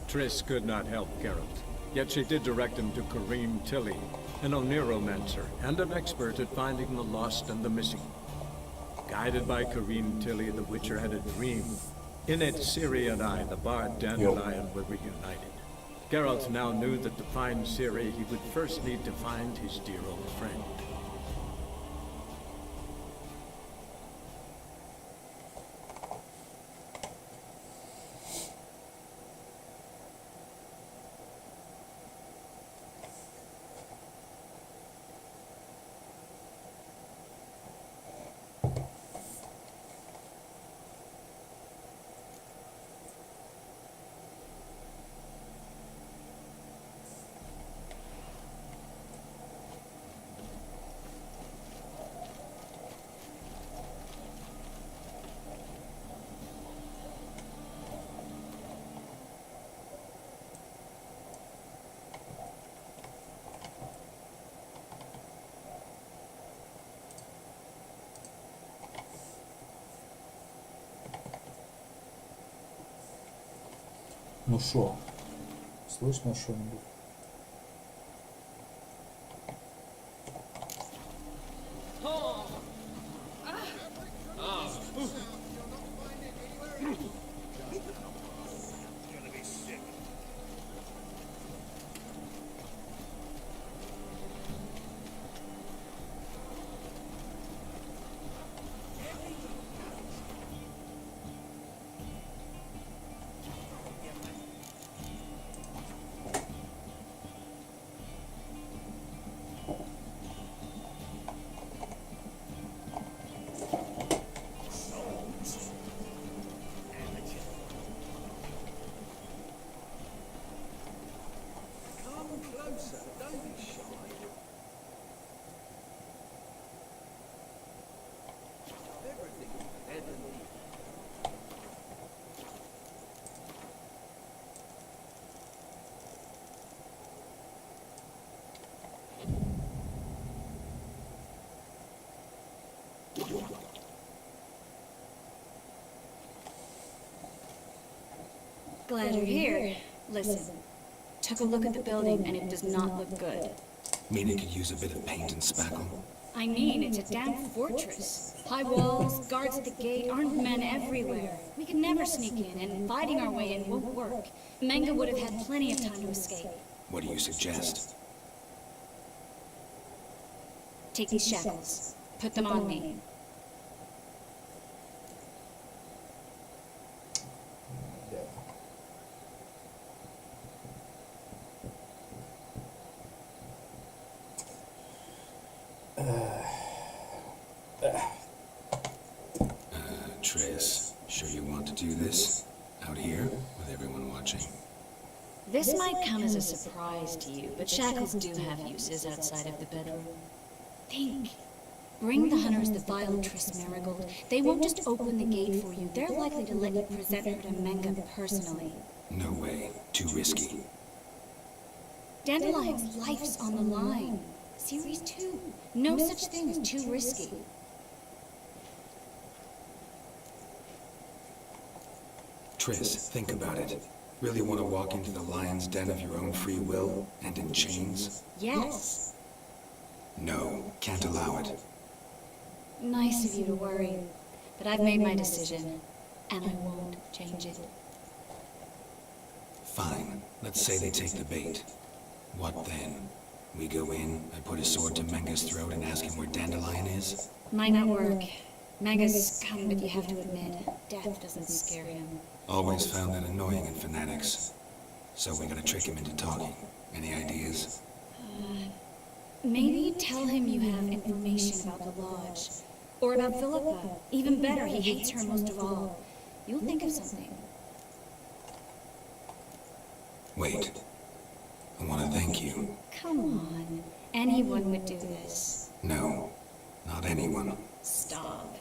Triss could not help Geralt, yet she did direct him to Kareem Tilly, an Oniromancer and an expert at finding the lost and the missing. Guided by Kareem Tilly, the Witcher had a dream. In it, Ciri and I, the bard Dandelion, were reunited. Geralt now knew that to find Ciri, he would first need to find his dear old friend. Ну шо? Слышно что-нибудь? Glad you're here. Listen, took a look at the building and it does not look good. Mean it could use a bit of paint and spackle? I mean, it's a damn fortress. High walls, guards at the gate, armed men everywhere. We could never sneak in, and fighting our way in won't work. Menge would have had plenty of time to escape. What do you suggest? Take these shackles. Put them on me. Triss, sure you want to do this? Out here, with everyone watching? This might come as a surprise to you, but shackles do have uses outside of the bedroom. Think. Bring the hunters the vile Triss Marigold. They won't just open the gate for you. They're likely to let you present her to Menge personally. No way. Too risky. Dandelion's life's on the line. Series 2. No such thing as too risky. Triss, think about it. Really want to walk into the lion's den of your own free will, and in chains? Yes. No, can't allow it. Nice of you to worry, but I've made my decision, and I won't change it. Fine. Let's say they take the bait. What then? We go in, I put a sword to Menge's throat and ask him where Dandelion is? Might not work. Menge's scum, but you have to admit, death doesn't scare him. Always found that annoying in fanatics. So we gotta trick him into talking. Any ideas? Maybe tell him you have information about the Lodge. Or about Philippa. Even better, he hates her most of all. You'll think of something. Wait. I want to thank you. Come on. Anyone would do this. No, not anyone. Stop.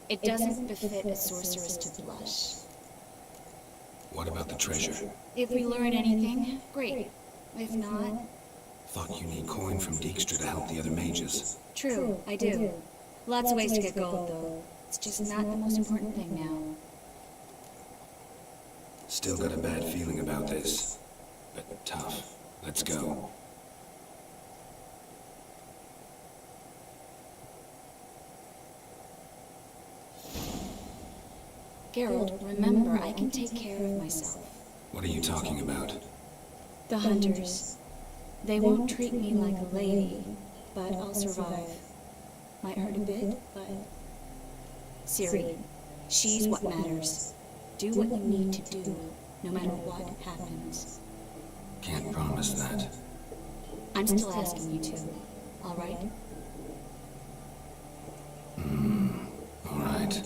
It doesn't befit a sorceress to blush. What about the treasure? If we learn anything, great. If not... Thought you need coin from Dijkstra to help the other mages. True, I do. Lots of ways to get gold, though. It's just not the most important thing now. Still got a bad feeling about this. But tough. Let's go. Geralt, remember, I can take care of myself. What are you talking about? The hunters. They won't treat me like a lady, but I'll survive. Might hurt a bit, but... Ciri, she's what matters. Do what you need to do, no matter what happens. Can't promise that. I'm still asking you to, all right? All right.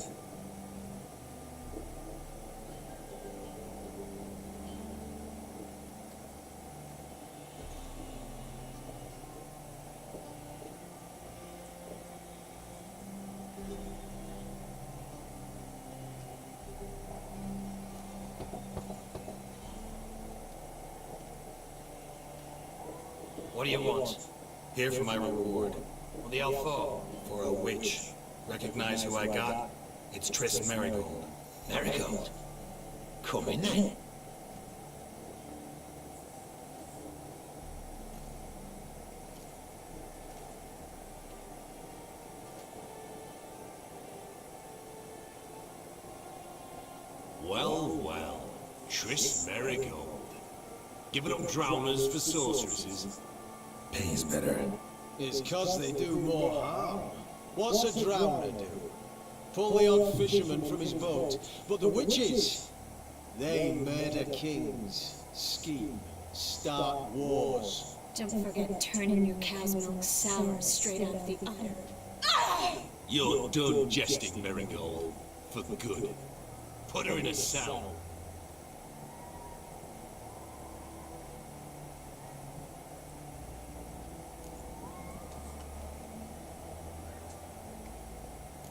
What do you want? Here for my reward. What the hell for? For a witch. Recognize who I got? It's Triss Merigold. Merigold? Come in then. Well, well. Triss Merigold. Giving up drowners for sorceresses. Pays better. It's 'cause they do more harm. What's a drowner do? Pull the odd fisherman from his boat. But the witches, they murder kings, scheme, start wars. Don't forget turning your cow's milk sour straight out of the udder. You're done jesting, Merigold. For good. Put her in a cell.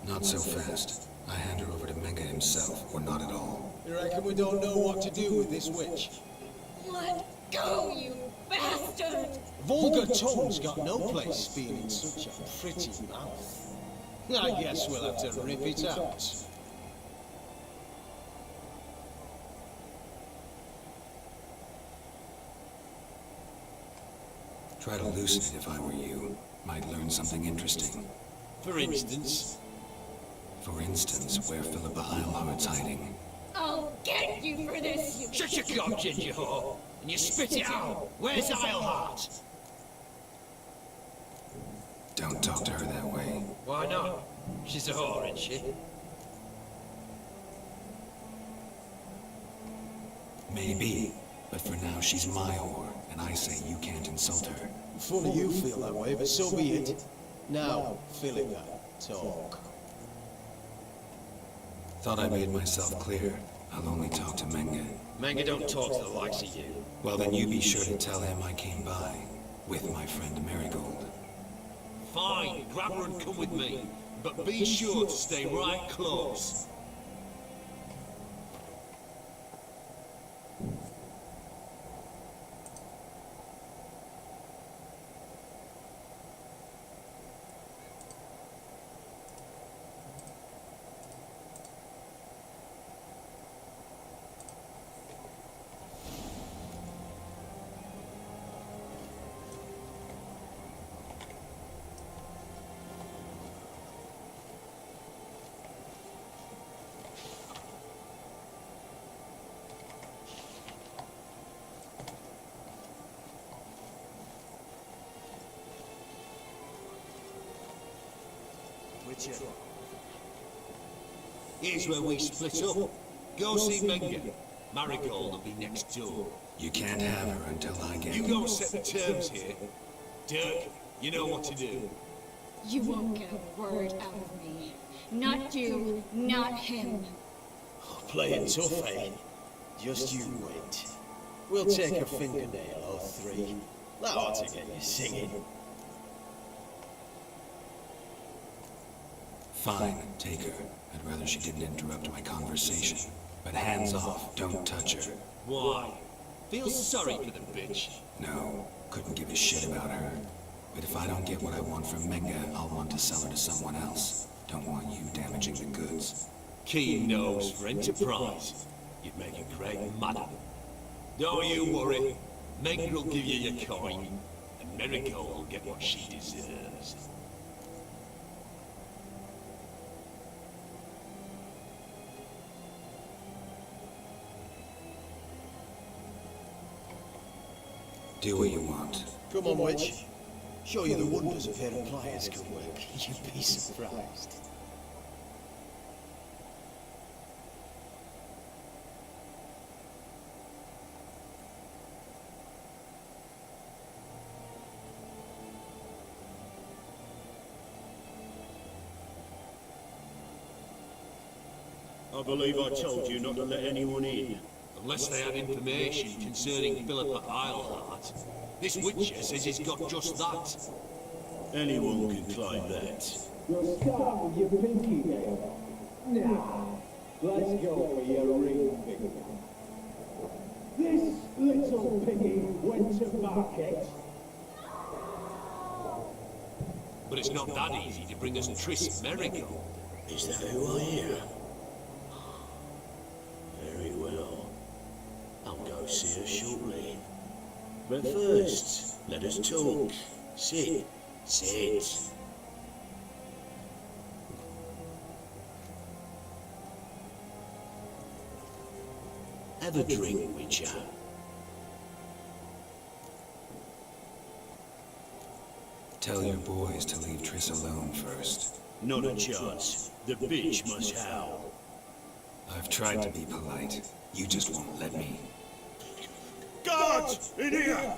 Not so fast. I hand her over to Menga himself, or not at all. You reckon we don't know what to do with this witch? Let go, you bastard! Vulgar tongue's got no place being in such a pretty mouth. I guess we'll have to rip it out. Try to loosen it if I were you. Might learn something interesting. For instance, For instance, where Philippa Eilhart's hiding. I'll get you for this, you... shut your gob, ginger whore, and you spit it out. Where's Eilhart? Don't talk to her that way. Why not? She's a whore, ain't she? Maybe, but for now she's my whore, and I say you can't insult her. Funny you feel that way, but so be it. Now, Philippa, talk. Thought I made myself clear. I'll only talk to Menga. Manga don't talk to the likes of you. Well, then you be sure to tell him I came by, with my friend Merigold. Fine, grab her and come with me. But be sure to stay right close. Here's where we split up. Go see Menga. Marigold will be next door. You can't have her until I get... You go set the terms here. Dirk, you know what to do. You won't get a word out of me. Not you, not him. Playing tough, eh? Just you wait. We'll take a fingernail or three. That ought to get you singing. Fine, take her. I'd rather she didn't interrupt my conversation. But hands off, don't touch her. Why? Feel sorry for the bitch. No, couldn't give a shit about her. But if I don't get what I want from Menga, I'll want to sell her to someone else. Don't want you damaging the goods. Keen nose for enterprise. You You'd make a great madam. Don't you worry. Meg will give you your coin, and Marigold will get what she deserves. Do what you want. Come on, witch. Show you the wonders of pair of pliers can work. You'd be surprised. I believe I told you not to let anyone in. Unless they had information concerning Philippa Eilhart. This Witcher says he's got just that. Anyone can claim that. You'll start with your pinky nail. Now, let's go for your ring finger. This little piggy went to market. But it's not that easy to bring us Tris Marigold. Is that who I hear? Very well. I'll go see her shortly. But first, let us talk. Sit. Sit. Have a drink, Witcher. Tell your boys to leave Triss alone first. Not a chance. The bitch must howl. I've tried to be polite. You just won't let me. Guards! In here!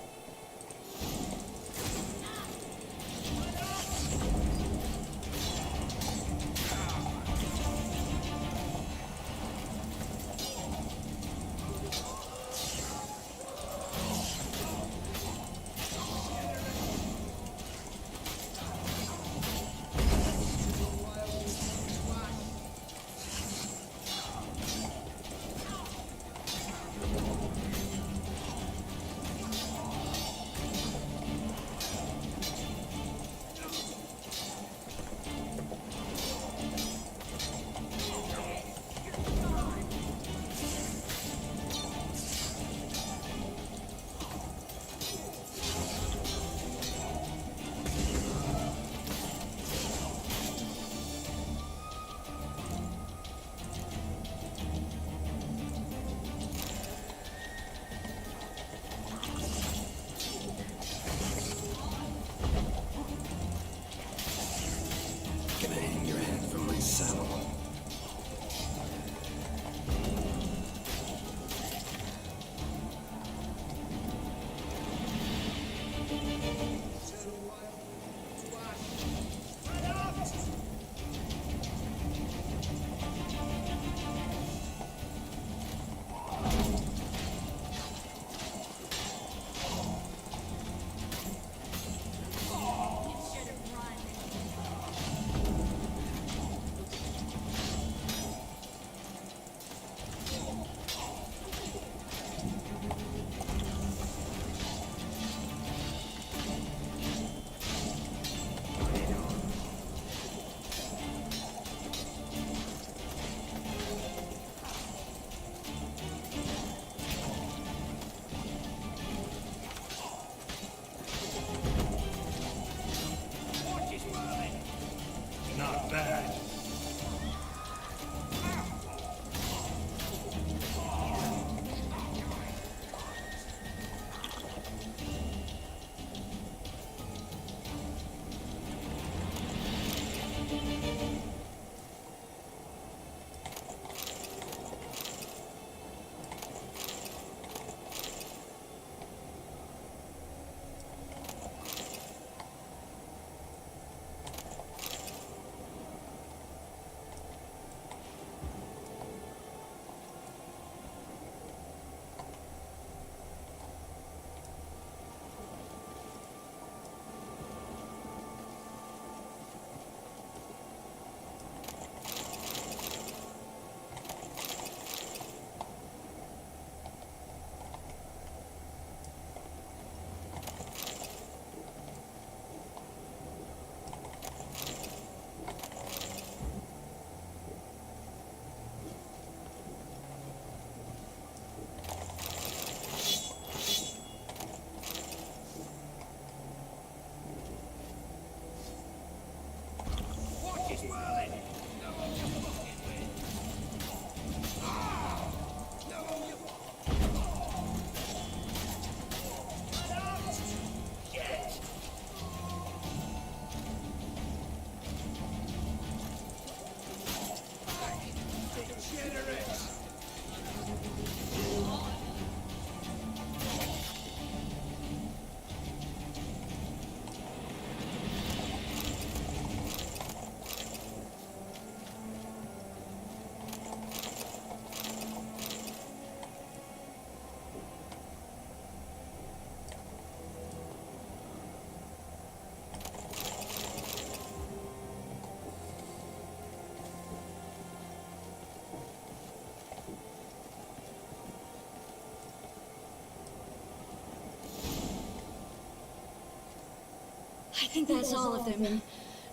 I think that's all of them.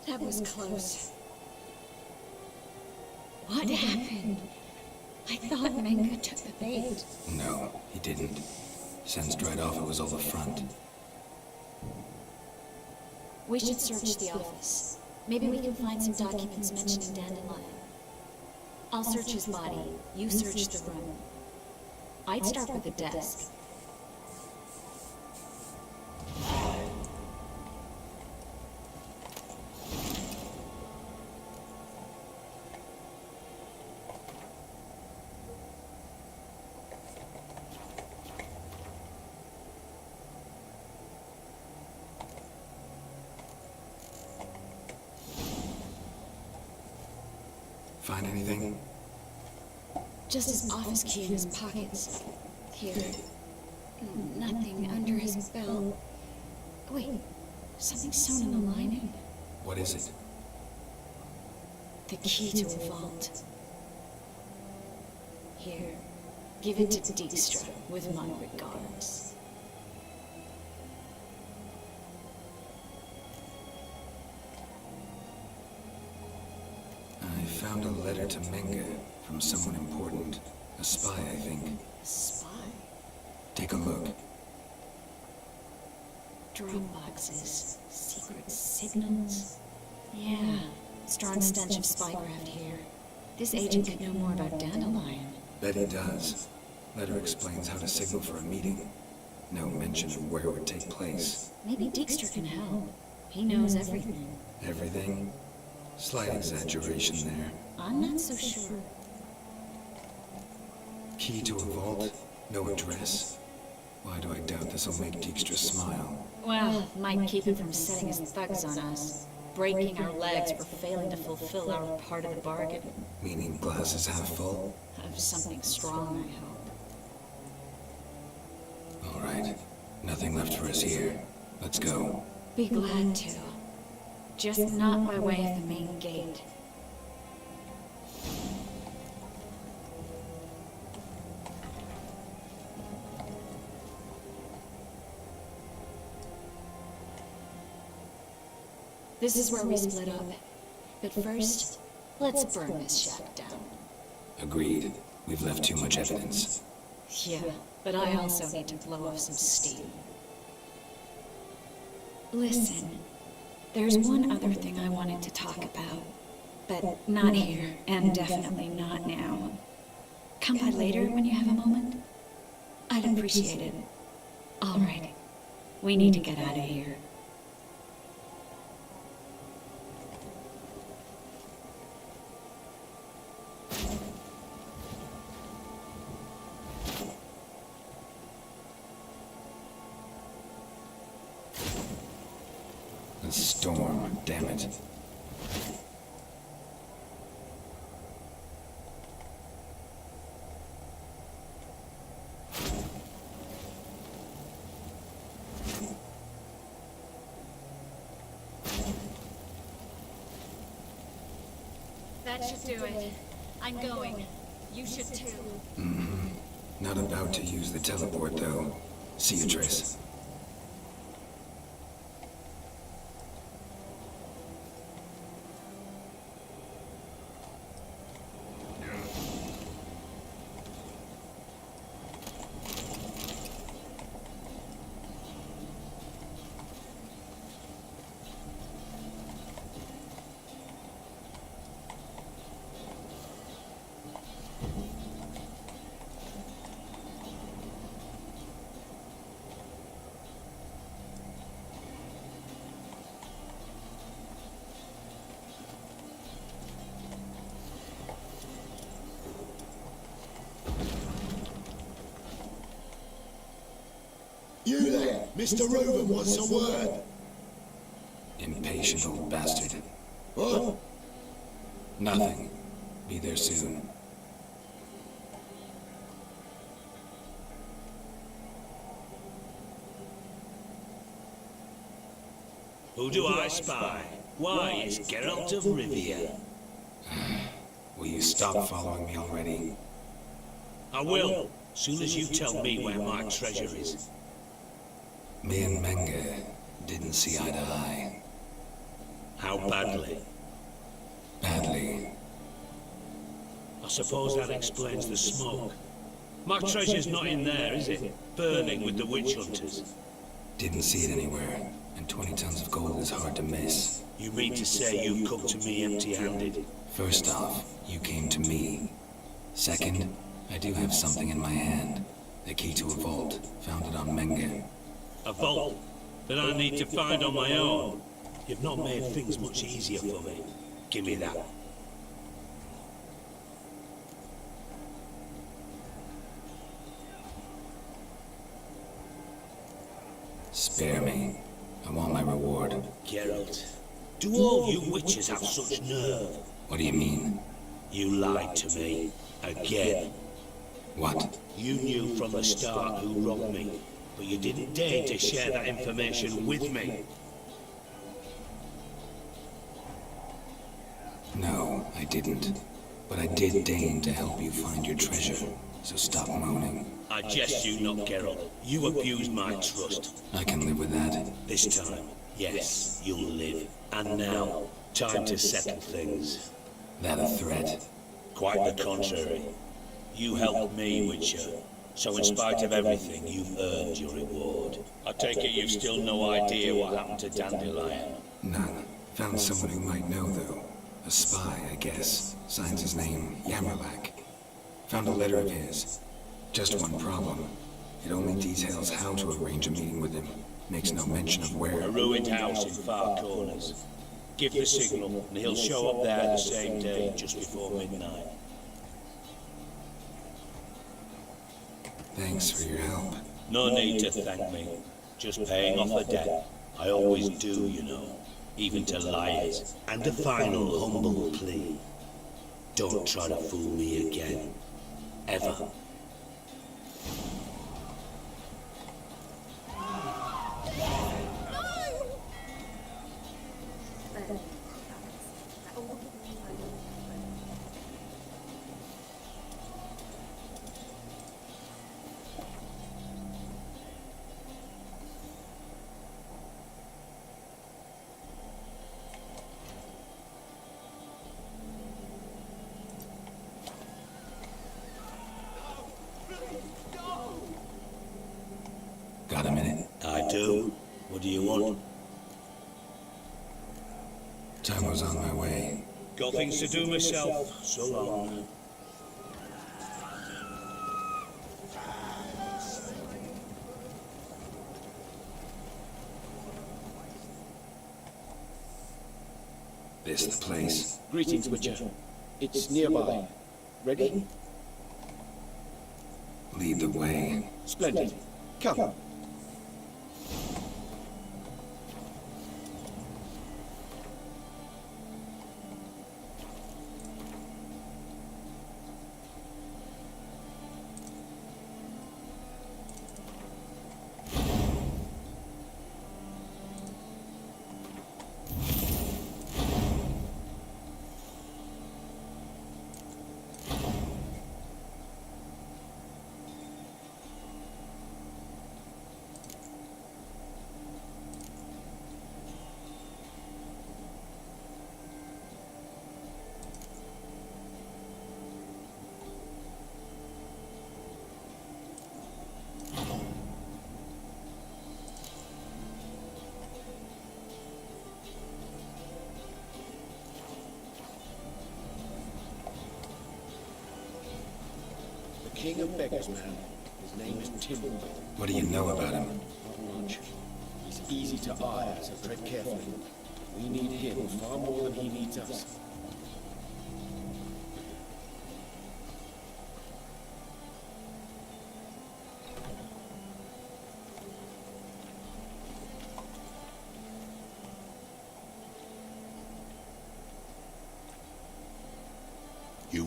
That was close. What happened? I thought Menga took the bait. No, he didn't. Sensed right off it was all a front. We should search the office. Maybe we can find some documents mentioning Dandelion. I'll search his body. You search the room. I'd start with the desk. Find anything? Just his office key in his pockets. Here. Nothing under his belt. Wait, something sewn in the lining. What is it? The key to a vault. Here, give it to Dijkstra with my regards. I found a letter to Menga from someone important. A spy, I think. A spy? Take a look. Drone boxes, secret signals. Yeah, strong stench of spycraft here. This agent could know more about Dandelion. Bet he does. Letter explains how to signal for a meeting. No mention of where it would take place. Maybe Dijkstra can help. He knows everything. Everything? Slight exaggeration there. I'm not so sure. Key to a vault? No address? Why do I doubt this'll make Dijkstra smile? Well, might keep him from setting his thugs on us. Breaking our legs for failing to fulfill our part of the bargain. Meaning glass is half full? Of something strong, I hope. All right. Nothing left for us here. Let's go. Be glad to. Just not by way of the main gate. This is where we split up. But first, let's burn this shack down. Agreed. We've left too much evidence. Yeah, but I also need to blow off some steam. Listen, there's one other thing I wanted to talk about. But not here, and definitely not now. Come by later when you have a moment? I'd appreciate it. All right. We need to get out of here. The storm, damn it. That should do it. I'm going. You should too. Mm-hmm. Not about to use the teleport, though. See you, Triss. You there, Mr. Reuben wants a word. Impatient old bastard. What? Nothing. Be there soon. Who do I spy? Why, it's Geralt of Rivia. Will you stop following me already? I will, soon as you tell me where my treasure is. Me and Menge didn't see eye to eye. How badly? Badly. I suppose that explains the smoke. My treasure's not in there, is it? Burning with the witch hunters. Didn't see it anywhere, and 20 tons of gold is hard to miss. You mean to say you come to me empty-handed? First off, you came to me. Second, I do have something in my hand. The key to a vault, found it on Menge. A vault that I need to find on my own. You've not made things much easier for me. Give me that. Spare me. I want my reward. Geralt, do all you witches have such nerve? What do you mean? You lied to me. Again. What? You knew from the start who wronged me, but you didn't dare to share that information with me. No, I didn't. But I did deign to help you find your treasure, so stop moaning. I jest you not, Geralt. You abused my trust. I can live with that. This time, yes, you'll live. And now, time to settle things. That a threat? Quite the contrary. You helped me, Witcher. So in spite of everything, you've earned your reward. I take it you've still no idea what happened to Dandelion. None. Found someone who might know, though. A spy, I guess. Signs his name Yamerlak. Found a letter of his. Just one problem. It only details how to arrange a meeting with him. Makes no mention of where. A ruined house in Far Corners. Give the signal, and he'll show up there the same day, just before midnight. Thanks for your help. No need to thank me. Just paying off a debt. I always do, you know. Even to liars. And a final humble plea. Don't try to fool me again. Ever. Got a minute? I do. What do you want? Time was on my way. Got things to do myself. So long. This the place? Greetings, Witcher. It's nearby. Ready? Lead the way. Splendid. Come. King of Beggars, man. His name is Timber. What do you know about him? Not much. He's easy to eye, so tread carefully. We need him far more than he needs us.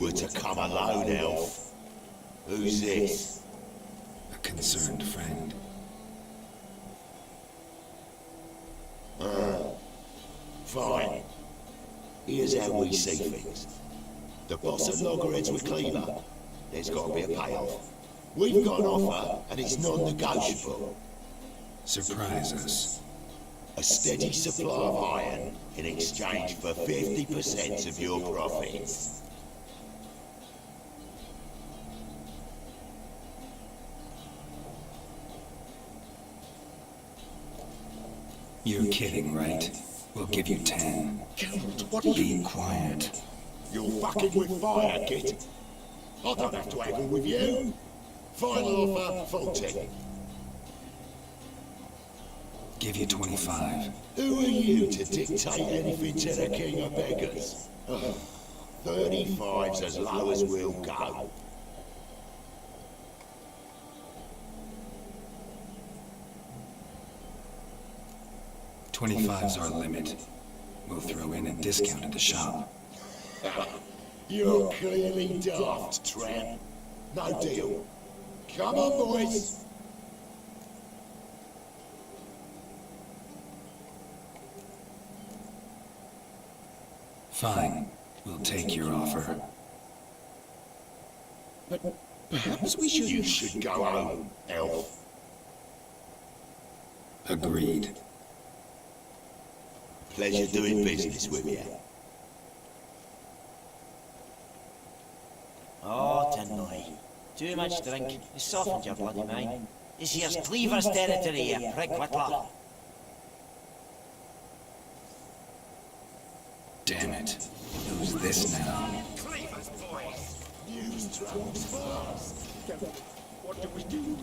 were to come alone, elf. Who's this? A concerned friend. Fine. Here's how we see things. The boss of Loggerheads with Cleaver. There's got to be a payoff. We've got an offer, and it's non-negotiable. Surprise us. A steady supply of iron in exchange for 50% of your profits. You're kidding, right? We'll give you 10. What are you? Be quiet. You're fucking with fire, kid. I don't have to haggle with you. Final offer, 40. Give you 25. Who are you to dictate anything to the king of beggars? 35's as low as we'll go. $25's our limit. We'll throw in a discount at the shop. You're clearly daft, tramp. No deal. Come on, boys. Fine. We'll take your offer. But perhaps we should... You should go home, elf. Agreed. Pleasure doing business with you. Oh, Tinley. Too much drink. You softened your bloody mind. This here's Cleaver's territory, you prick whittler. Damn it. Who's this now? Cleaver's boys. News travels fast. What do we do?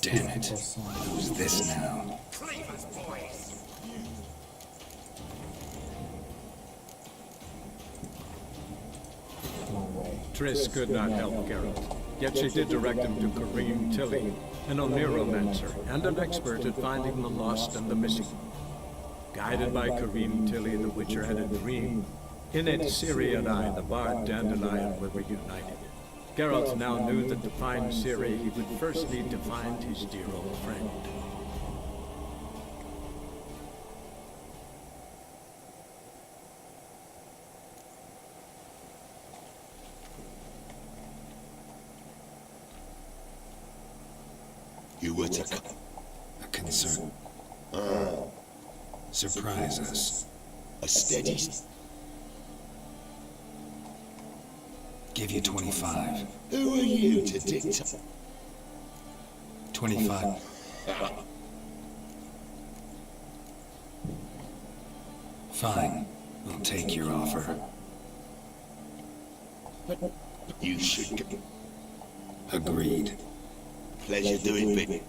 Damn it. Who's this now? Cleaver's boys. No way. Triss could not help Geralt, yet she did direct him to Kareem Tilly, an Oneromancer and an expert at finding the lost and the missing. Guided by Kareem Tilly, the Witcher had a dream. In it, Ciri and I, the Bard Dandelion, were reunited. Geralt now knew that to find Ciri, he would first need to find his dear old friend. You were to... A concern. Surprise us. A steady... Give you 25. Who are you to dictate? 25. Fine. We'll take your offer. But you should go. Agreed. Pleasure doing business.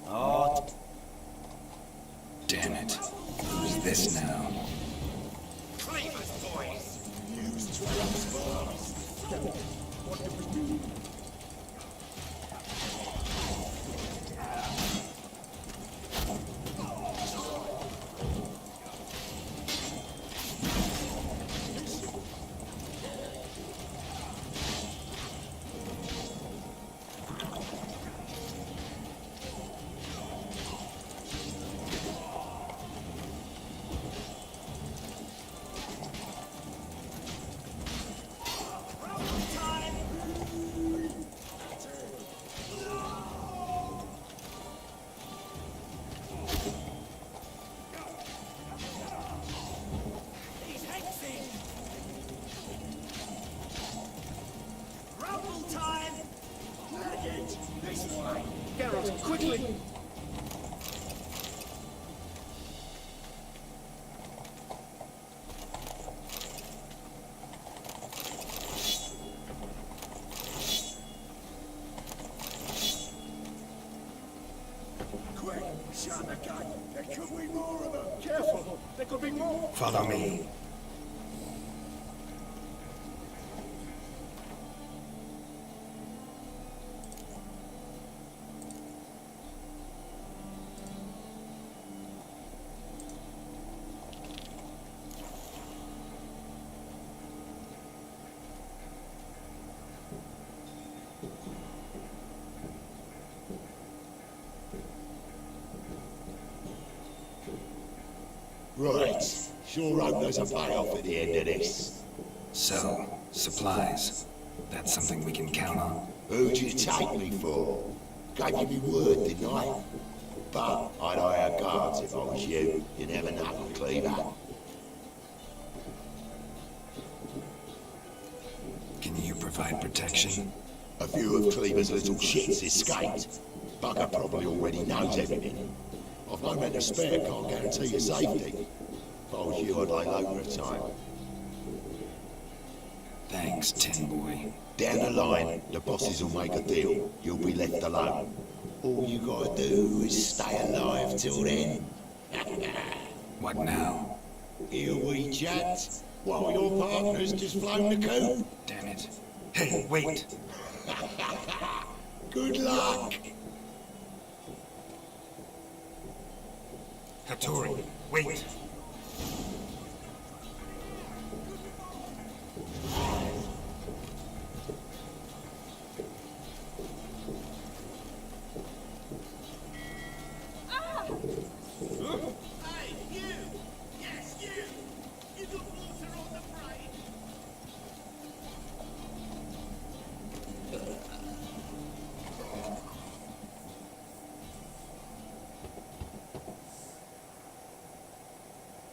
Oh, Damn it. Who's this now? Cleaver's boys. News travels fast. What do we do? Follow me. Right. Sure hope there's a payoff at the end of this. So, supplies. That's something we can count on. Who'd you take me for? Gave you me word, didn't I? But I'd hire guards if I was you. You never know, Cleaver. Can you provide protection? A few of Cleaver's little shits escaped. Bugger probably already knows everything. I've no men to spare, can't guarantee your safety. If I was you, I'd lay low for a time. Thanks, Tin Boy. Down the line, the bosses will make a deal. You'll be left alone. All you gotta do is stay alive till then. What now? Here we chat, while your partner's just flown the coop. Damn it. Hey, wait! Good luck! Hattori, wait!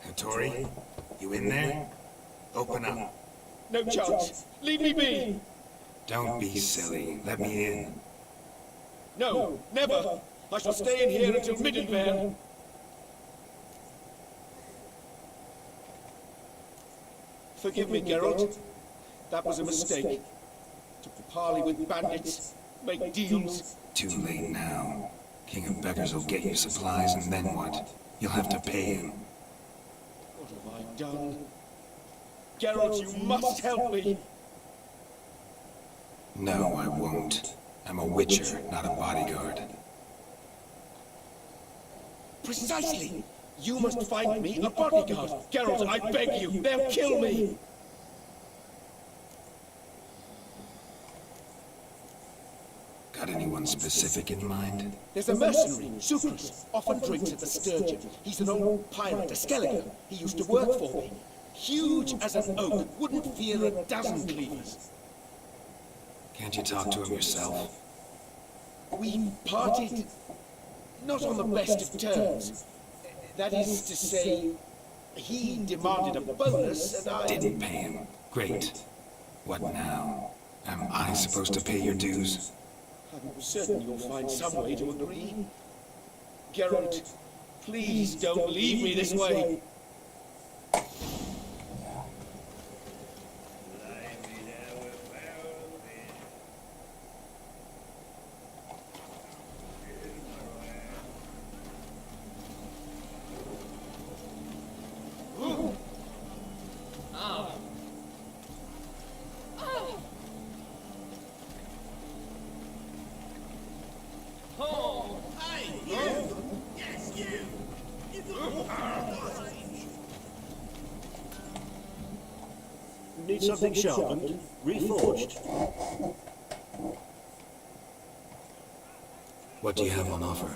Hattori, you in there? Open up. No chance. Leave me be. Don't be silly. Let me in. No, never. I shall stay in here until Middenberg. Forgive me, Geralt. That was a mistake. To parley with bandits, make deals. Too late now. King of Beggars will get you supplies, and then what? You'll have to pay him. What have I done? Geralt, you must help me. No, I won't. I'm a witcher, not a bodyguard. Precisely. You must find me a bodyguard. Geralt, I beg you. They'll kill me. Got anyone specific in mind? There's a mercenary, Sucrus, often drinks at the Sturgeon. He's an old pirate, a skeleton. He used to work for me. Huge as an oak, wouldn't fear a dozen cleavers. Can't you talk to him yourself? We parted not on the best of terms. That is to say, he demanded a bonus and I... Didn't pay him. Great. What now? Am I supposed to pay your dues? I'm certain you'll find some way to agree. Geralt, please don't leave me this way. Need something sharpened? Reforged? What do you have on offer?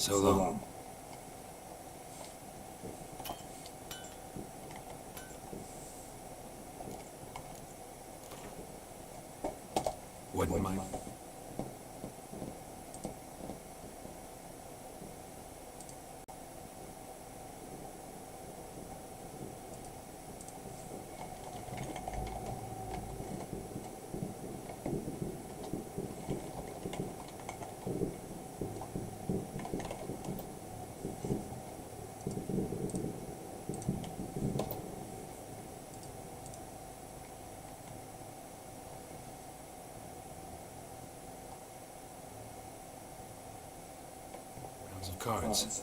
So long. Wouldn't mind. Rounds of cards.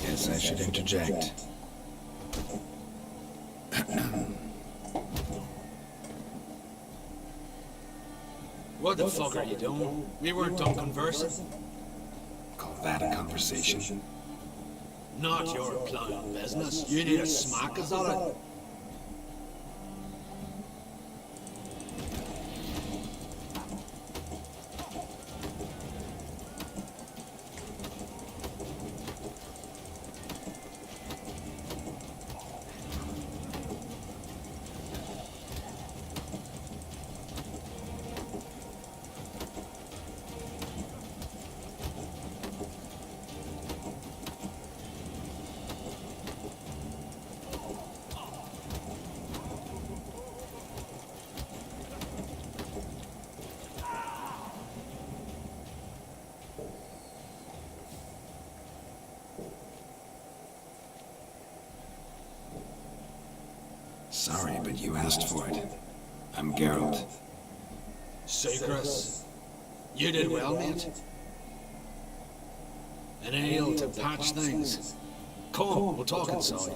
Guess I should interject. What the fuck are you doing? We weren't done conversing. Call that a conversation? Not your plowing business. You need a smack, is that it? Sorry, but you asked for it. I'm Geralt. Sucrus, you did well, mate. An ale to patch things. Come, we'll talk inside.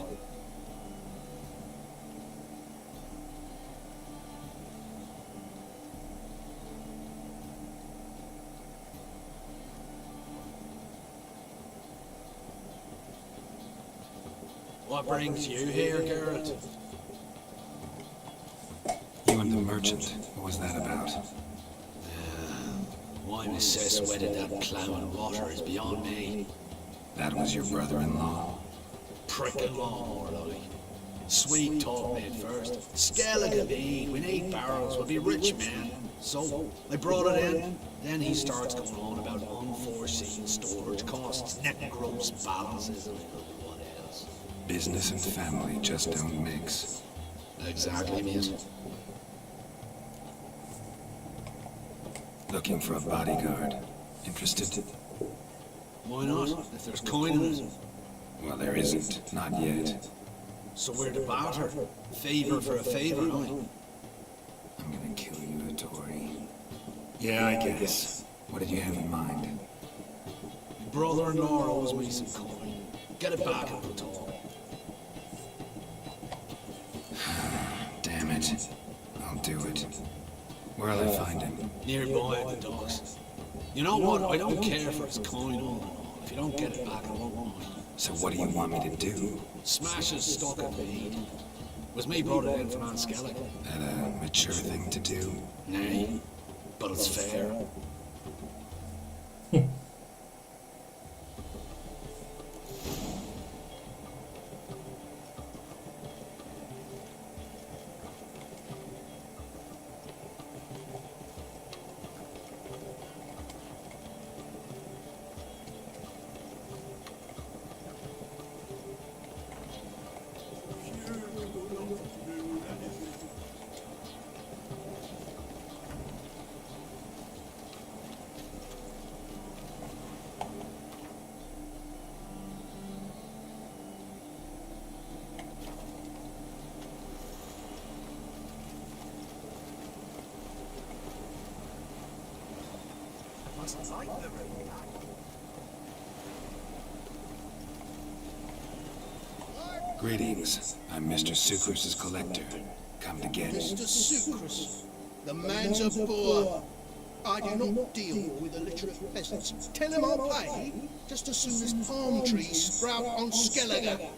What brings you here, Geralt? You and the merchant, what was that about? Why Miss Cess wedded that plough and water is beyond me. That was your brother-in-law? Prick-in-law, more like. Sweet talk me at first. Skellige be, we need barrels, we'll be rich men. So, I brought it in. Then he starts going on about unforeseen storage costs, net gross balances, and I don't know what else. Business and family just don't mix. Exactly, mate. Looking for a bodyguard. Interested? Why not, if there's coin in it? Well, there isn't. Not yet. So we're to barter. Favor for a favor, aren't we? I'm gonna kill you, Tory. Yeah, I guess. What did you have in mind? My brother-in-law owes me some coin. Get it back and we'll talk. Damn it. I'll do it. Where'll I find him? Nearby at the docks. You know what? I don't care for his coin all in all. If you don't get it back, I won't mind. So what do you want me to do? Smash his stock of mead. Was me brought it in from Aunt Skellige. That a mature thing to do? Nay, but it's fair. Greetings. I'm Mr. Sucrus's collector. Come to get Mr. Sucrus, the man's a boor. I do not deal with illiterate peasants. Tell him I'll pay just as soon as palm trees sprout on Skellige.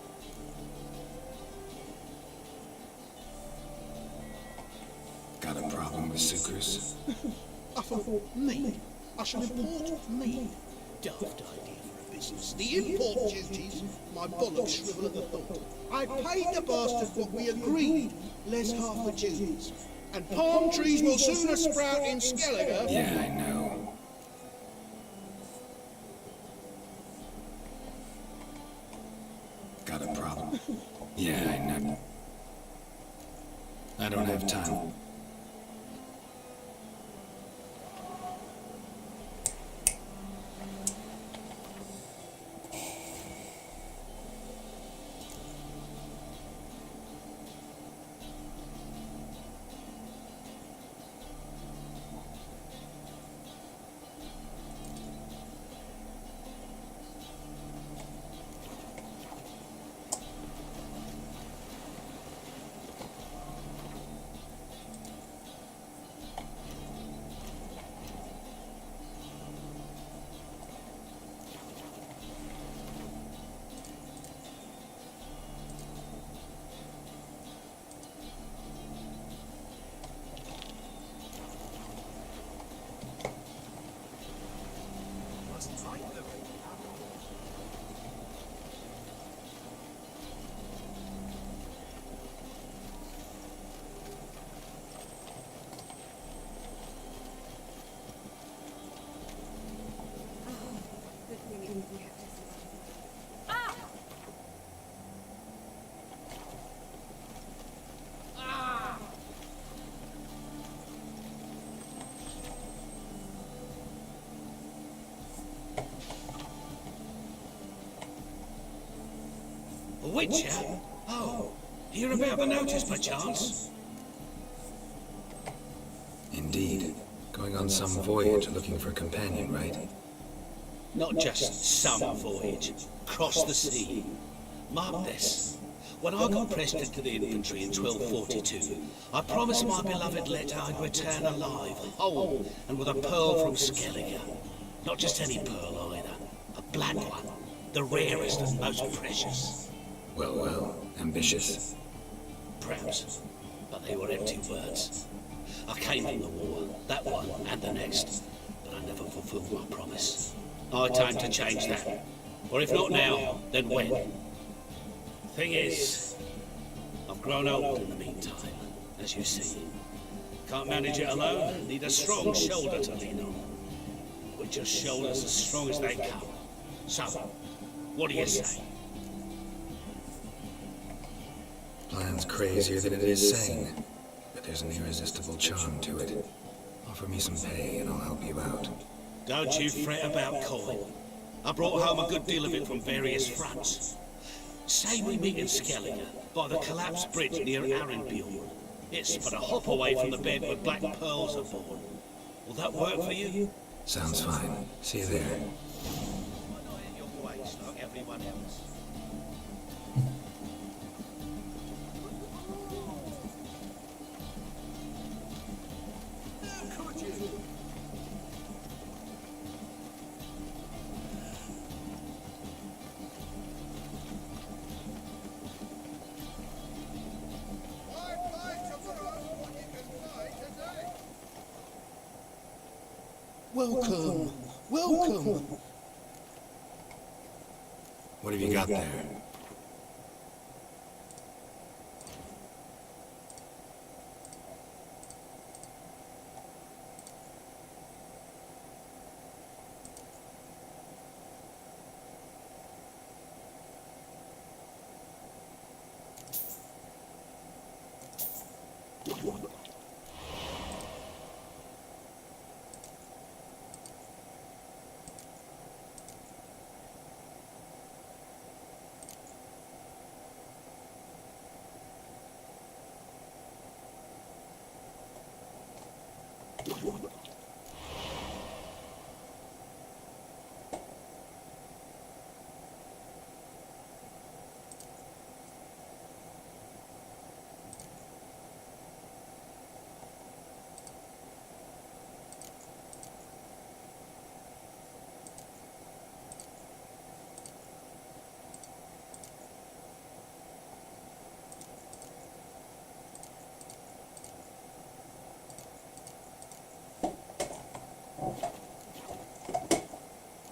Got a problem with Sucrus? I thought, mead. I shall import mead. Daft idea for a business. The import duties, my bollocks shrivel at the thought. I paid the bastard what we agreed, less half the duties. And palm trees will sooner sprout in Skellige. Yeah, I know. Got a problem? Yeah, I know. I don't have time. A witcher? Oh, Hear about the notice by chance? Indeed. Going on some voyage looking for a companion, right? Not just some voyage. Cross the sea. Mark this. When I got pressed into the infantry in 1242, I promised my beloved Letta I'd return alive, whole, and with a pearl from Skellige. Not just any pearl either. A black one. The rarest and most precious. Well, well. Ambitious. Perhaps. But they were empty words. I came from the war, that one and the next, but I never fulfilled my promise. I time to change that. Or if not now, then when? Thing is, I've grown old in the meantime, as you see. Can't manage it alone, need a strong shoulder to lean on. With just shoulders as strong as they come. So, what do you say? Plan's crazier than it is sane, but there's an irresistible charm to it. Offer me some pay and I'll help you out. Don't you fret about coin. I brought home a good deal of it from various fronts. Say we meet in Skellige, by the collapsed bridge near Arenbjorn. It's but a hop away from the bed where black pearls are born. Will that work for you? Sounds fine. See you there. Why not in your ways like everyone else? Welcome. Welcome. What have you got there?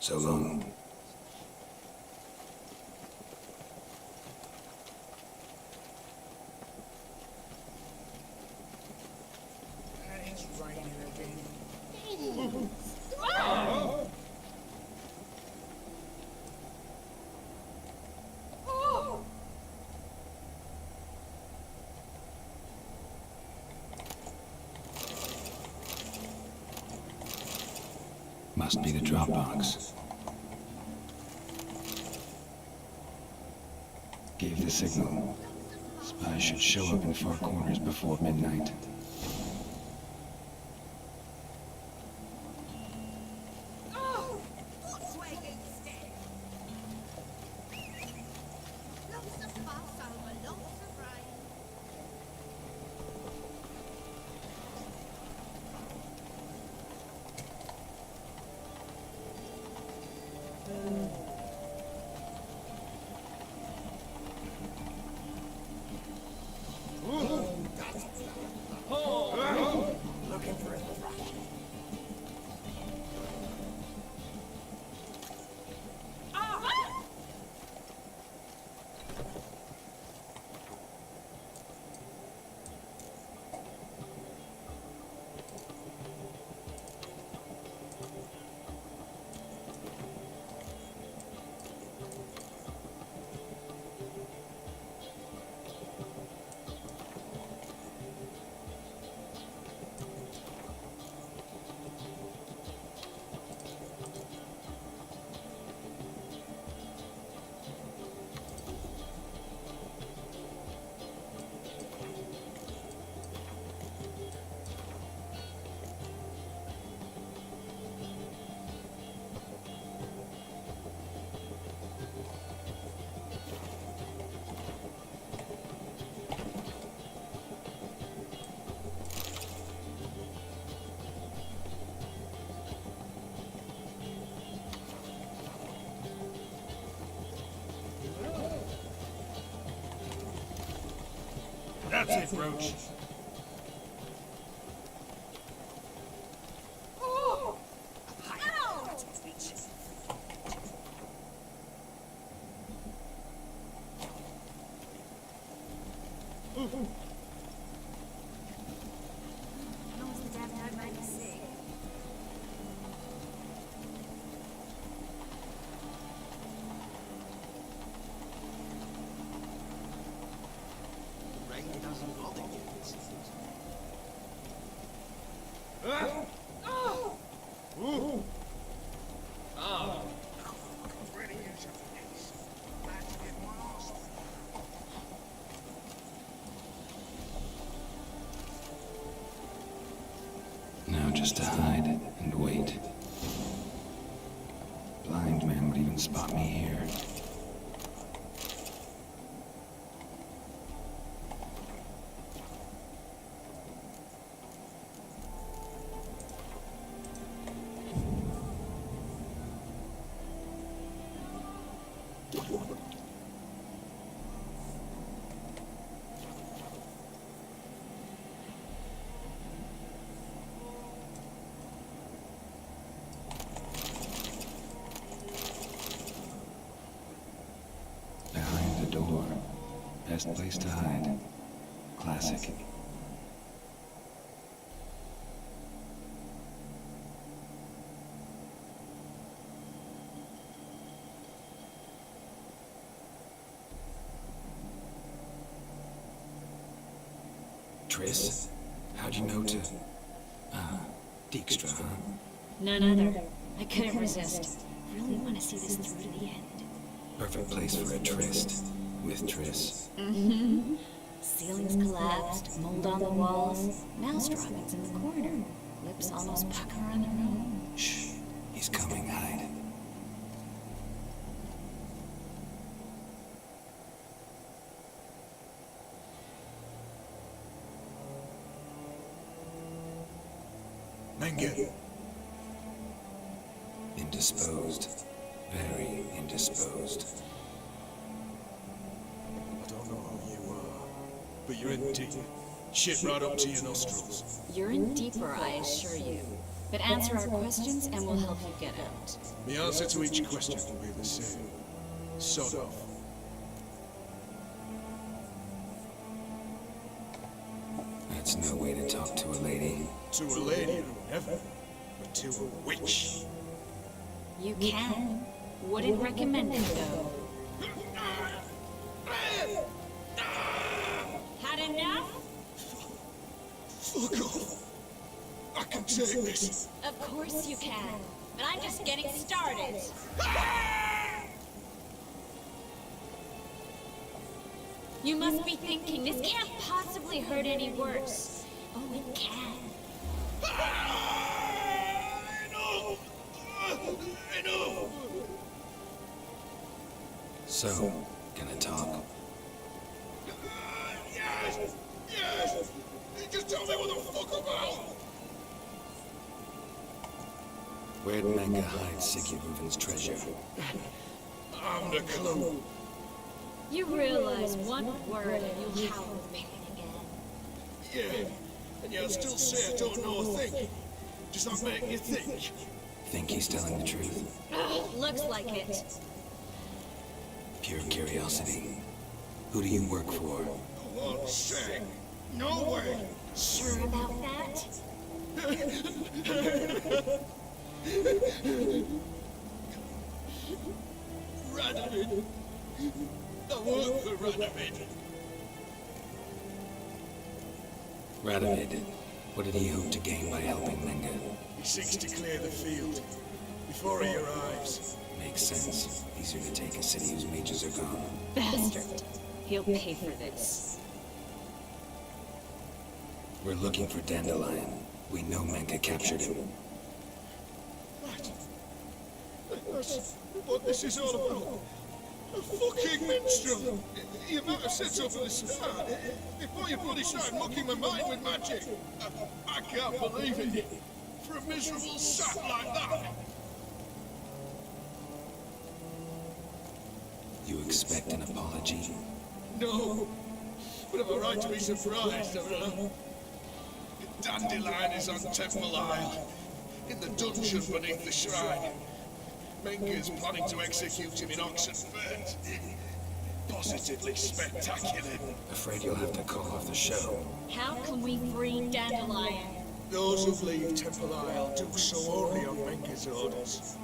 So long. It's raining again. Must be the drop box. Gave the signal. Spies should show up in far corners before midnight. Looking for a thrush. That's it, Roach. Rain doesn't bother you, it seems. Now just to hide and wait. Blind man would even spot me here. Behind the door. Best place to hide. Classic. Triss? How'd you know to... Dijkstra, huh? None other. I couldn't resist. Really want to see this through to the end. Perfect place for a tryst. With Triss. Mm-hmm. Ceilings collapsed, mold on the walls, mouse droppings in the corner. Lips almost pucker on their own. Shh. He's coming, hide. Menge. Indisposed. Very indisposed. I don't know who you are, but you're in deep. Shit right up to your nostrils. You're in deeper, I assure you. But answer our questions and we'll help you get out. The answer to each question will be the same. Sod off. That's no way to talk to a lady. To a lady, never. But to a witch. You can. Wouldn't recommend it, though. Had enough? Fuck off. I can take this. Of course you can. But I'm just getting started. You must be thinking, this can't possibly hurt any worse. Oh, it can. I know. So, gonna talk? Yes! Yes! Just tell me what the fuck about! Where'd Menge hide Sigurd treasure? I'm the clue. You realize one word and you'll howl with pain again. Yeah, and yet I still say I don't know a thing. Does that make you think? Think he's telling the truth? Looks like it. Pure curiosity. Who do you work for? I won't say. No way. Sure about that? Radovid. I work for Radovid. Radovid. What did he hope to gain by helping Menge? He seeks to clear the field before he arrives. Makes sense. Easier to take a city whose mages are gone. Bastard. He'll pay for this. We're looking for Dandelion. We know Menge captured him. Right. That's what this is all about. A fucking minstrel! You might have said so from the start, before you bloody started mocking my mind with magic. I can't believe it. For a miserable sap like that. You expect an apology? No. But am I right to be surprised, have I not? Dandelion is on Temple Isle, in the dungeon beneath the shrine. Menger's planning to execute him in Oxenfurt. Positively spectacular. Afraid you'll have to call off the show. How can we free Dandelion? Those who leave Temple Isle do so only on Menger's orders.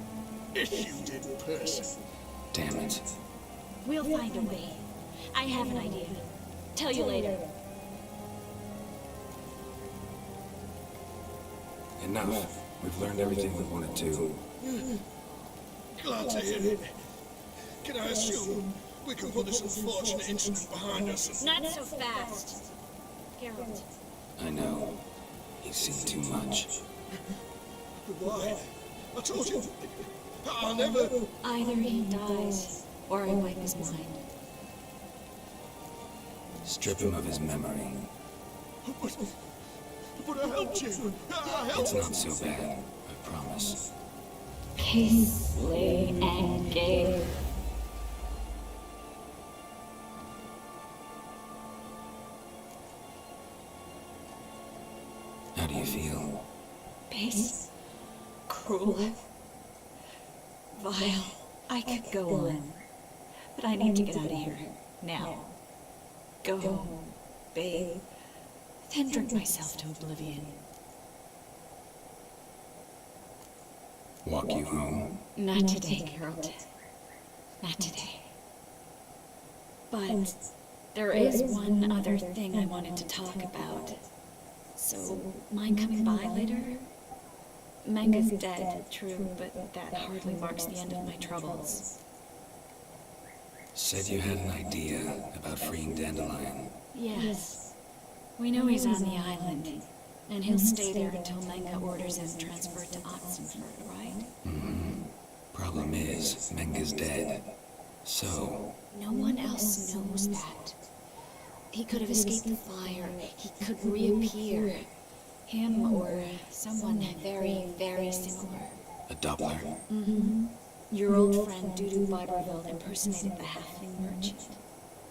Issued in person. Damn it. We'll find a way. I have an idea. Tell you later. Enough. We've learned everything we wanted to. Glad to hear it. Can I assume we can put this unfortunate incident behind us? Not so fast. Geralt. I know. He's seen too much. But why? I told you. I'll never... Either he dies, or I wipe his mind. Strip him of his memory. But I helped you. I helped It's not so bad, I promise. Samar3n Game. How do you feel? Base. Cruel. Vile. I could go on. But I need to get out of here. Now. Go home. Bathe. Then drink myself to oblivion. Walk you home? Not today, Geralt. Not today. But there is one other thing I wanted to talk about. So, mind coming by later? Menga's dead, true, but that hardly marks the end of my troubles. Said you had an idea about freeing Dandelion. Yes. We know he's on the island, and he'll stay there until Menga orders him transferred to Oxenfurt, right? Mm-hmm. Problem is, Menga's dead. So... No one else knows that. He could have escaped the fire. He could reappear. Him or someone very, very similar. A Doppler? Mm-hmm. Your old friend Dudu Biberveld impersonated the halfling merchant.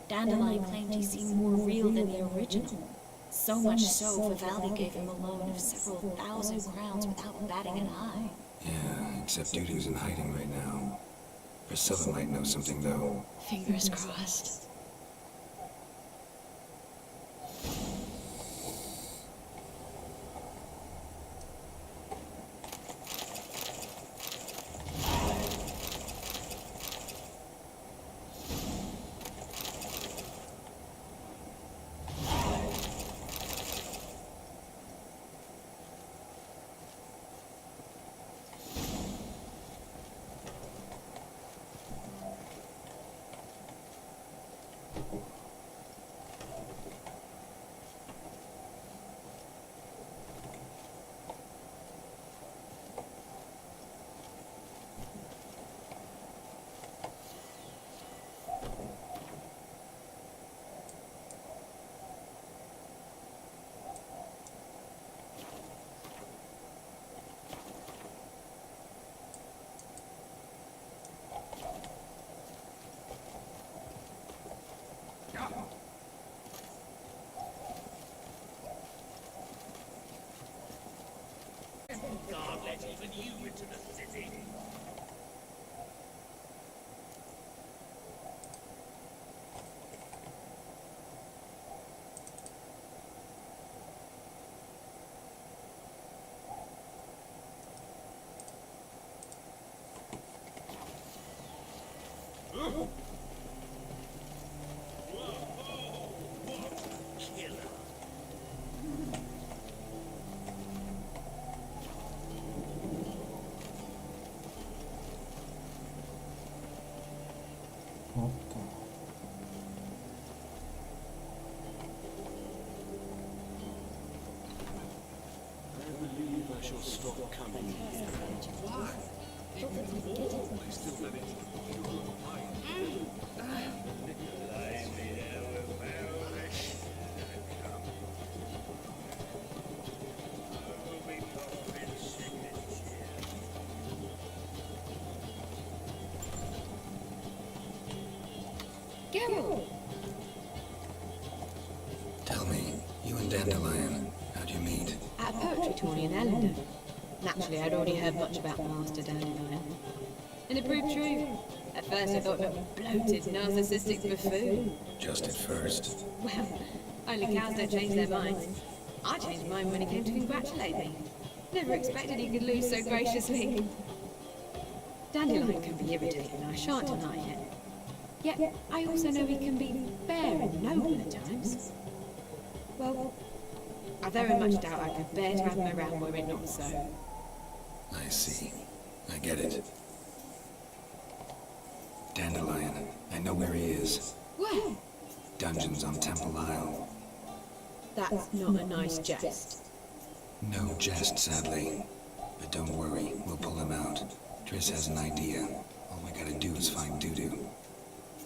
Dandelion claimed he seemed more real than the original. So much so, Vivaldi gave him a loan of several thousand crowns without batting an eye. Yeah, except Dudu's in hiding right now. Priscilla might know something, though. Fingers crossed. God let even you into the city. Вот так. I believe I shall stop coming here. Why? I still manage to procure a pint. Geralt! Dandelion, how'd you meet? At a poetry tourney in Ellendon. Naturally, I'd already heard much about Master Dandelion. And it proved true. At first, I thought him a bloated, narcissistic buffoon. Just at first. Well, only cows don't change their minds. I changed mine when he came to congratulate me. Never expected he could lose so graciously. Dandelion can be irritating, I shan't deny it. Yet, I also know he can be fair and noble at times. Well, I very much doubt I could bear to have him around were it not so. I see. I get it. Dandelion, I know where he is. Where? Dungeons on Temple Isle. That's not a nice jest. No jest, sadly. But don't worry, we'll pull him out. Triss has an idea. All we gotta do is find Dudu.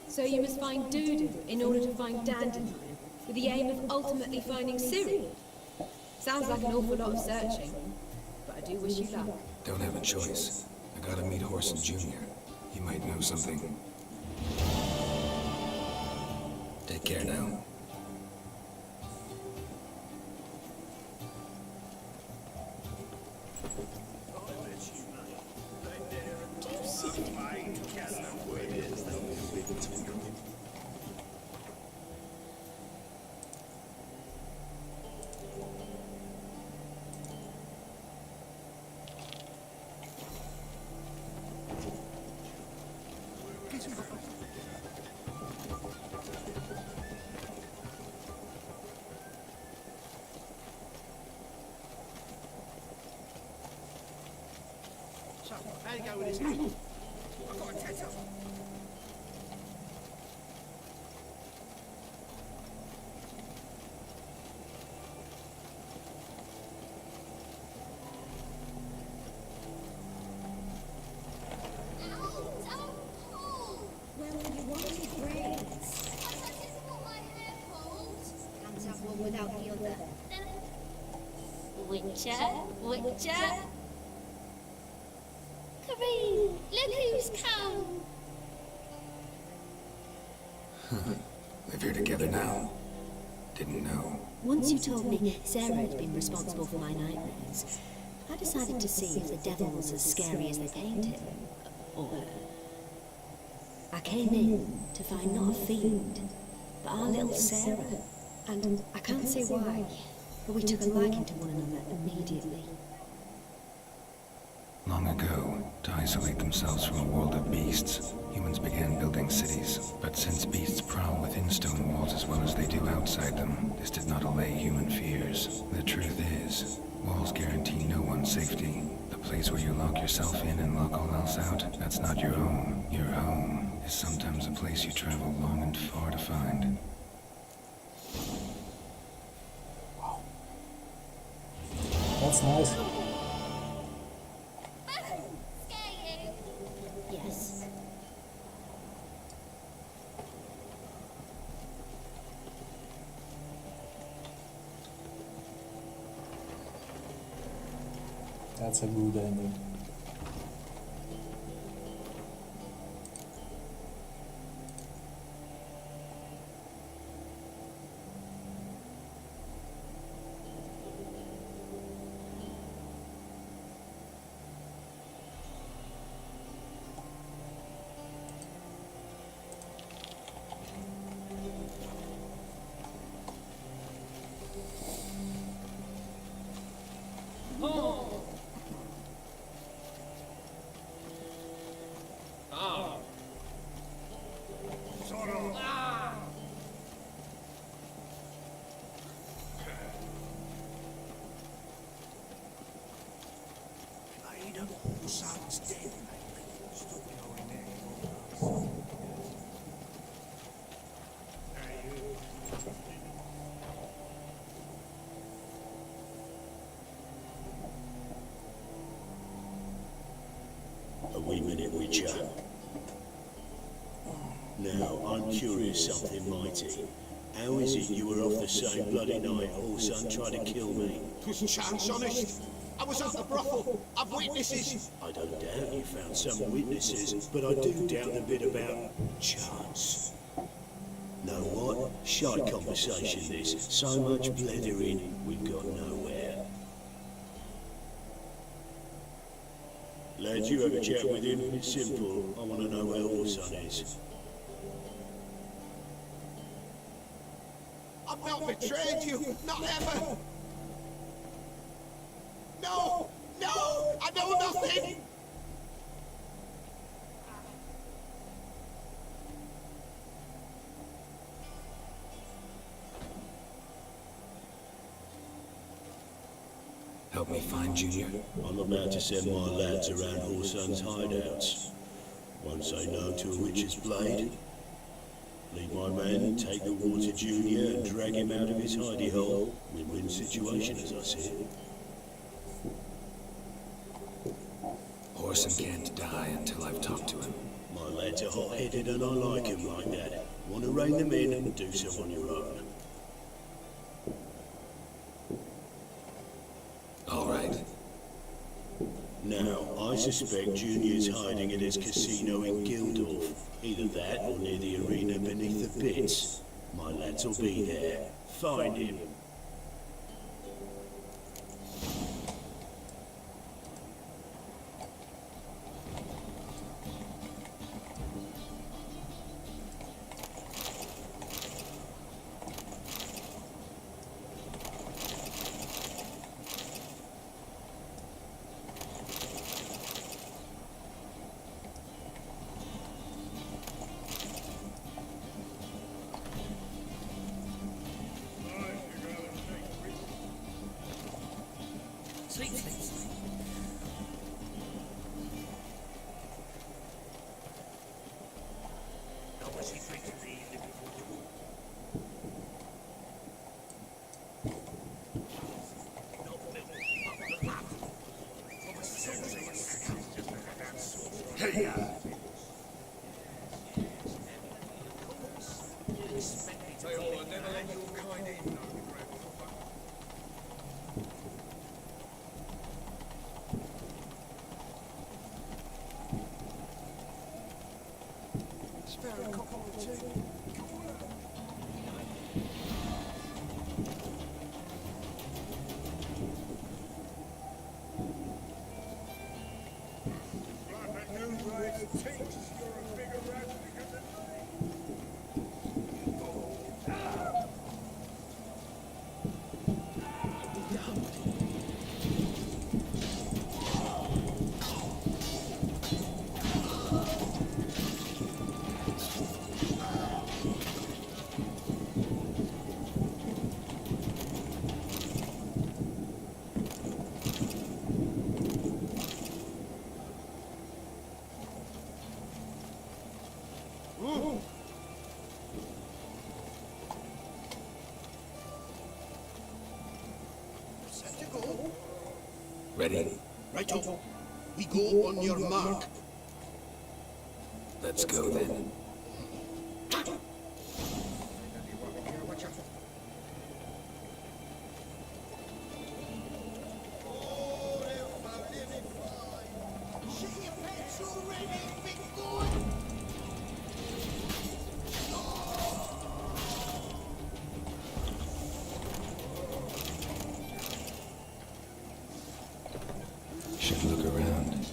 So you must find Dudu in order to find Dandelion, with the aim of ultimately finding Ciri. Sounds like an awful lot of searching, but I do wish you luck. Don't have a choice. I gotta meet Horson Jr. He might know something. Take care now. So, how do you go with this now? I've got a tether. Without the other. Witcher? Kareem, look who's come! Live here together now. Didn't know. Once you told me Sarah had been responsible for my nightmares, I decided to see if the devil was as scary as they paint him. Or her. I came in to find not a fiend, but our little Sarah. And I can't say why, but we took a liking to one another immediately. Long ago, to isolate themselves from a world of beasts, humans began building cities. But since beasts prowl within stone walls as well as they do outside them, this did not allay human fears. The truth is, walls guarantee no one's safety. The place where you lock yourself in and lock all else out, that's not your home. Your home is sometimes a place you travel long and far to find. That's nice. Yes. That's a good ending. Son's dead. A wee minute, Witcher. Now, I'm curious something mighty. How is it you were off the same bloody night Horson tried to kill me? 'Twas chance, honest. I was at the brothel. I've witnesses. I don't doubt you found some witnesses, but I do doubt a bit about chance. No know what? Shite conversation this. So much blethering, we've got nowhere. Lads, you have a chat with him. It's simple. I want to know where Orson is. I've not betrayed you, not ever. No, no, I know nothing. Help me find Junior? I'm about to send my lads around Orson's hideouts. Won't say no to a witch's blade. Lead my men, take the war to Junior and drag him out of his hidey hole. Win-win situation as I see it. Orson can't die until I've talked to him. My lads are hot-headed and I like him like that. Want to rein them in and do so on your own. All right. Now, I suspect Junior's hiding at his casino in Gildorf. Either that or near the arena beneath the pits. My lads will be there. Find him. Ready? Righto. We go on your mark. Let's go then. Should look around.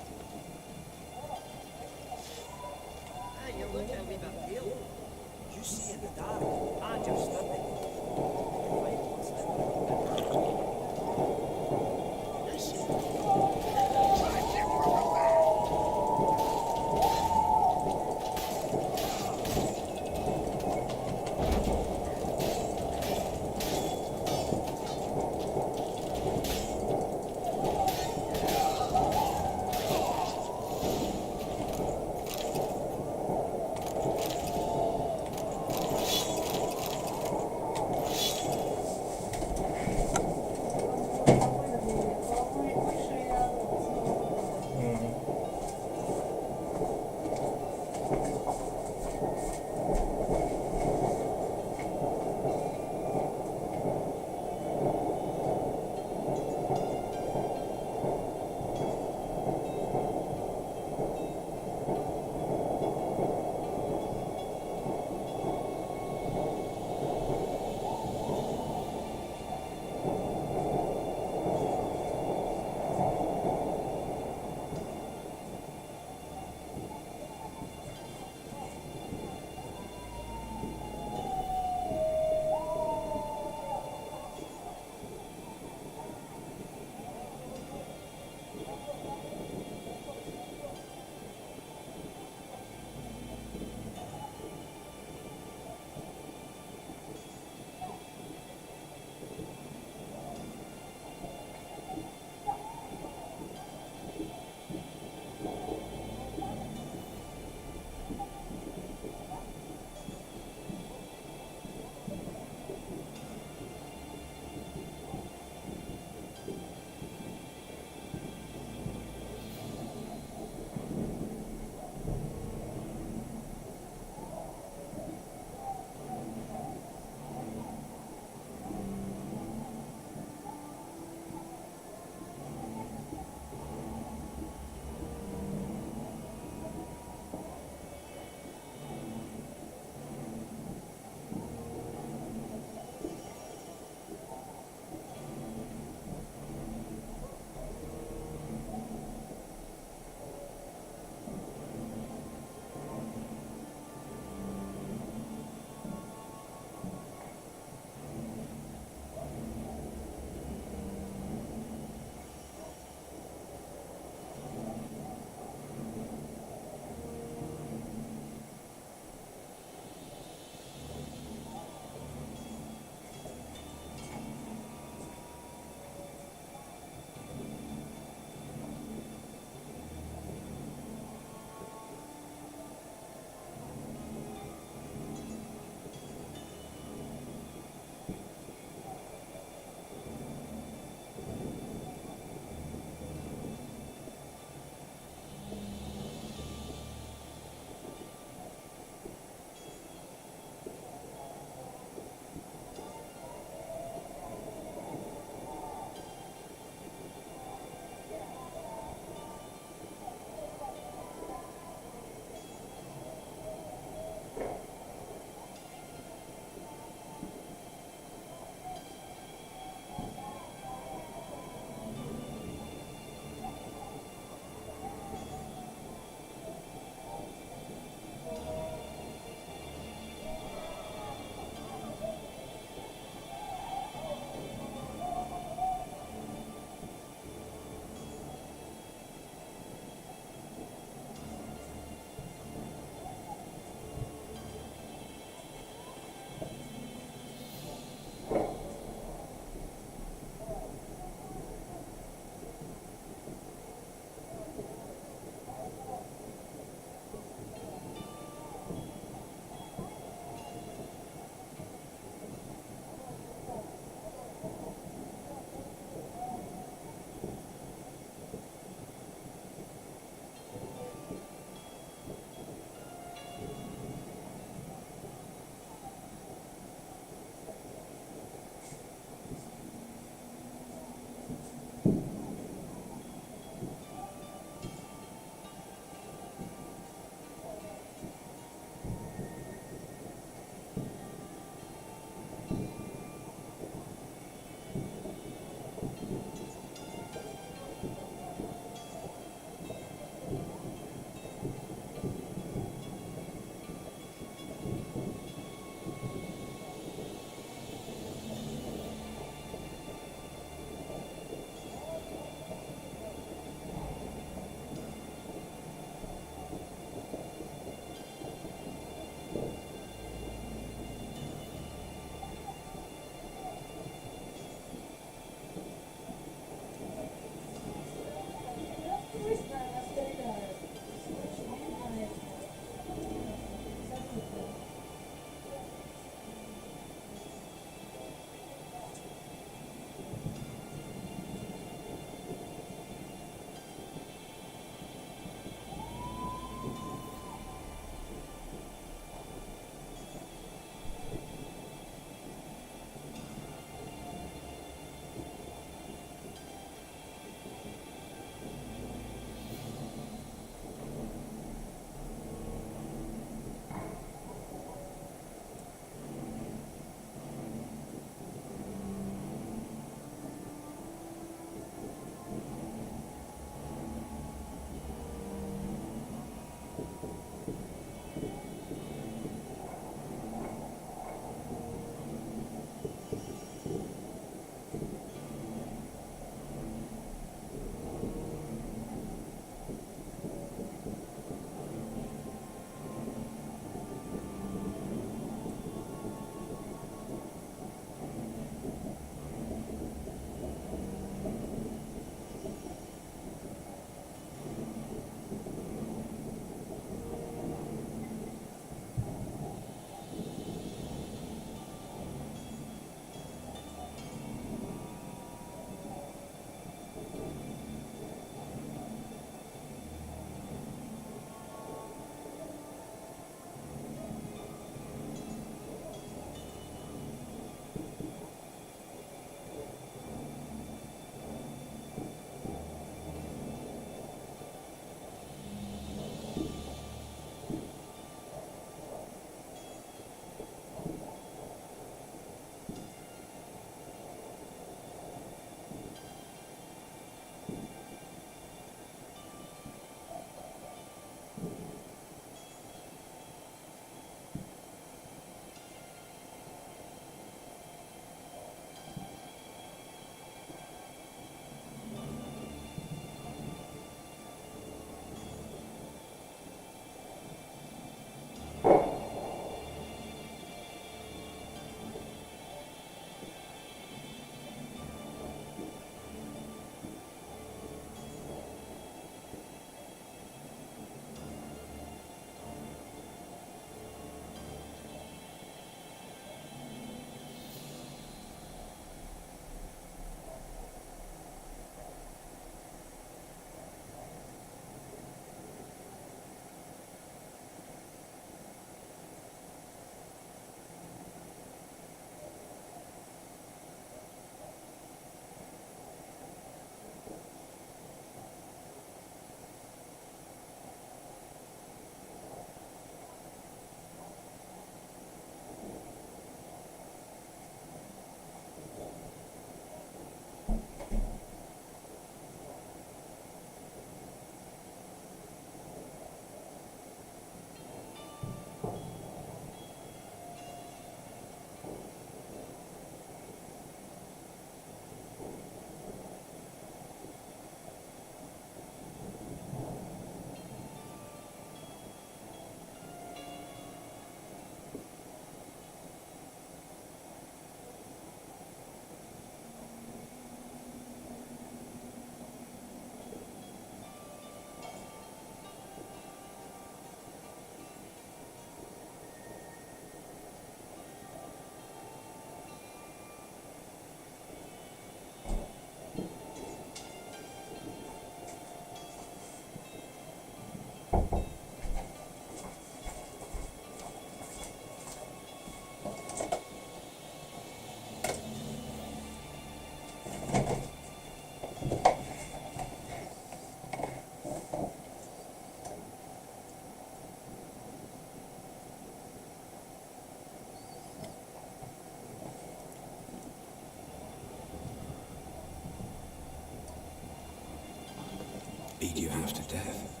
beat you half to death.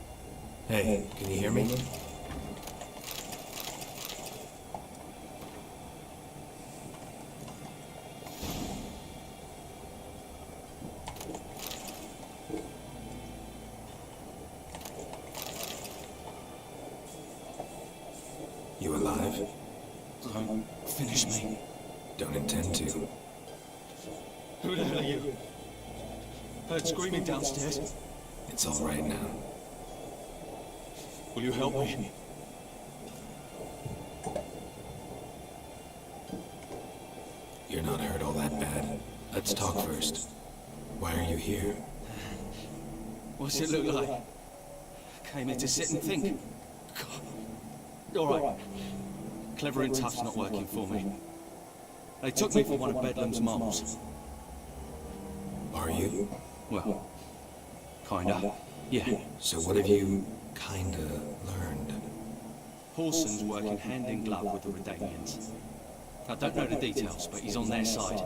Hey, can you hear me? You alive? Don't finish me. Don't intend to. Who the hell are you? Heard screaming downstairs. It's all right now. Will you help me? You're not hurt all that bad. Let's talk first. Why are you here? What's it look like? Came here to sit and think. God. All right. Clever and tough's not working for me. They took me for one of Bedlam's moles. Are you? Well, kinda. Yeah. So what have you kinda learned? Paulson's working hand in glove with the Redanians. I don't know the details, but he's on their side.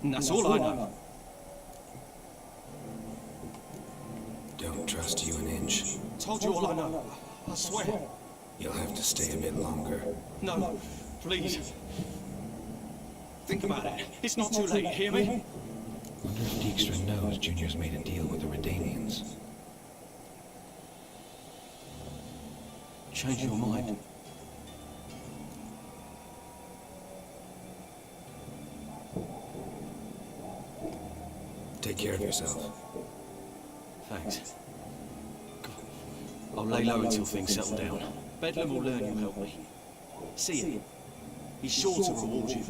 And that's all I know. Don't trust you an inch. Told you all I know. I swear. You'll have to stay a bit longer. No, please. Think about it. It's not too late, hear me? Wonder if Dijkstra knows Junior's made a deal with the Redanians. Change your mind. Take care of yourself. Thanks. God. I'll lay low until things settle down. Bedlam will learn you helped me. See him. He's sure to reward you.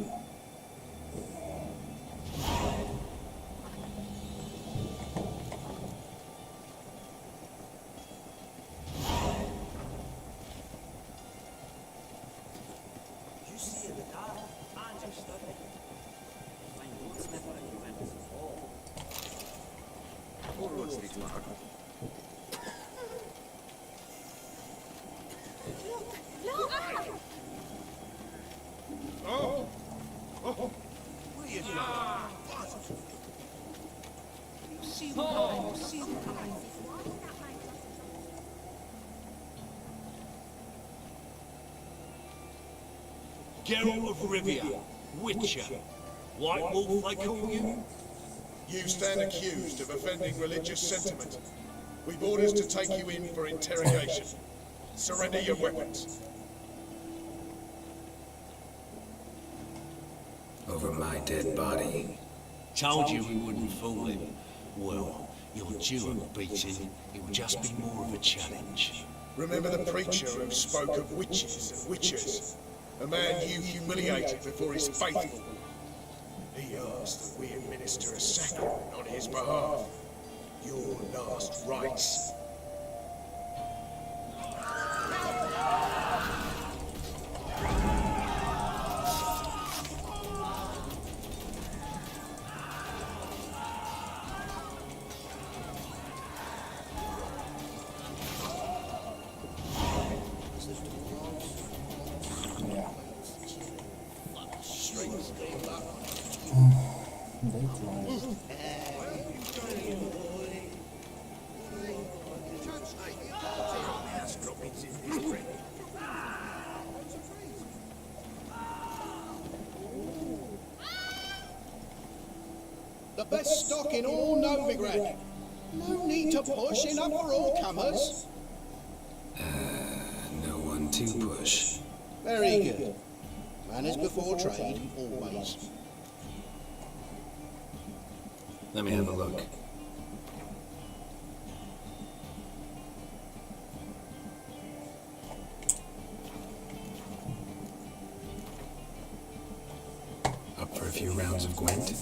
Geralt of Rivia, Witcher. White Wolf, they call you? You stand accused of offending religious sentiment. We've orders to take you in for interrogation. Surrender your weapons. Over my dead body. Told you we wouldn't fool him. Well, you're due a beating. It will just be more of a challenge. Remember the preacher who spoke of witches and witchers? A man you humiliated before his faithful. He asked that we administer a sacrament on his behalf. Your last rites. The best stock in all Novigrad. No need to push, enough for all comers. No one to push. Very good. Manners before trade, always. Let me have a look. Up for a few rounds of Gwent?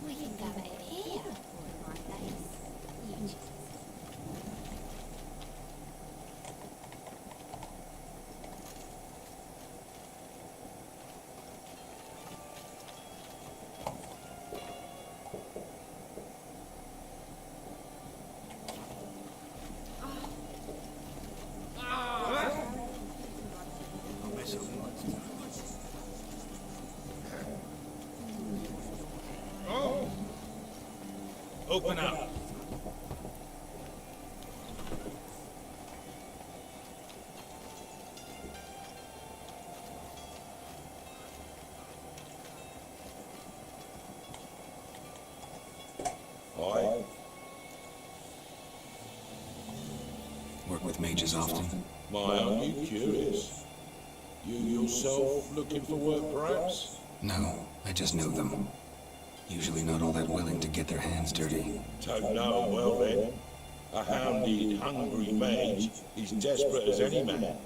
We can go in here for my days. Open up. Aye. Work with mages often? My, aren't you curious? You yourself looking for work, perhaps? No, I just know them. Usually not all that willing to get their hands dirty. Don't know 'em well then. A hounded, hungry mage is desperate as any man.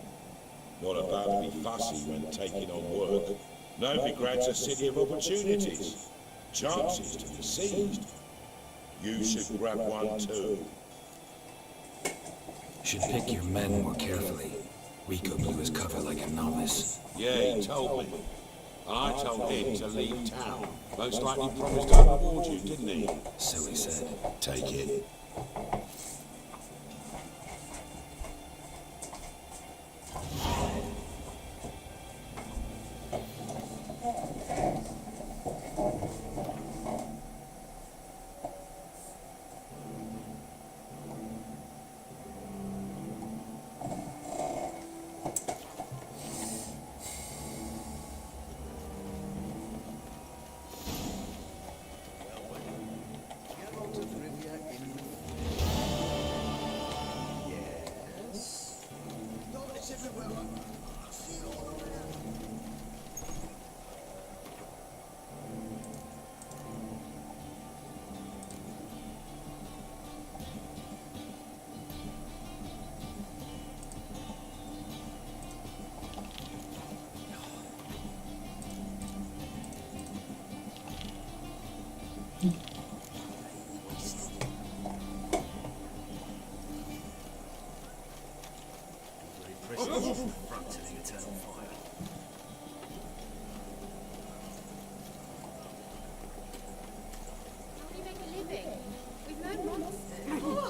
Not about to be fussy when taking on work. Novigrad's a city of opportunities. Chances to be seized. You should grab one too. Should pick your men more carefully. Rico blew his cover like a novice. Yeah, he told me. I told him to leave town. Most likely promised to reward you, didn't he? So he said. Take it. Front to the eternal fire. How do you make a living? We've known monsters.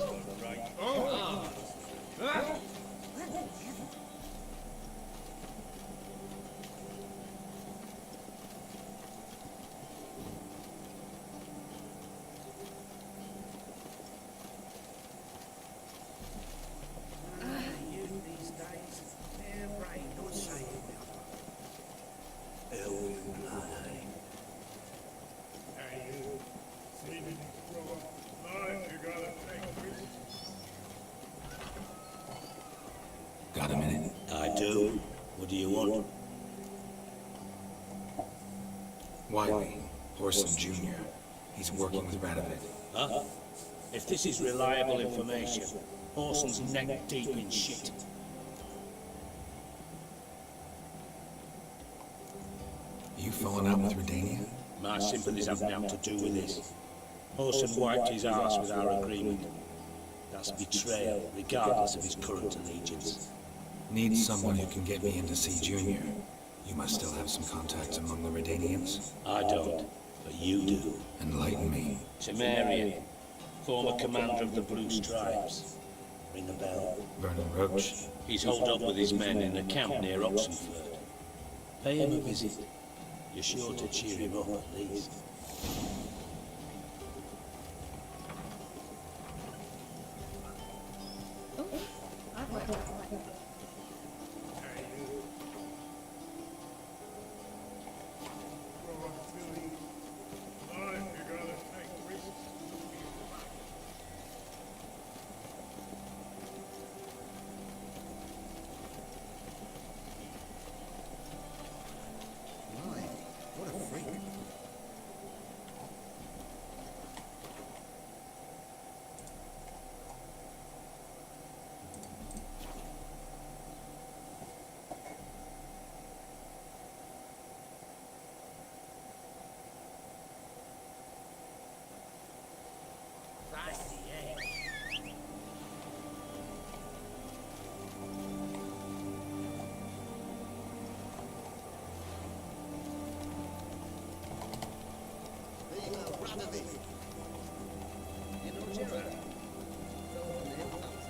Got a minute? I do. What do you want? Wiley, Horson Jr. He's working with Radovid. Huh? If this is reliable information, Orson's neck deep in shit. You falling out with Redania? My sympathies have nothing to do with this. Orson wiped his arse with our agreement. That's betrayal, regardless of his current allegiance. Need someone who can get me in to see Junior. You must still have some contacts among the Redanians. I don't, but you do. Enlighten me. Samarian, former commander of the Blue Stripes. Ring a bell. Vernon Roach. He's holed up with his men in a camp near Oxenford. Pay him a visit. You're sure to cheer him up at least.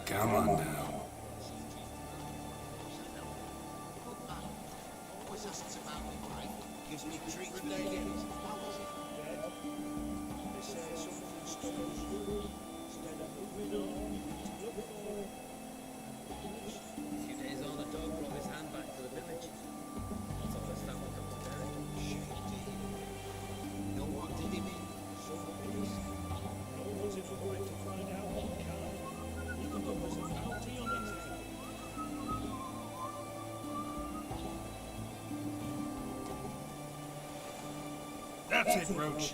Come on now. Gives me treats for days. That's it, Roach.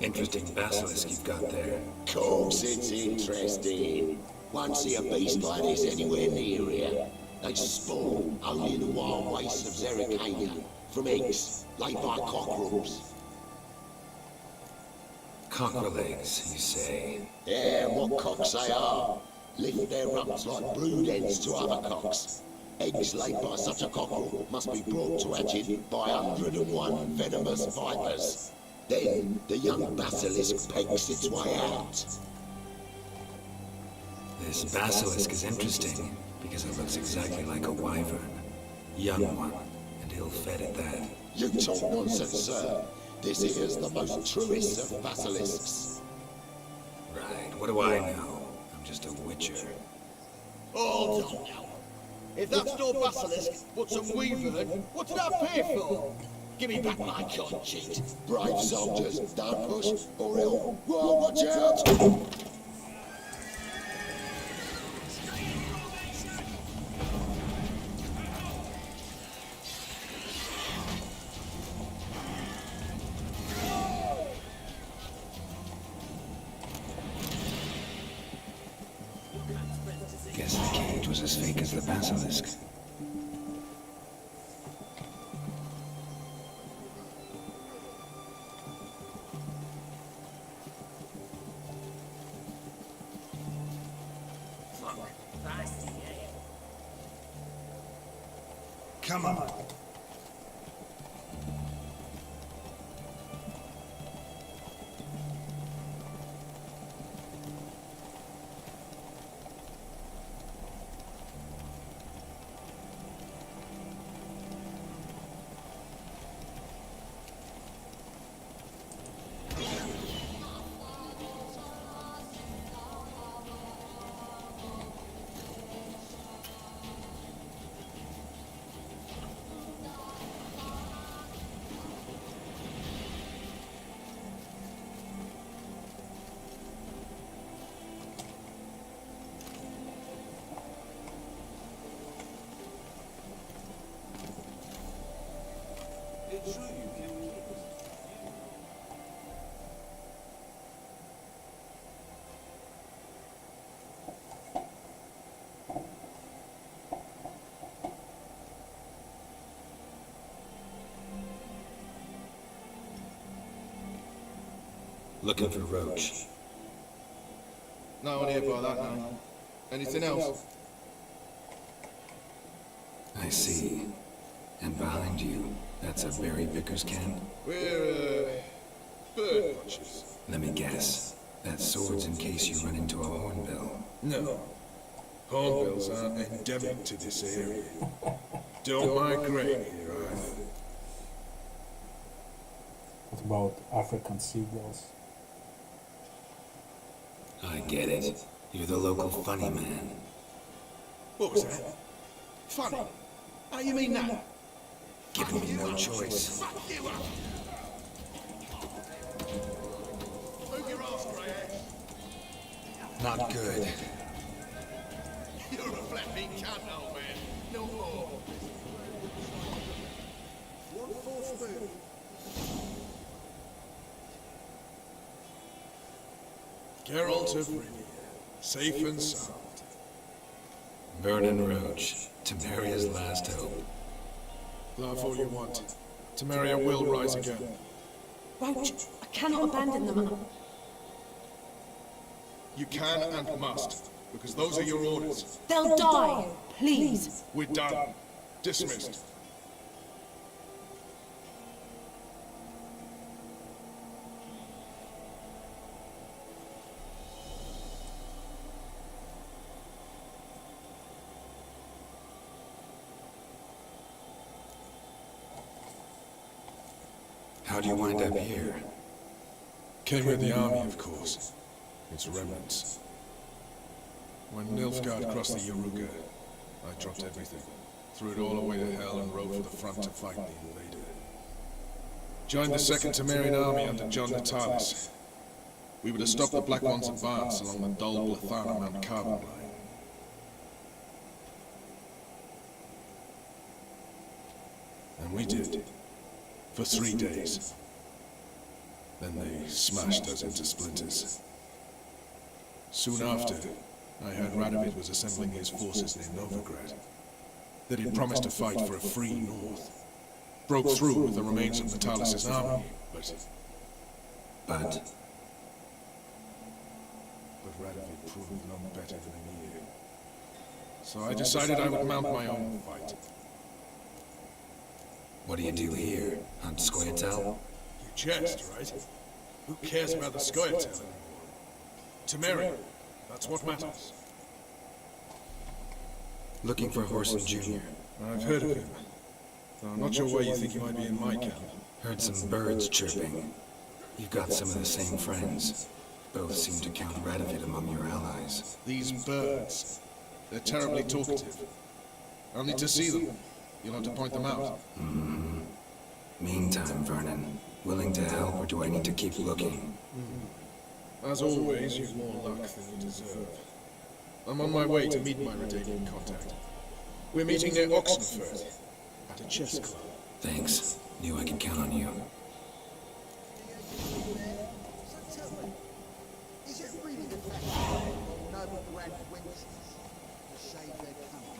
Interesting basilisk you've got there. Course it's interesting. Won't see a beast like this anywhere near here. They spawn only in the wild wastes of Zerrikania, from eggs laid by cockerels. Cockerel eggs, you say? Yeah, what cocks they are. Lift their rumps like brood hens to other cocks. Eggs laid by such a cockerel must be brought to hatching by 101 venomous vipers. Then the young basilisk pegs its way out. This basilisk is interesting because it looks exactly like a wyvern. Young one, and ill-fed at that. You talk nonsense, sir. This here's the most truest of basilisks. Right, what do I know? I'm just a witcher. Hold on now. If that's no basilisk, but some weaver, what did I pay for? Give me back my con cheat. Brave soldiers, don't push, or he'll... Whoa, watch out! Guess the cage was as fake as the basilisk. Come on. Looking for Roach. No one here by that name. Anything else? I see. And behind you, that's a berry picker's camp? We're, bird watchers. Let me guess. That sword's in case you run into a hornbill. No. Hornbills aren't endemic to this area. Don't migrate here either. What about African seagulls? I get it. You're the local funny man. What was that? Funny? How you mean that? Giving me no choice. Not good. You're a flat-feet cunt, old man. No more. One false move. Geralt of Rivia, safe and sound. Vernon Roach, Temeria's last hope. Laugh all you want. Temeria will rise again. Roach, I cannot abandon them. You can and must, because those are your orders. They'll die, please. We're done. Dismissed. How'd you wind up here? Came with the army, of course. Its remnants. When Nilfgaard crossed the Yaruga, I dropped everything. Threw it all away to hell and rode for the front to fight the invader. Joined the 2nd Temerian army under John Natalis. We were to stop the Black One's advance along the Dol Blathana Mount Carbon line. And we did. For 3 days. Then they smashed us into splinters. Soon after, I heard Radovid was assembling his forces near Novigrad. That he'd promised to fight for a free North. Broke through with the remains of Natalis' army, but Radovid proved no better than Emir. So I decided I would mount my own fight. What do you do here? Hunt Scoia'tael? You jest, right? Who cares about the Scoia'tael anymore? Temeria, that's what matters. Looking for Horson Jr. I've heard of him. Though I'm not sure why you think he might be in my camp. Heard some birds chirping. You've got some of the same friends. Both seem to count Radovid among your allies. These birds, they're terribly talkative. I'll need to see them. You'll have to point them out. Mm-hmm. Meantime, Vernon, willing to help or do I need to keep looking? As always, you've more luck than you deserve. I'm on my way to meet my Redanian contact. We're meeting near Oxenford, at a chess club. Thanks. Knew I could count on you. So tell me, is it really the fact that noble grand wenches have saved their country?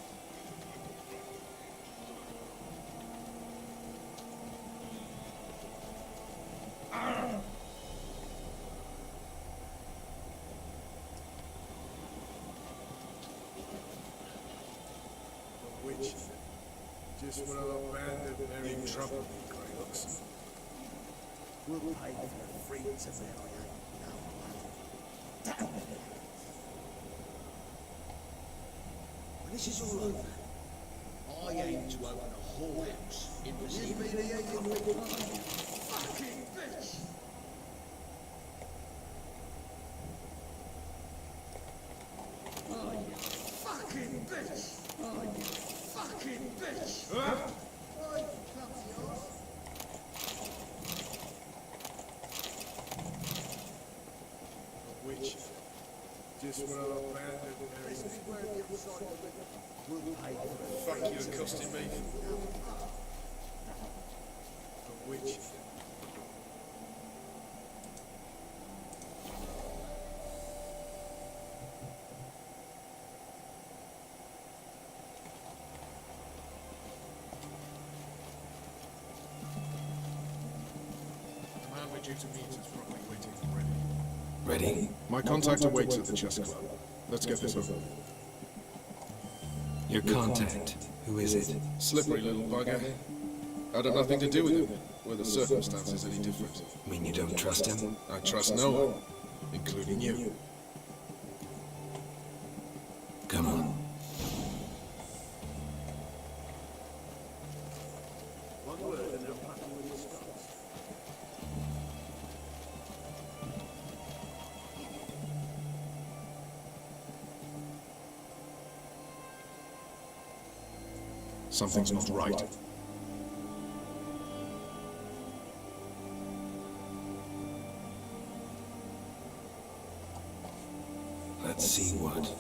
Which? Just when our band of very trouble in Greylocks. We'll pay for the free Temeria. Damn it. When this is all over, I aim to open a whorehouse in the city. Fucking bitch! Oh, you fucking bitch! Oh, you fucking bitch! Oh, you clumsy arse! Which? Just when our band of very... This is where the other side of the river will pay for it. Fuck you, it costing me. But which? The man we're due to meet is probably waiting already. Ready? My contact awaits at the chess club. Let's get this over. Your contact, who is it? Slippery little bugger. I'd have nothing to do with him, were the circumstances any different. Mean you don't trust him? I trust no one, including you. Come on. Something's not right. Let's see what.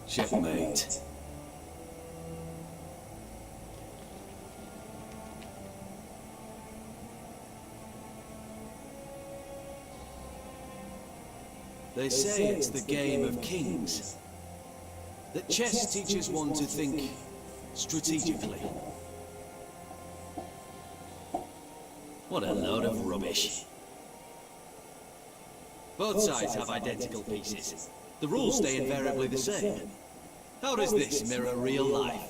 Checkmate. They say it's the game of kings. That chess teaches one to think strategically. What a load of rubbish. Both sides have identical pieces. The rules stay invariably the same. How does this mirror real life?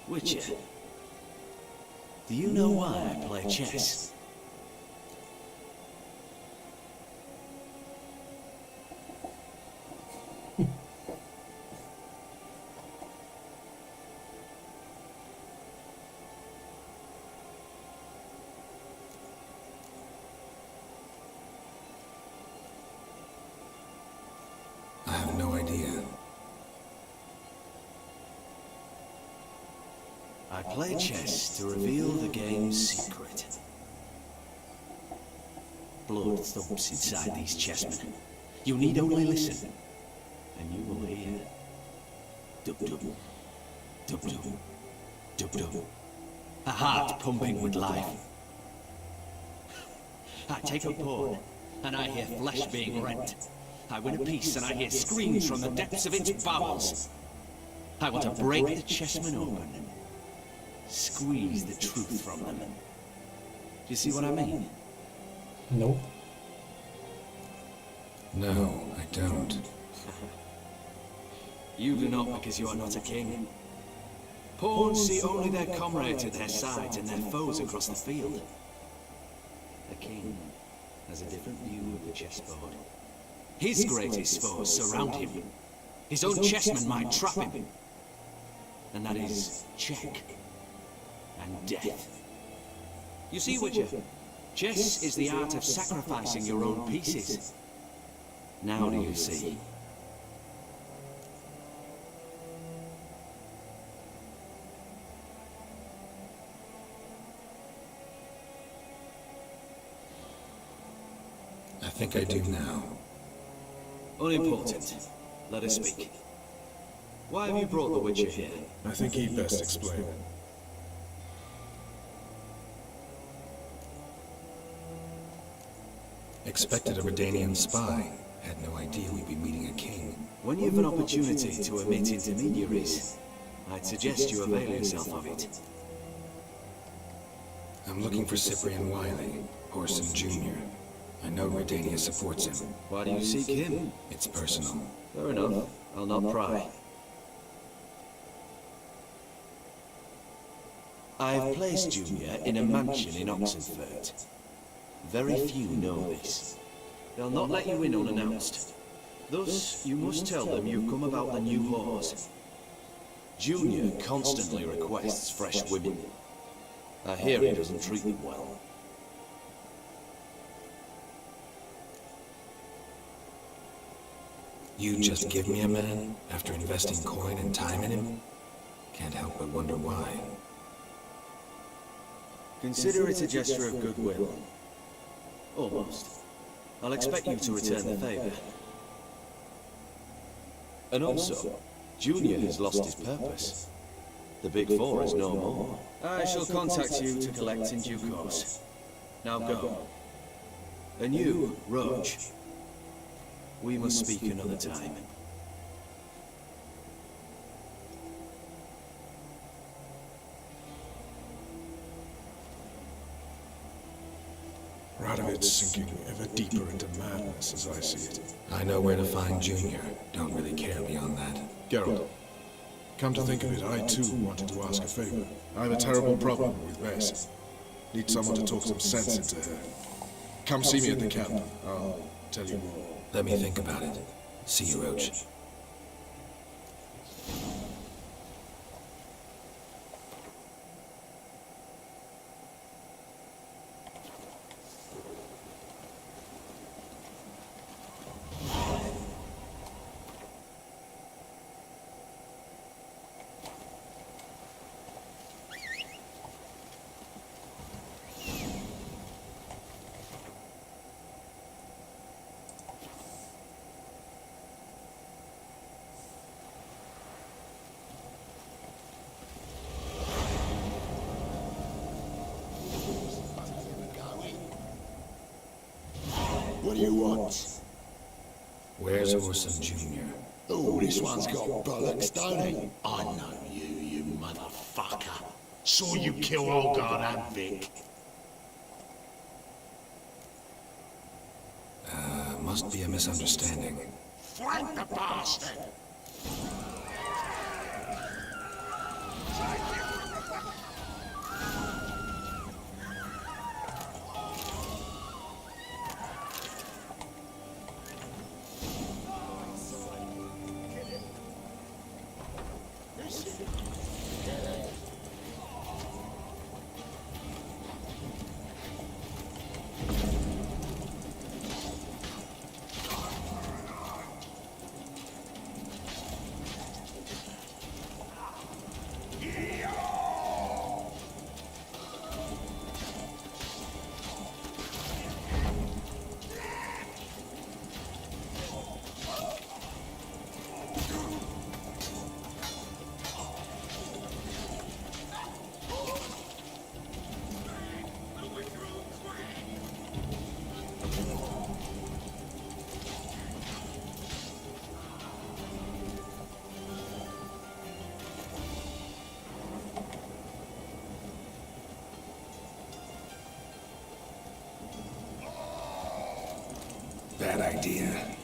Witcher, do you know why I play chess? I have no idea. I play chess to reveal the game's secret. Blood thumps inside these chessmen. You need only listen, and you will hear dub-dub, dub-dub, dub-dub. A heart pumping with life. I take a pawn, and I hear flesh being rent. I win a piece, and I hear screams from the depths of its bowels. I want to break the chessmen open. Squeeze the truth from them. Do you see what I mean? Nope. No, I don't. You do not because you are not a king. Pawns see only their comrades at their sides and their foes across the field. A king has a different view of the chessboard. His greatest foes surround him. His own chessmen might trap him. And that is check and death. You see, Witcher, chess is the art of sacrificing your own pieces. Now do you see? I think I do now. Unimportant. Let us speak. Why have you brought the Witcher here? I think he'd best explain. Expected a Redanian spy. Had no idea we'd be meeting a king. When you have an opportunity to omit intermediaries, I'd suggest you avail yourself of it. I'm looking for Cyprian Wiley, Orson Jr. I know Redania supports him. Why do you seek him? It's personal. Fair enough. I'll not pry. I have placed Junior in a mansion in Oxenfurt. Very few know this. They'll not let you in unannounced. Thus, you must tell them you've come about the new whores. Junior constantly requests fresh women. I hear he doesn't treat them well. You just give me a man after investing coin and time in him? Can't help but wonder why. Consider it a gesture of goodwill. Almost. I'll expect you to return the favor. And also, Junior has lost his purpose. The Big Four is no more. I shall contact you to collect in due course. Now go. And you, Roach, we must speak another time. Radovid's sinking ever deeper into madness as I see it. I know where to find Junior. Don't really care beyond that. Geralt, come to think of it, I too wanted to ask a favor. I have a terrible problem with Bess. Need someone to talk some sense into her. Come see me at the camp. I'll tell you more. Let me think about it. See you, Roach. What do you want? Where's Orson Jr.? Oh, this one's got bollocks, don't he? I know you, you motherfucker. Saw you kill Olgard and Vic. Must be a misunderstanding. Flank the bastard! Bad idea.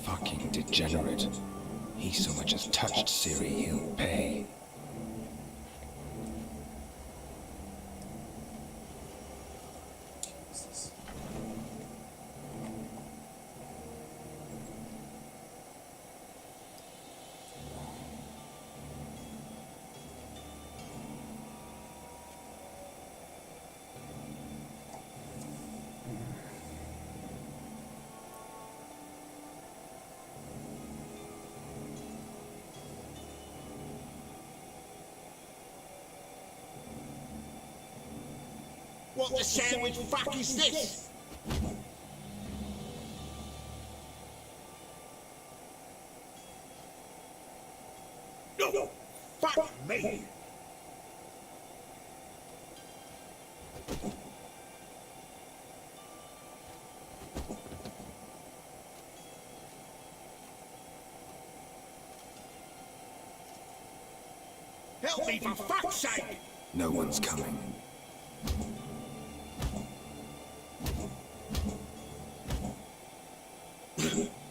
Fucking degenerate. He so much as touched Ciri, he'll pay. What the sandwich fuck is this? No, fuck me! Help me for fuck's sake! No one's coming.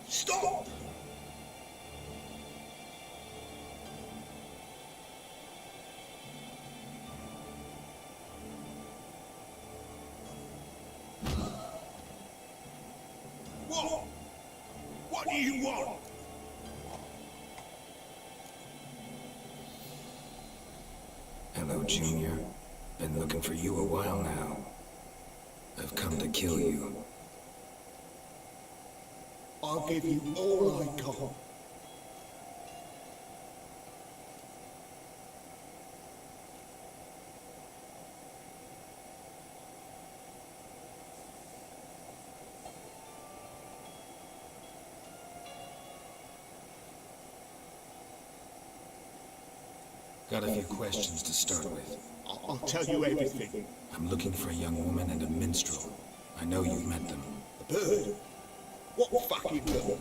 Stop! What? What do you want? Hello, Junior. Been looking for you a while now. I've come to kill you. I'll give you all I got. Got a few questions to start with. I'll tell you everything. I'm looking for a young woman and a minstrel. I know you've met them. A bird? What fucking bird?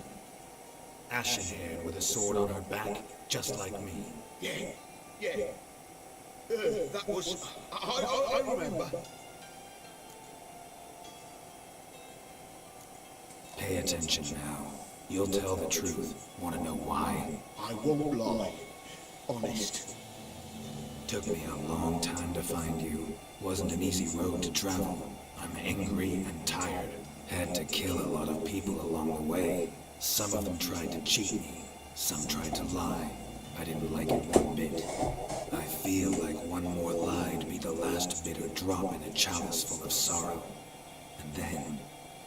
Ashen-haired with a sword on her back, just like me. Yeah. That was... I remember. Pay attention now. You'll tell the truth. Want to know why? I won't lie. Honest. Took me a long time to find you. Wasn't an easy road to travel. I'm angry and tired. Had to kill a lot of people along the way. Some of them tried to cheat me. Some tried to lie. I didn't like it one bit. I feel like one more lie'd be the last bitter drop in a chalice full of sorrow. And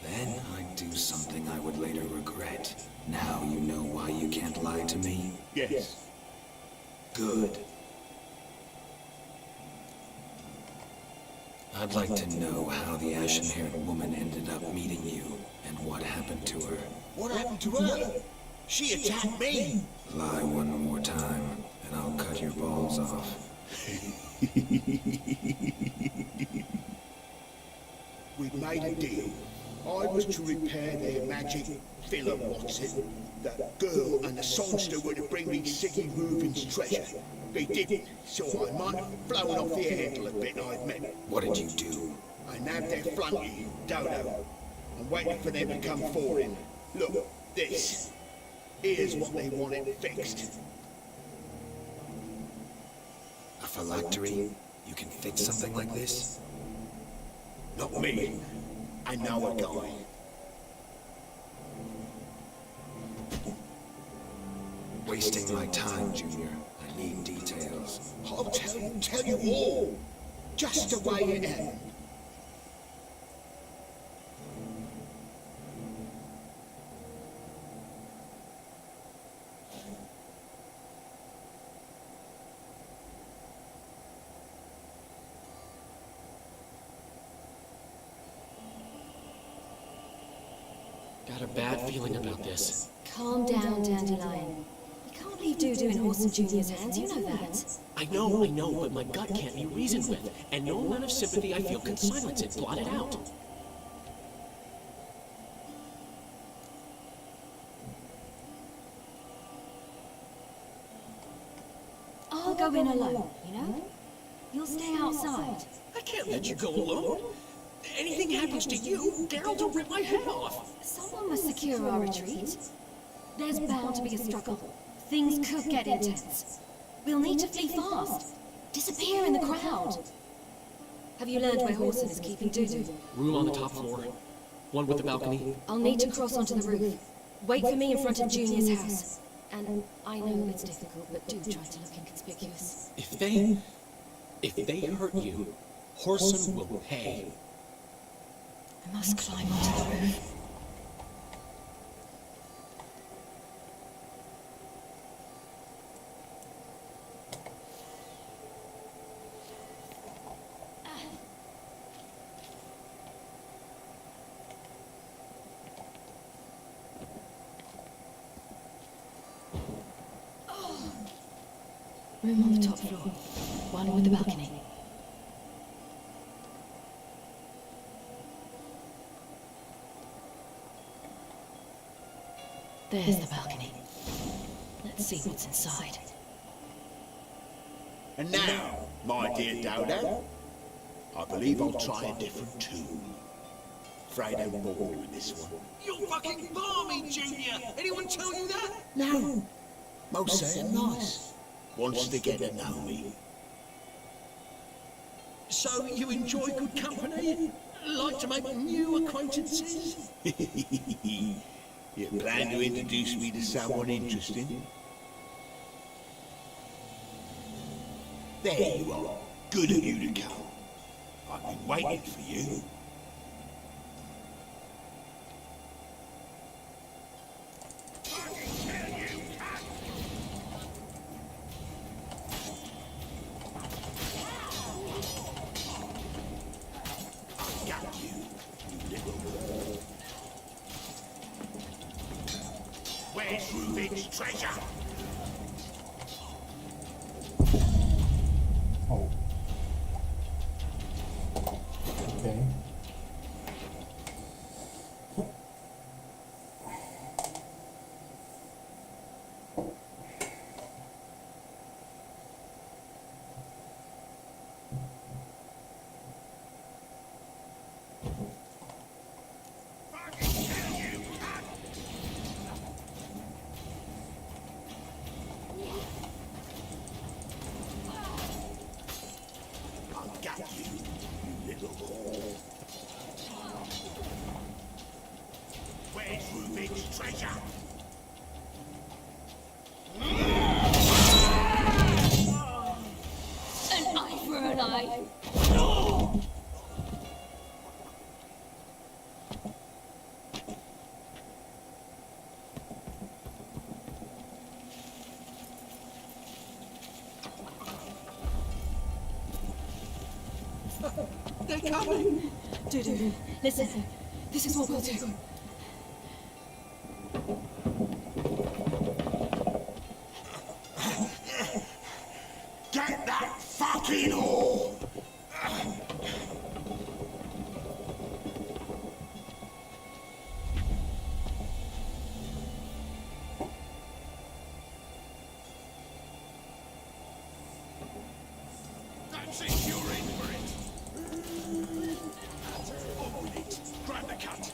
then I'd do something I would later regret. Now you know why you can't lie to me? Yes. Good. I'd like to know how the ashen-haired woman ended up meeting you, and what happened to her. What happened to her? She attacked me! Lie one more time, and I'll cut your balls off. We'd made a deal. I was to repair their magic villain, what's it? That girl and the songster were to bring me Siggy Reuben's treasure. They didn't, so I might have flown off the handle a bit, I admit. What did you do? I nabbed their flunky, Dodo. I'm waiting for them to come for him. Look, this. Here's what they want it fixed. A phylactery? You can fix something like this? Not me. I know a guy. Wasting my time, Junior. I need details. I'll tell you all. Just the way it happened. Got a bad feeling about this. Calm down, Dandelion. You can't leave Dudu in Orson Jr.'s hands, you know that. I know, but my gut can't be reasoned with, and no amount of sympathy I feel can silence it, blot it out. I'll go in alone, you know? You'll stay outside. I can't let you go alone. Anything happens to you, Geralt will rip my head off. Someone must secure our retreat. There's bound to be a struggle. Things could get intense. We'll need to flee fast. Disappear in the crowd. Have you learned where Horson is keeping Dudu? Room on the top floor. One with the balcony. I'll need to cross onto the roof. Wait for me in front of Junior's house. And I know it's difficult, but do try to look inconspicuous. If they hurt you, Horson will pay. I must climb onto the roof. Room on the top floor. One with the balcony. There's the balcony. Let's see what's inside. And now, my dear Dodo, I believe I'll try a different tune. Afraid I won't bore you with this one. You're fucking balmy, Junior! Anyone tell you that? No. Most say I'm nice. Wants to get to know me. So you enjoy good company? Like to make new acquaintances? You plan to introduce me to someone interesting? There you are. Good of you to come. I've been waiting for you. Where's Rubik's treasure? Oh. Okay. Where's Rubik's treasure? An eye for an eye. They're coming! Dudu, listen. This is what we'll do. Get that fucking whore! That's it, you're in for it. Up with it. Grab the cut.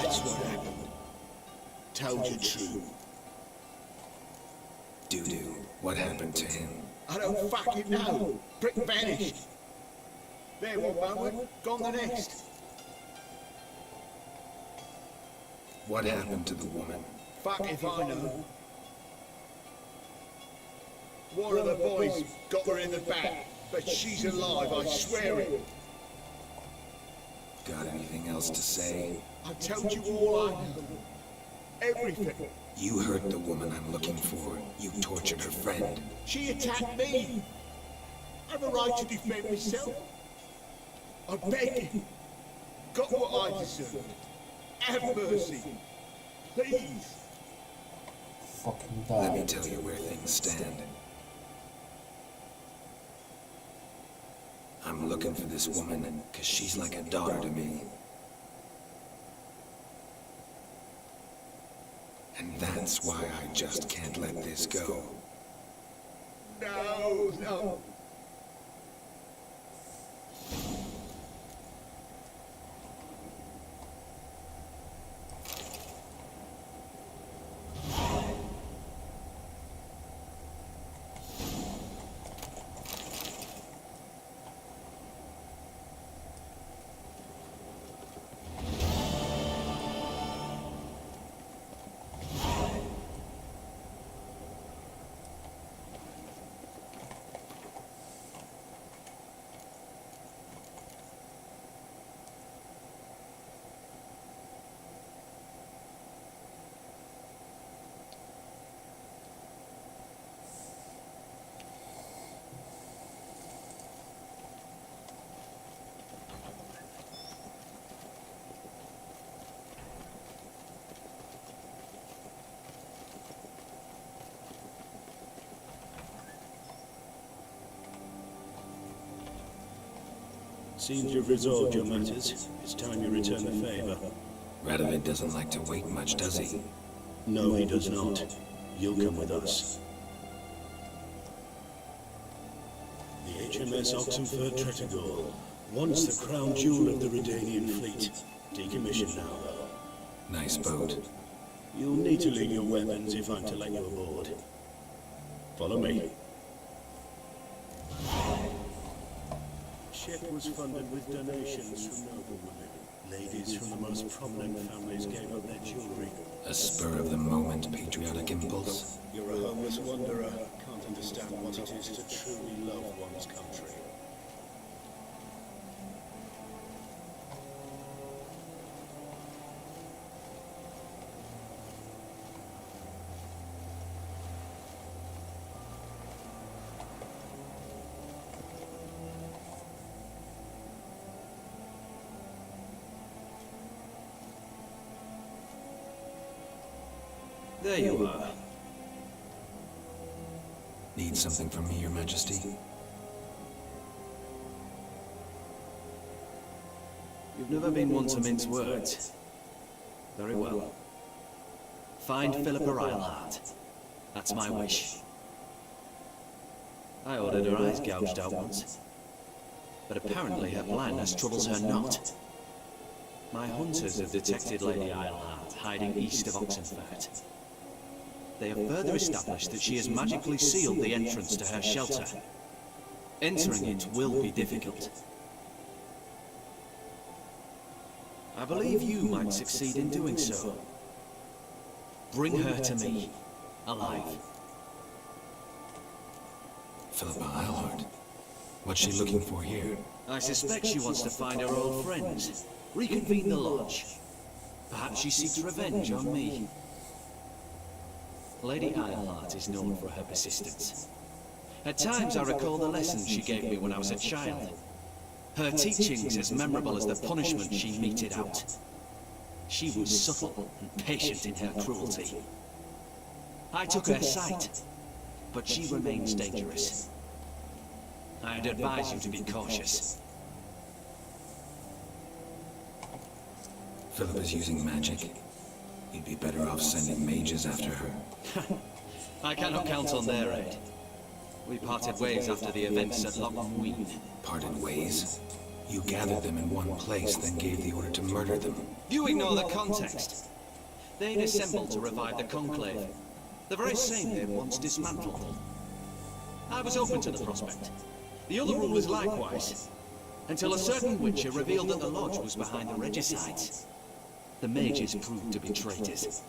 That's what happened. Told you true. Doo-doo, what happened to him? I don't fucking know. Prick vanished. There one moment, gone the next. What happened to the woman? Fuck if I know. One of the boys got her in the back, but she's alive, I swear it. Got anything else to say? I told you all I know. Everything. You hurt the woman I'm looking for. You tortured her friend. She attacked me. I have a right to defend myself. I beg you. Got what I deserved. Have mercy. Please. Fucking die. Let me tell you where things stand. I'm looking for this woman, because she's like a daughter to me. And that's why I just can't let this go. No, no. Seems you've resolved your matters. It's time you return the favor. Radovid doesn't like to wait much, does he? No, he does not. You'll come with us. The HMS Oxenford Tretogor, once the crown jewel of the Redanian fleet. Decommissioned now, though. Nice boat. You'll need to leave your weapons if I'm to let you aboard. Follow me. Ship was funded with donations from noblewomen. Ladies from the most prominent families gave up their jewelry. A spur-of-the-moment patriotic impulse? You're a homeless wanderer. Can't understand what it is to truly love one's country. There you are. Need something from me, Your Majesty? You've never been one to mince words. Very well. Find Philippa Eilhart. That's my wish. I ordered her eyes gouged out once. But apparently her blindness troubles her not. My hunters have detected Lady Eilhart hiding east of Oxenfurt. They have further established that she has magically sealed the entrance to her shelter. Entering it will be difficult. I believe you might succeed in doing so. Bring her to me, alive. Philippa Eilhart? What's she looking for here? I suspect she wants to find her old friends, reconvene the lodge. Perhaps she seeks revenge on me. Lady Eilhart is known for her persistence. At times I recall the lessons she gave me when I was a child. Her teachings as memorable as the punishment she meted out. She was subtle and patient in her cruelty. I took her sight, but she remains dangerous. I'd advise you to be cautious. Philippa's using magic. You'd be better off sending mages after her. I cannot count on their aid. We parted ways after the events at Loch Muin. Parted ways? You gathered them in one place, then gave the order to murder them. You ignore the context. They'd assembled to revive the Conclave. The very same they once dismantled. I was open to the prospect. The other rulers likewise. Until a certain Witcher revealed that the Lodge was behind the regicides. The mages proved to be traitors.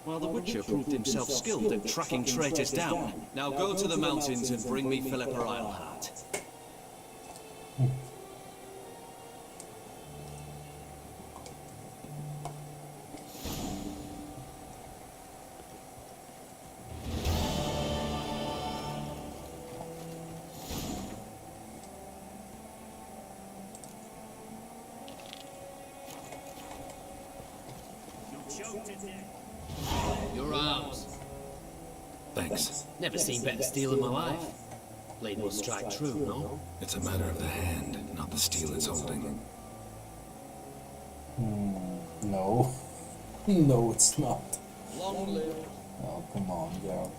While the Witcher proved himself skilled at tracking traitors down. Now go to the mountains and bring me Philippa Eilhart. Your arms. Thanks. Never seen better steel in my life. Blade will strike true, no? It's a matter of the hand, not the steel it's holding. No. No, it's not. Long live. Oh, come on, Geralt.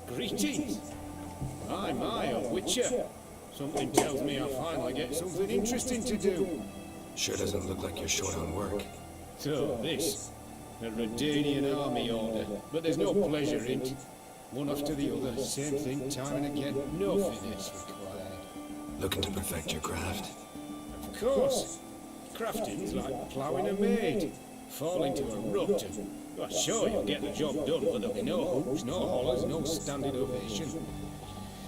Greetings. My, a Witcher. Something tells me I'll finally get something interesting to do. Sure doesn't look like you're short on work. So, this. A Redanian army order. But there's no pleasure in it. One after the other, same thing time and again. No finesse required. Looking to perfect your craft? Of course. Crafting's like ploughing a maid. Fall into a rut and... Well, sure, you'll get the job done, but there'll be no hoops, no hollers, no standing ovation.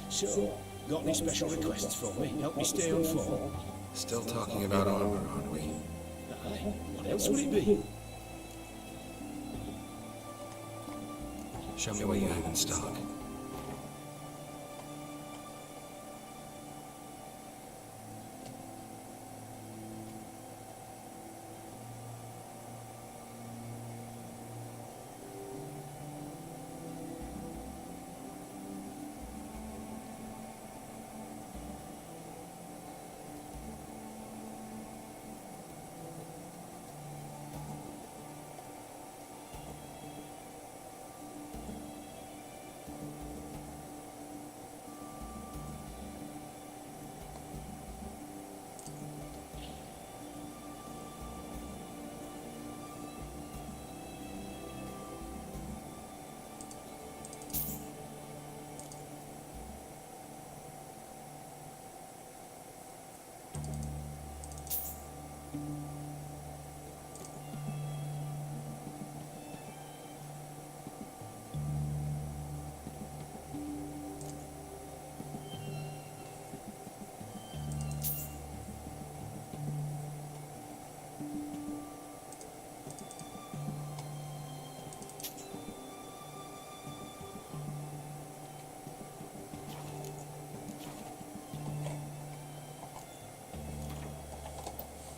So, got any special requests for me? Help me stay on form? Still talking about armor, aren't we? Aye. What else would it be? Show me what you have in stock.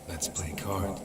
Let's play card.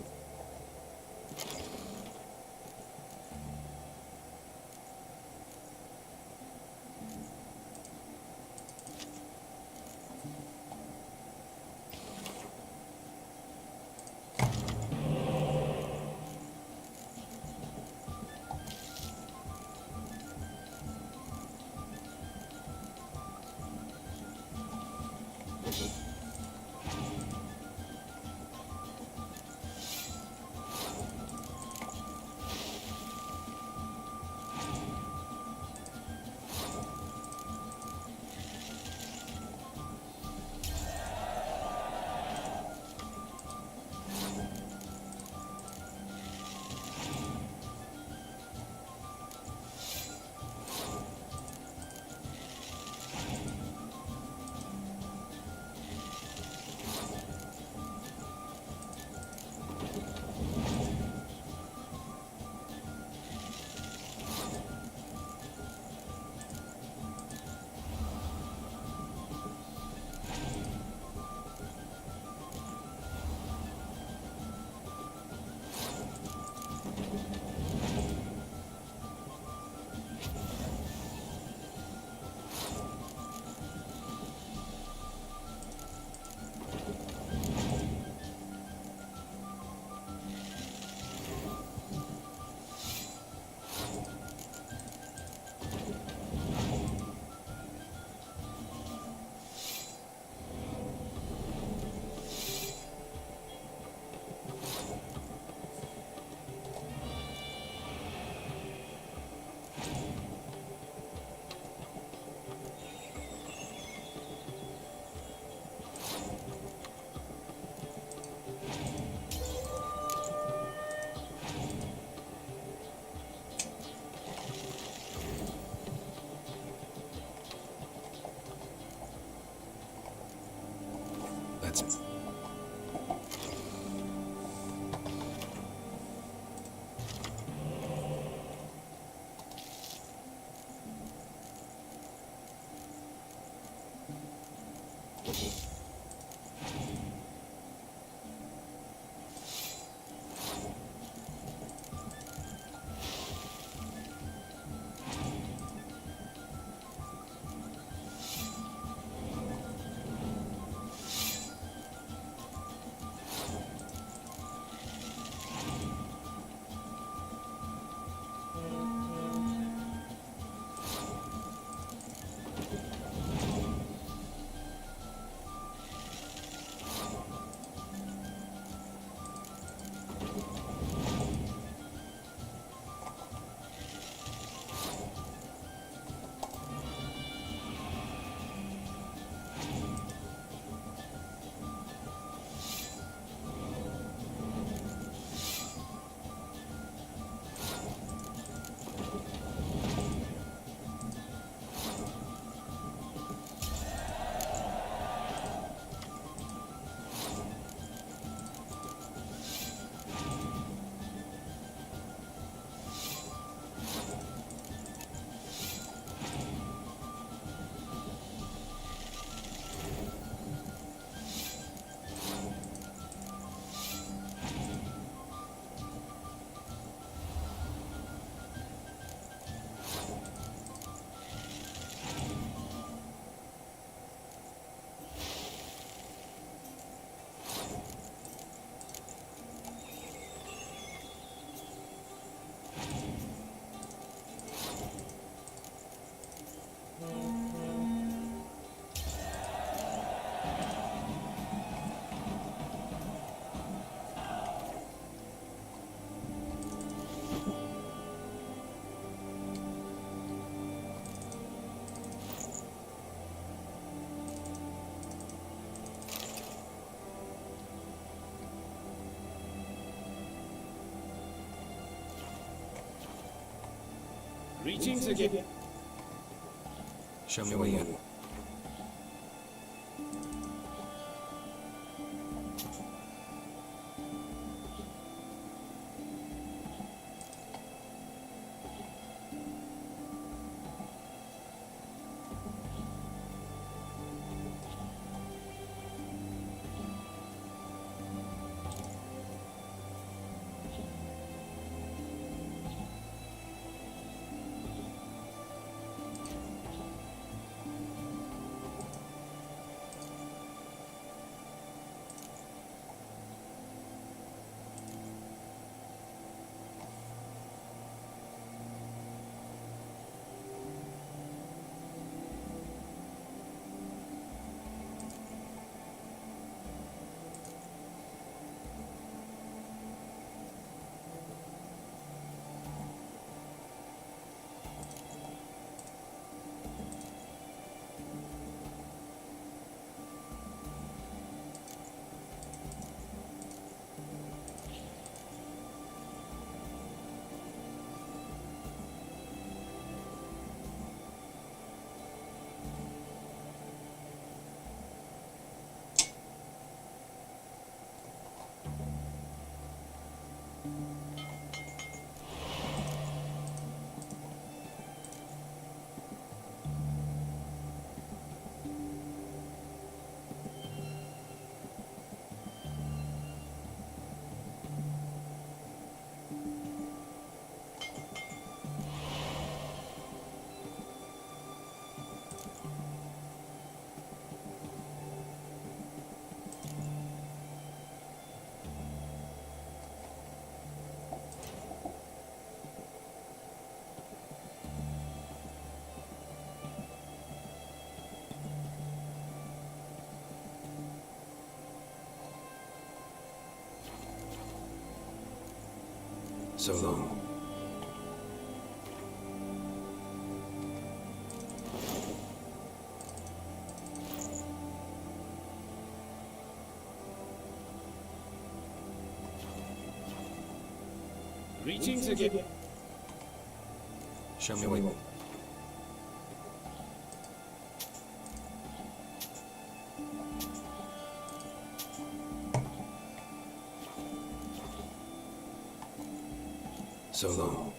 Greetings again. Show me where you... So long. Greetings again. Show me where... So long.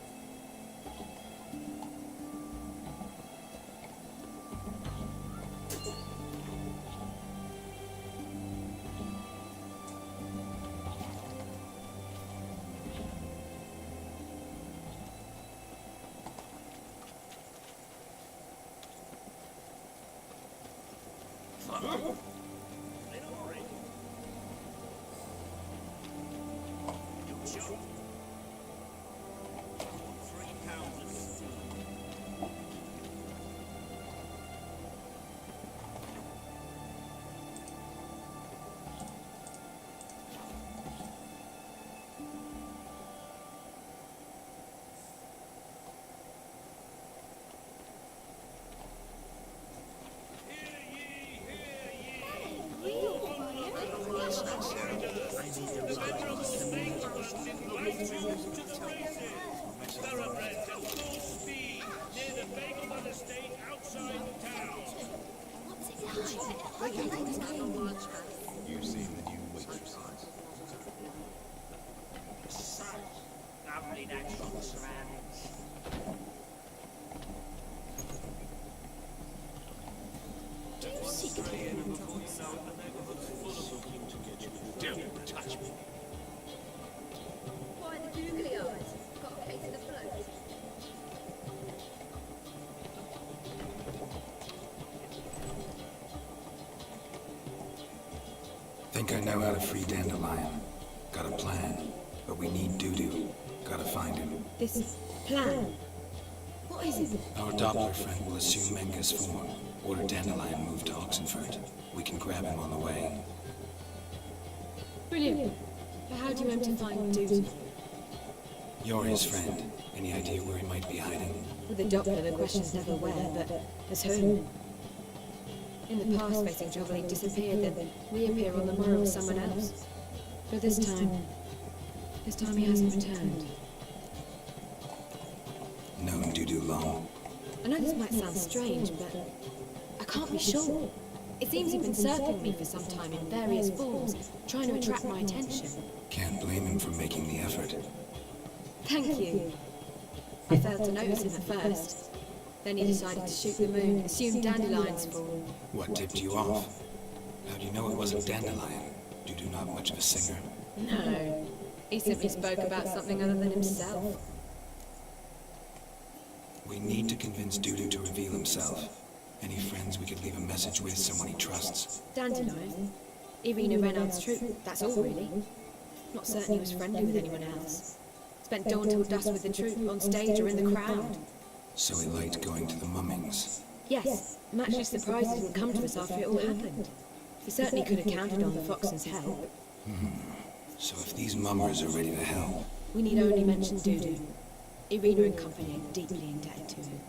Thoroughbreds at full speed near the Bagelman estate outside town. You've seen the new waitresses. Lovely natural surroundings. Don't touch me. Why the googly eyes? Got a case of the float. Think I know how to free Dandelion. Got a plan, but we need Dudu. Gotta find him. This plan? What is it? Our Doppler friend will assume Menga's form. Order Dandelion moved to Oxenford. We can grab him on the way. Brilliant. But how do you aim to find Dudu? You're his friend. Any idea where he might be hiding? With the Doppler, the question's never where, but as whom? In the past, facing trouble, he disappeared, then reappear on the morrow with someone else. But this time he hasn't returned. Known Dudu long? I know this might sound strange, but I can't be sure. It seems he's been circling me for some time in various forms, trying to attract my attention. Can't blame him for making the effort. Thank you. I failed to notice him at first. Then he decided to shoot the moon, assumed Dandelion's form. What tipped you off? How do you know it wasn't Dandelion? Dudu not much of a singer? No. He simply spoke about something other than himself. We need to convince Dudu to reveal himself. Any friends we could leave a message with, someone he trusts? Dandelion? Irina Reynard's troop, that's all really. Not certain he was friendly with anyone else. Spent dawn till dusk with the troop, on stage or in the crowd. So he liked going to the mummings? Yes, I'm actually surprised he didn't come to us after it all happened. He certainly could have counted on the Foxen's help. So if these mummers are ready to help... We need only mention Dudu. Irina and company are deeply indebted to him.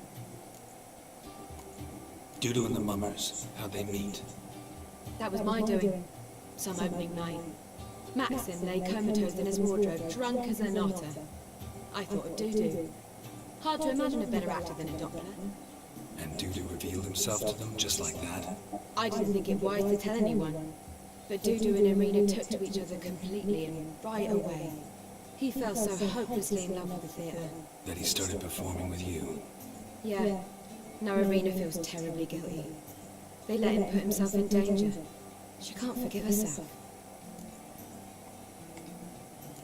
Dudu and the mummers, how'd they meet? That was my doing. Some opening night. Maxim lay comatose in his wardrobe, drunk as an otter. I thought of Dudu. Hard to imagine a better actor than a Doppler. And Dudu revealed himself to them just like that? I didn't think it wise to tell anyone. But Dudu and Irina took to each other completely and right away. He fell so hopelessly in love with the theatre. That he started performing with you? Yeah. Now Irina feels terribly guilty. They let him put himself in danger. She can't forgive herself.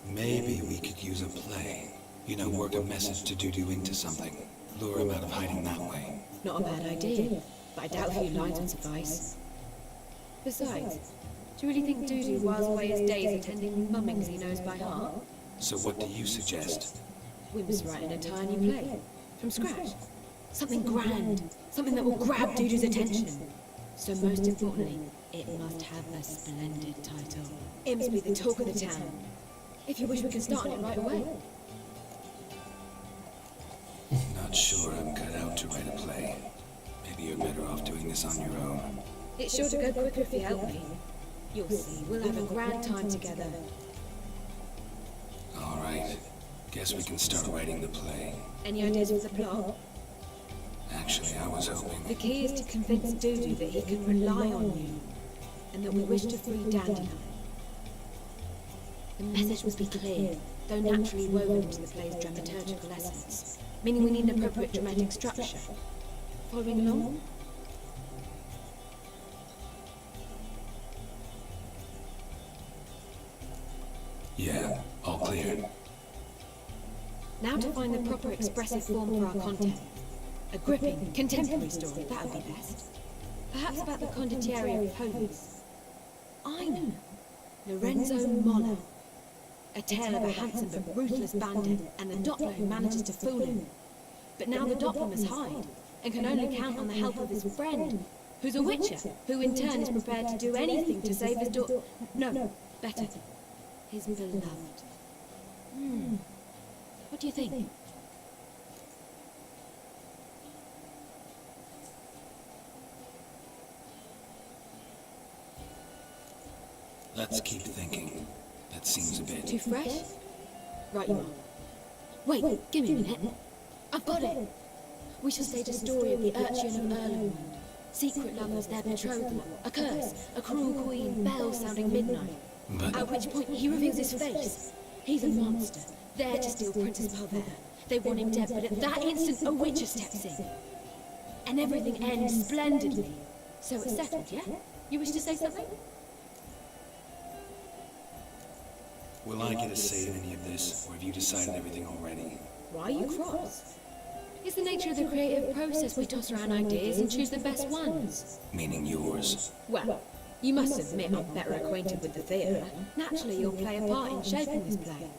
Maybe we could use a play. You know, work a message to Dudu into something. Lure him out of hiding that way. Not a bad idea, but I doubt a few lines would suffice. Besides, do you really think Dudu whiles away his days attending mummings he knows by heart? So what do you suggest? We must write an entire new play. From scratch. Something grand. Something that will grab Dudu's attention. So most importantly, it must have a splendid title. It must be the talk of the town. If you wish, we can start on it right away. Not sure I'm cut out to write a play. Maybe you're better off doing this on your own. It's sure to go quicker if you help me. You'll see, we'll have a grand time together. All right. Guess we can start writing the play. Any ideas for the plot? Actually, I was hoping... The key is to convince Dudu that he can rely on you, and that we wish to free Dandelion. The message must be clear, though naturally woven into the play's dramaturgical essence, meaning we need an appropriate dramatic structure. Following along? Yeah, all clear. Now to find the proper expressive form for our content. A gripping, contemporary story, that would be best. Perhaps about the condottieri of police. I know. Lorenzo Molla. A tale of a handsome but ruthless bandit, and the Doppler who manages to fool him. But now the Doppler must hide, and can only count on the help of his friend, who's a witcher, who in turn is prepared to do anything to save his daughter. No, better, his beloved. What do you think? Let's keep thinking. That seems a bit... Too fresh? Right you are. Wait, give me a minute. I've got it. We shall stage a story of the urchin of Erlenwood. Secret lovers, their betrothal, a curse, a cruel queen, bells sounding midnight. At which point he reveals his face. He's a monster, there to steal Princess Palvera. They want him dead, but at that instant a witcher steps in. And everything ends splendidly. So it's settled, yeah? You wish to say something? Will I get a say in any of this, or have you decided everything already? Why are you cross? It's the nature of the creative process. We toss around ideas and choose the best ones. Meaning yours. Well, you must admit I'm better acquainted with the theatre. Naturally, you'll play a part in shaping this play.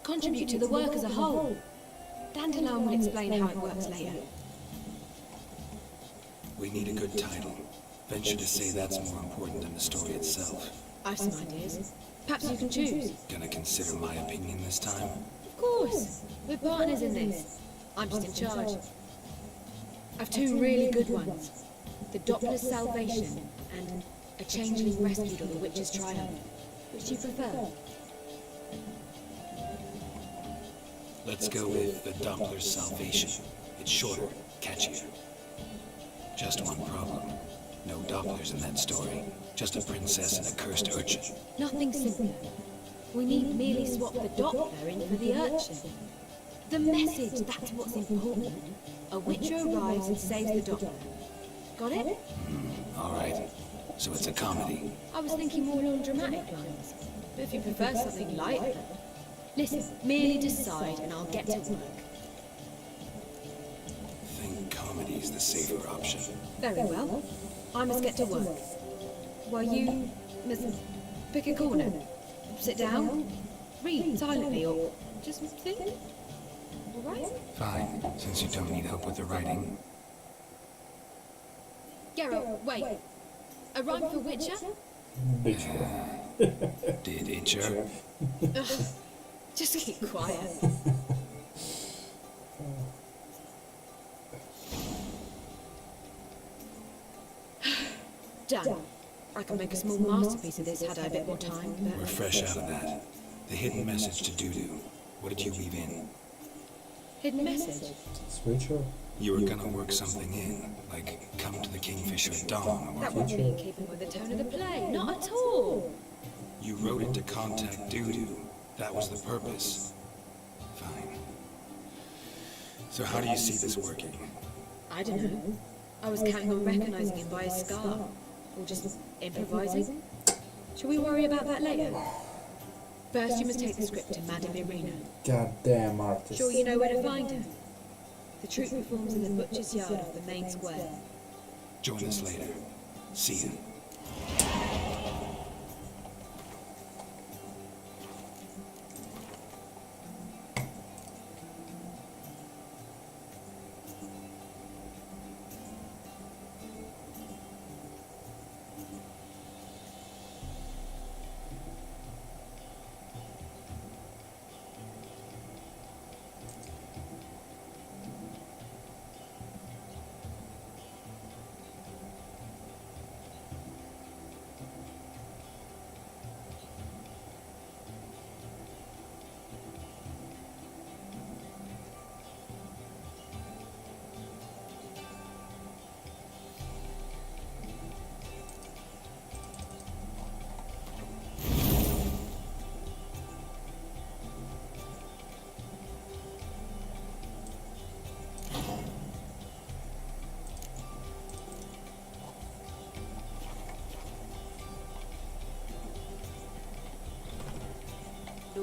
Contribute to the work as a whole. Dandelion will explain how it works later. We need a good title. Venture to say that's more important than the story itself. I've some ideas. Perhaps you can choose. Gonna consider my opinion this time? Of course. We're partners in this. I'm just in charge. I've two really good ones. The Doppler's Salvation and A Changeling Rescued or the Witch's Triumph. Which do you prefer? Let's go with the Doppler's Salvation. It's shorter, catchier. Just one problem. No Dopplers in that story. Just a princess and a cursed urchin. Nothing simpler. We need merely swap the Doppler in for the urchin. The message, that's what's important. A witcher arrives and saves the Doppler. Got it? All right. So it's a comedy. I was thinking more along dramatic lines. But if you prefer something lighter... Listen, merely decide and I'll get to work. I think comedy's the safer option. Very well. I must get to work. While you must pick a corner. Sit down, read silently, or just think. All right? Fine, since you don't need help with the writing. Geralt, wait. A rhyme for Witcher? Did Itcher? Just keep quiet. Done. I could make a small masterpiece of this had I a bit more time, but... We're fresh out of that. The hidden message to Dudu. What did you weave in? Hidden message? Switcher? You were gonna work something in, like come to the Kingfisher at dawn, or... That wouldn't be in keeping with the tone of the play, not at all. You wrote it to contact Dudu. That was the purpose. Fine. So how do you see this working? I don't know. I was counting on recognizing him by his scar. Or just improvising. Shall we worry about that later? First, you must take the script to Madame Irina. Goddamn artist. Sure you know where to find her? The troupe performs in the butcher's yard of the main square. Join us later. See you.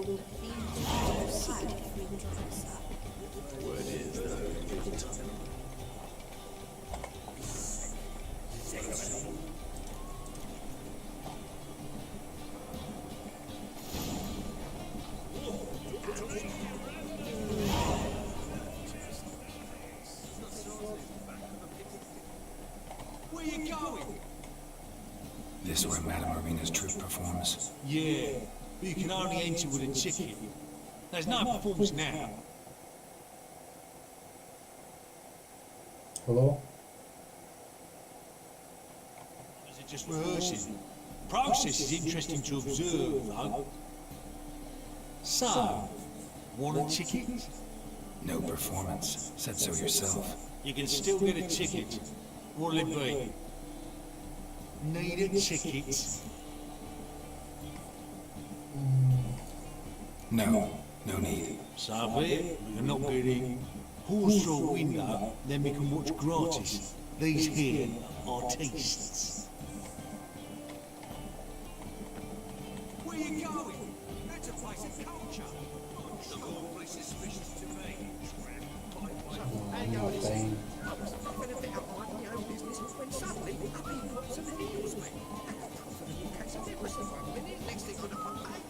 Word is that This where Madame Marina's troupe performs? Yeah, but you can only enter with a ticket. There's no performance now. Hello? Is it just rehearsing? Process is interesting to observe, though. So, want a ticket? No performance. Said so yourself. You can still get a ticket. What'll it be? Need a ticket? No. No need. So be it. You're not getting. Pause through a window, then we can watch gratis. These here are tastes. Where you going? That's a place of culture. The whole place is suspicious to me. Nothing. I was laughing a bit out of my own business when suddenly up he pops and heals me. And a profit in case of leprosy for a minute, next thing on the front bankrupt.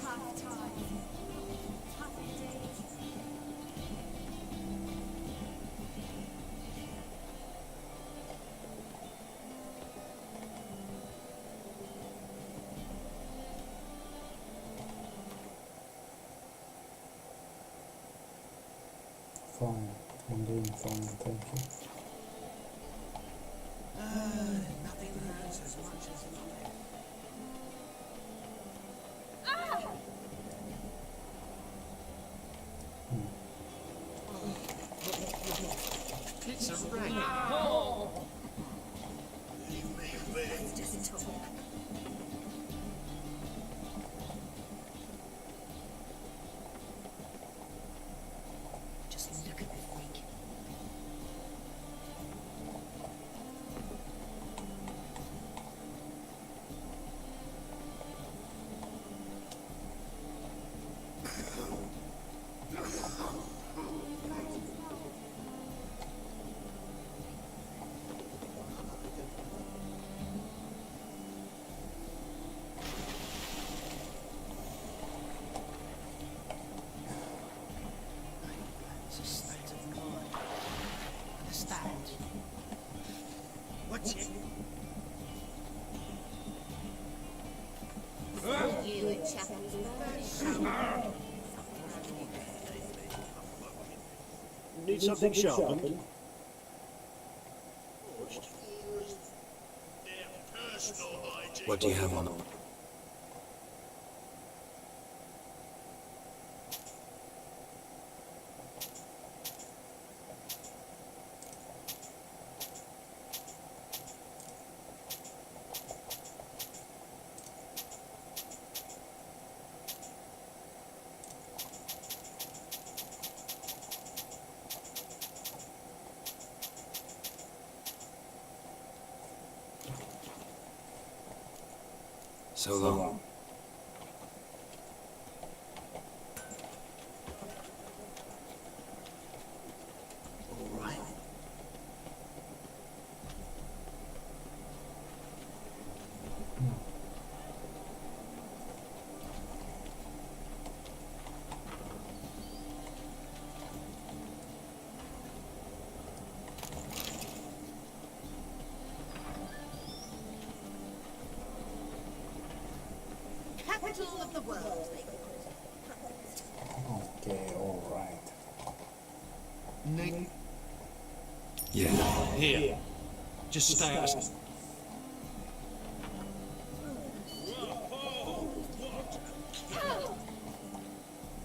Tough times. Tough days. Fine. I'm doing fine, thank you. Nothing hurts as much as nothing. It's a racket. Let's just talk. Just look at the freak. It's a state of mind. Understand? What's it? You and Chapel's Need something sharpened? What do you have on them? So long. All right. capital of the world, they call it. Okay, alright. Nick? Yeah. Here. Just stay out of...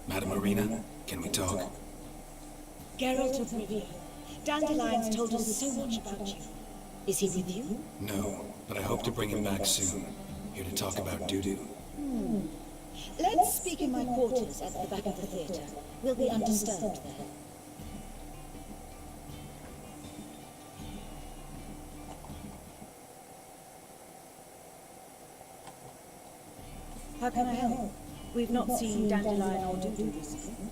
Madame Marina, can we talk? Geralt of Rivia. Dandelion's told us so much about you. Is he with you? No, but I hope to bring him back soon. Here to talk about doo-doo. Let's speak in my quarters at the back of the theatre. We'll be undisturbed there. How can I help? We've not seen Dandelion or Doo-Doo recently.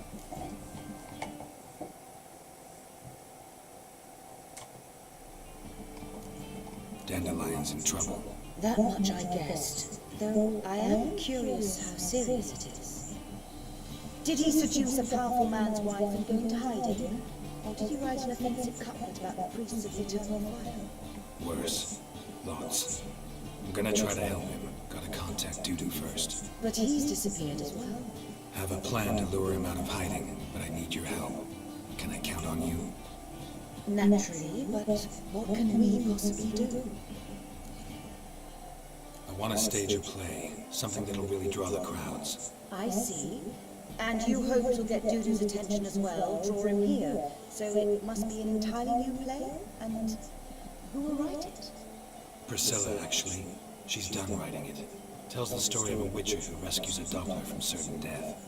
Dandelion's in trouble. That much I guessed, though I am curious how serious it is. Did he seduce a powerful man's wife and go into hiding? Or did he write an offensive couplet about the priests of the eternal fire? Worse. Lots. I'm gonna try to help him. Gotta contact Dudu first. But he's disappeared as well. Have a plan to lure him out of hiding, but I need your help. Can I count on you? Naturally, but what can we possibly do? I want to stage a play. Something that'll really draw the crowds. I see. And you hope to get Dudu's attention as well, draw him here. So it must be an entirely new play? And who will write it? Priscilla, actually. She's done writing it. Tells the story of a witcher who rescues a Doppler from certain death.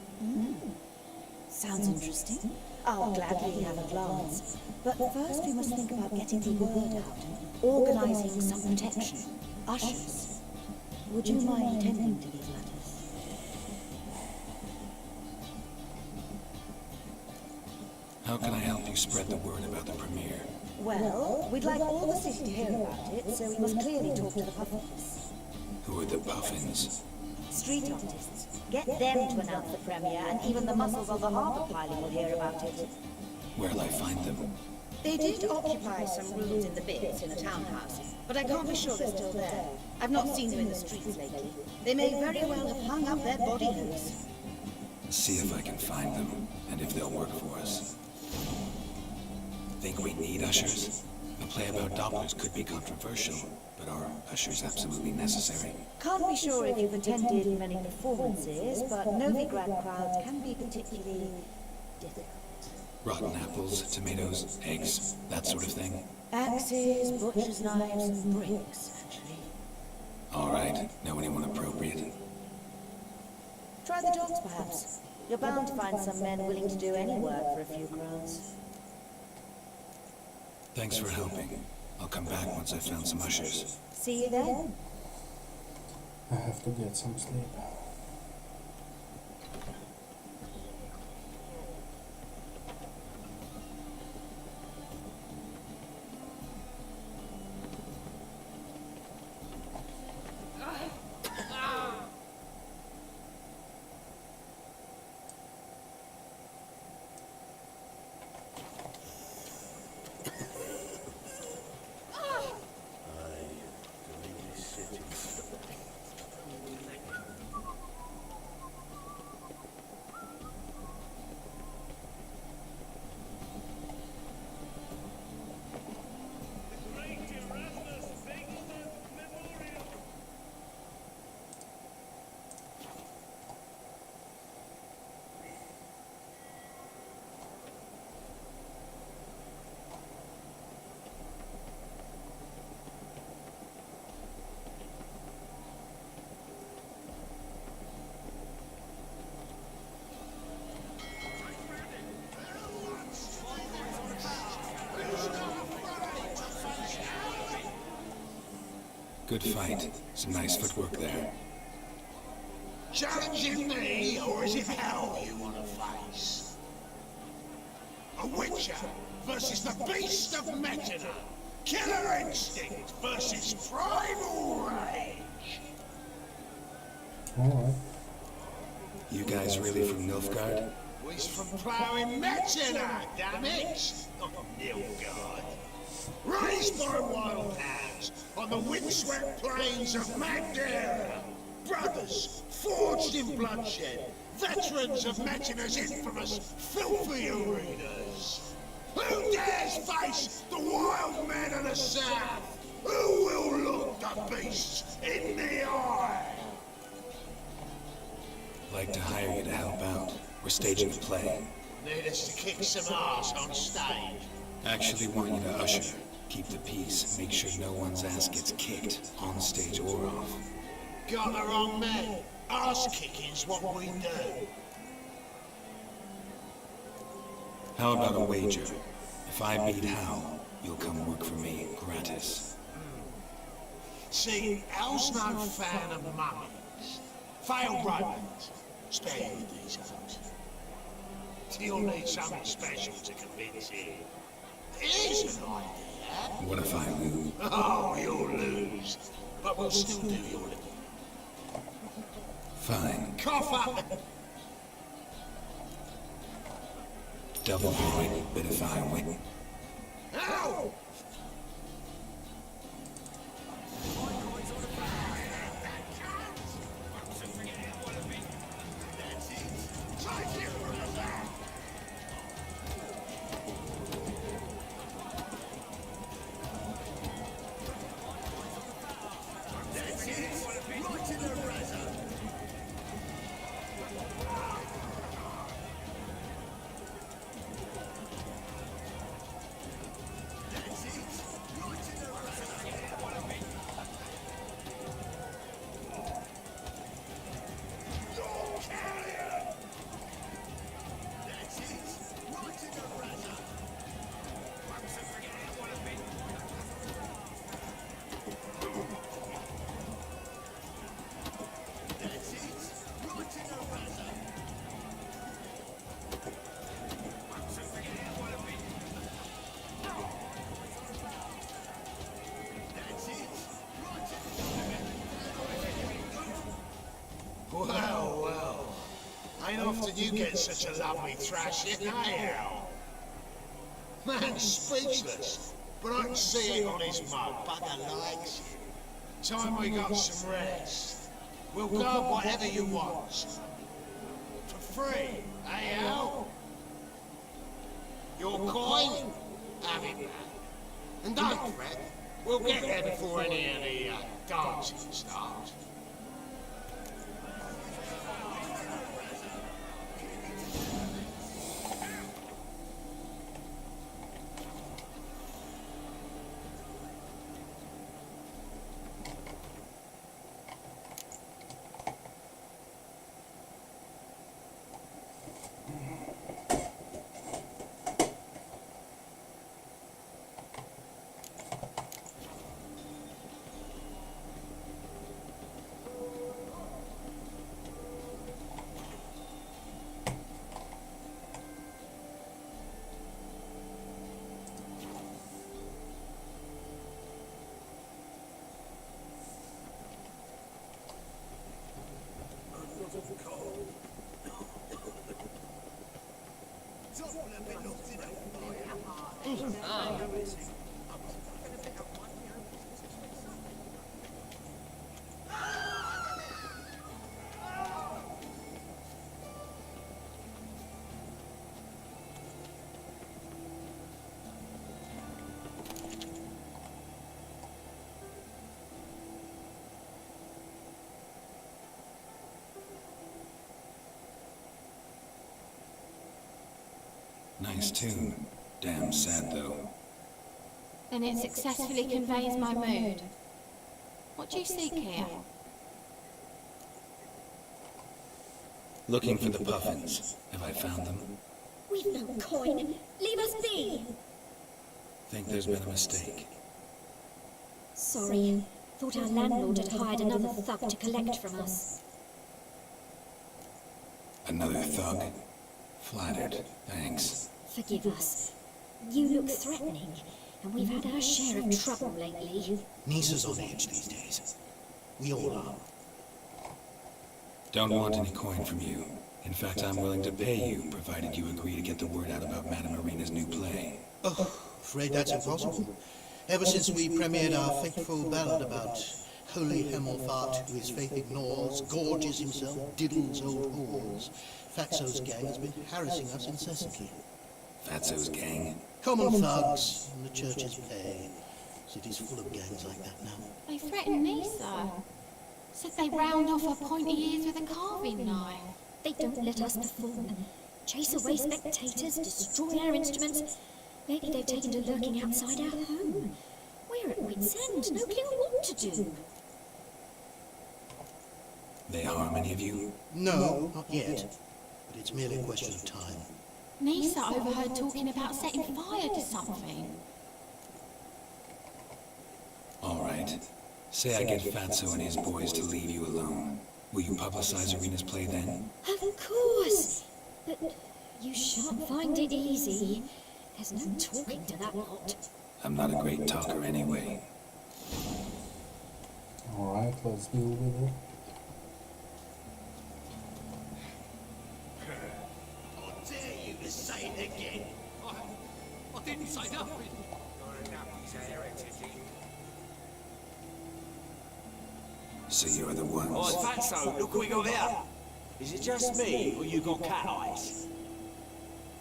Sounds interesting. I'll gladly have a glance. But first we must think about getting the word out and organizing some protection. Ushers. Would you mind tending to these matters? How can I help you spread the word about the premiere? Well, we'd like all the city to hear about it, so we must clearly talk to the Puffins. Who are the Puffins? Street artists. Get them to announce the premiere, and even the muscles of the harbour piling will hear about it. Where'll I find them? They did occupy some rooms in the bits in a townhouse, but I can't be sure they're still there. I've not seen them in the streets lately. They may very well have hung up their body hoods. See if I can find them, and if they'll work for us. Think we need ushers? A play about Dopplers could be controversial, but are ushers absolutely necessary? Can't be sure if you've attended many performances, but Novigrad crowds can be particularly difficult. Rotten apples, tomatoes, eggs, that sort of thing? Axes, butcher's knives, and bricks, actually. All right. Know anyone appropriate? Try the dogs, perhaps. You're bound to find some men willing to do any work for a few crowns. Thanks for helping. I'll come back once I've found some ushers. See you then. I have to get some sleep. Good fight. Some nice footwork there. Challenging me, or is it hell you want to face? A witcher versus the beast of Metina. Killer instinct versus primal rage. Alright. You guys really from Nilfgaard? We's from ploughing Metina, damn it! Not Nilfgaard. Raised by wild hands on the windswept plains of Magdalia. Brothers, forged in bloodshed, veterans of Metina's infamous filthy arenas. Who dares face the wild men of the south? Who will look the beasts in the eye? Like to hire you to help out. We're staging a play. Need us to kick some ass on stage. Actually want you to usher. Keep the peace. Make sure no one's ass gets kicked, on stage or off. Got the wrong man. Ass kicking's what we do. How about a wager? If I beat Hal, you'll come work for me, gratis. See, Hal's no fan of mummies. Failed Romans. Spare you these hoes. You'll need something special to convince him. Here's an idea. What if I lose? Oh, you'll lose. But we'll still do your little. Fine. Cough up. Double void, but if I win... Ow! Well, well. Ain't often you get such a lovely thrashing, are you? Man's speechless, but I can see it on his mug. Bugger likes it. Time we got some rest. We'll go whatever you want. For free, eh, Al? Your coin? Have it back. And don't fret, we'll get there before any of the dancing starts. Nice tune. Damn sad, though. Then it successfully conveys my mood. What do you seek here? Looking for the puffins. Have I found them? We've no coin. Leave us be. Think there's been a mistake. Sorry. Thought our landlord had hired another thug to collect from us. Another thug? Flattered. Thanks. Forgive us. You look threatening, and we've had our share of trouble lately. Nisa's on edge these days. We all are. Don't want any coin from you. In fact, I'm willing to pay you, provided you agree to get the word out about Madame Marina's new play. Oh, afraid that's impossible. Ever since we premiered our fateful ballad about holy Hemelfart, who his faith ignores, gorges himself, diddles old whores, Fatso's gang has been harassing us incessantly. Fatso's gang? Common thugs in the church's pay. City's full of gangs like that now. They threatened Nisa. Said they round off her pointy ears with a carving knife. They don't let us perform. Chase away spectators, destroy our instruments. Lately they've taken to lurking outside our home. We're at wit's end, no clue what to do. They harm any of you? No, not yet. But it's merely a question of time. Nisa overheard talking about setting fire to something. All right. Say I get Fatso and his boys to leave you alone. Will you publicize Arena's play then? Of course! But you shan't find it easy. There's no talking to that lot. I'm not a great talker anyway. Alright, let's deal with it. I dare you to say it again. upside up. So you're the ones. Oh, Fatso, look what we got there. Is it just me, or you got cat eyes?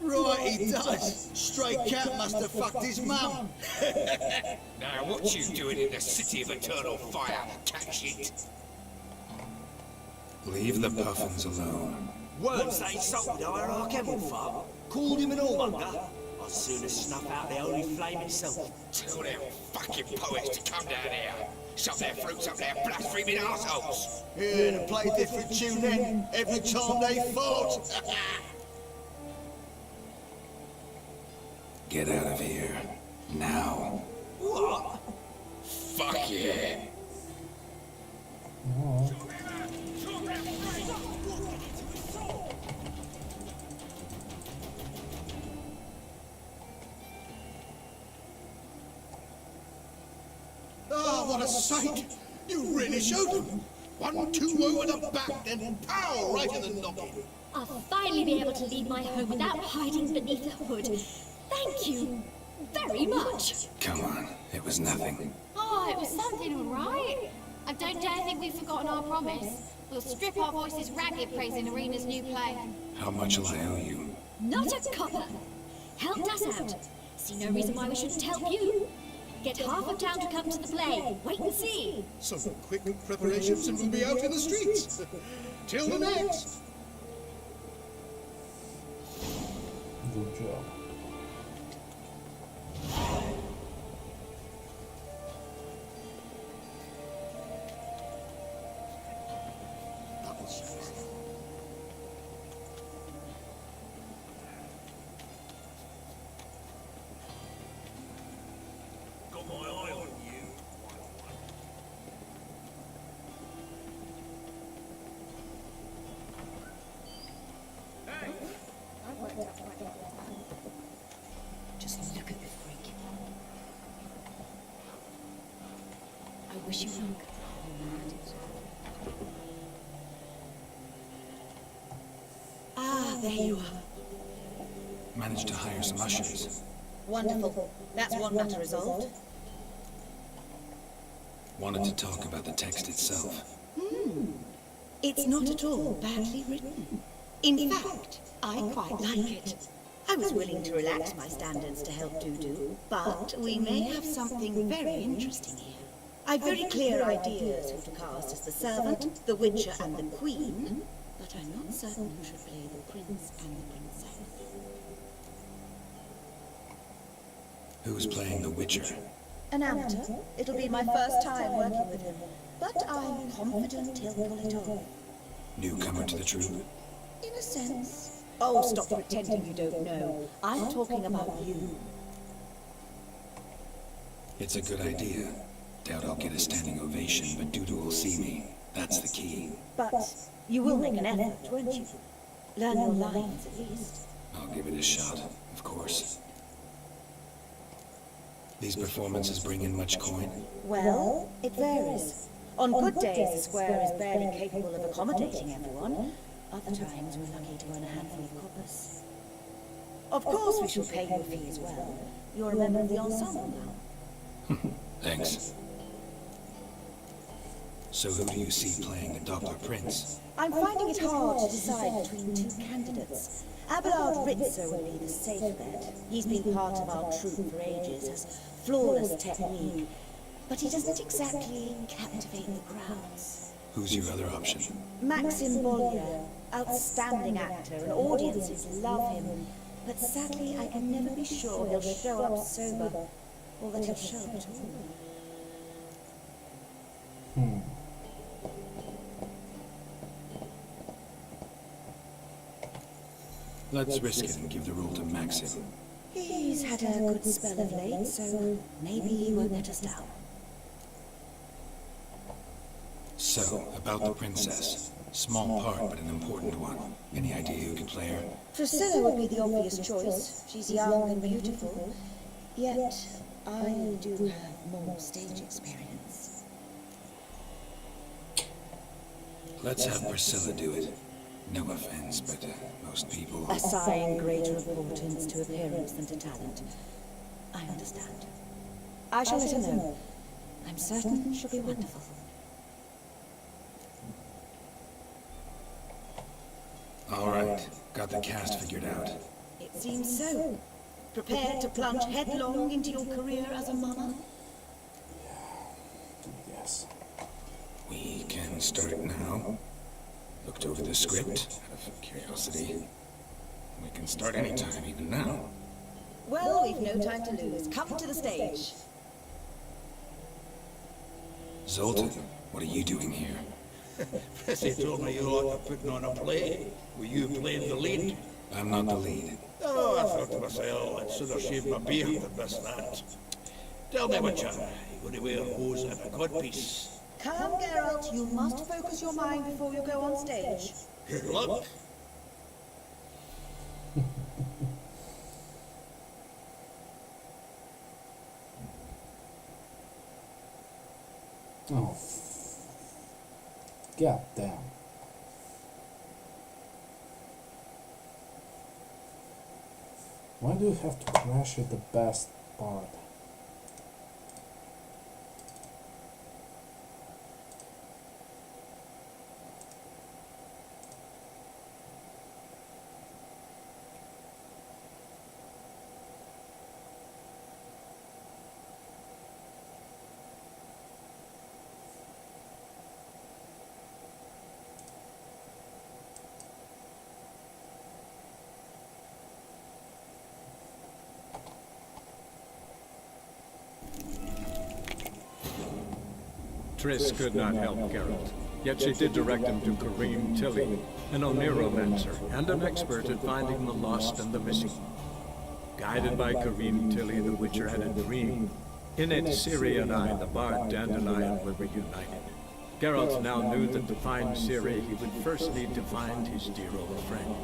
Right, he does. Stray cat must have fucked his mum. Now, what you doing in the city of eternal fire, cat shit? Leave the puffins alone. Words they insulted our Archemel for. Called him an allmonger. I'd sooner snuff out the holy flame itself. Tell them fucking poets to come down here. Shove their fruits up their blaspheming arseholes. Yeah, to play a different tune then, every time they fought. Get out of here. Now. What? Fuck yeah. Oh, what a sight! You really showed them. 1-2 over the back, then pow, right in the noggin. I'll finally be able to leave my home without hiding beneath a hood. Thank you very much. Come on, it was nothing. Oh, it was something, all right. I don't dare think we've forgotten our promise. We'll strip our voices ragged praising Arena's new play. How much will I owe you? Not a copper. Helped us out. See no reason why we shouldn't help you. Get half of town to come to the play. Wait and see. Some quick preparations and we'll be out in the streets. Till the next. Good job. Got my eye on you. Just look at the freak. I wish you luck. Ah, there you are. Managed to hire some ushers. Wonderful. That's one matter resolved. Wanted to talk about the text itself. It's not at all badly written. In fact, I quite like it. I was willing to relax my standards to help Dudu, but we may have something very interesting here. I've very clear ideas who to cast as the servant, the witcher, and the queen, but I'm not certain who should play the prince and the princess. Who's playing the Witcher? An amateur. It'll be my first time working with him, but I'm confident he'll pull it off. Newcomer to the troupe? In a sense. Oh, stop pretending you don't know. I'm talking about you. It's a good idea. Doubt I'll get a standing ovation, but Dudu will see me. That's the key. But you will make an effort, won't you? Learn your lines, at least. I'll give it a shot, of course. These performances bring in much coin? Well, it varies. On good days, the square is barely capable of accommodating everyone. Other times, we're lucky to earn a handful of coppers. Of course, we shall pay you a fee as well. You're a member of the ensemble now. Thanks. So who do you see playing the Doppler Prince? I'm finding it hard to decide between two candidates. Abelard Ritzer would be the safe bet. He's been part of our troupe for ages, has flawless technique, but he doesn't exactly captivate the crowds. Who's your other option? Maxim Bollier, outstanding actor, and audiences love him. But sadly, I can never be sure he'll show up sober, or that he'll show up at all. Let's risk it and give the role to Maxim. He's had a good spell of late, so maybe he won't let us down. So, about the princess. Small part, but an important one. Any idea who can play her? Priscilla would be the obvious choice. She's young and beautiful. Yet, I do have more stage experience. Let's have Priscilla do it. No offense, but most people... Assign greater importance to appearance than to talent. I understand. I shall let her know. I'm certain she'll be wonderful. All right, got the cast figured out. It seems so. Prepared to plunge headlong into your career as a mama? Yes. We can start now. Looked over the script, out of curiosity. We can start anytime, even now. Well, we've no time to lose. Come to the stage. Zoltan, what are you doing here? Prissy told me you like putting on a play. Were you playing the lead? I'm not the lead. Oh, I thought to myself, I'd sooner shave my beard than miss that. Tell me, Witcher, you going to wear hose and a codpiece? Calm, Geralt. You must focus your mind before you go on stage. Good luck. Oh. God damn. Why do you have to crash at the best part? Triss could not help Geralt, yet she did direct him to Kareem Tilly, an Oniromancer and an expert at finding the lost and the missing. Guided by Kareem Tilly, the Witcher had a dream. In it, Ciri and I, the bard Dandelion, were reunited. Geralt now knew that to find Ciri, he would first need to find his dear old friend.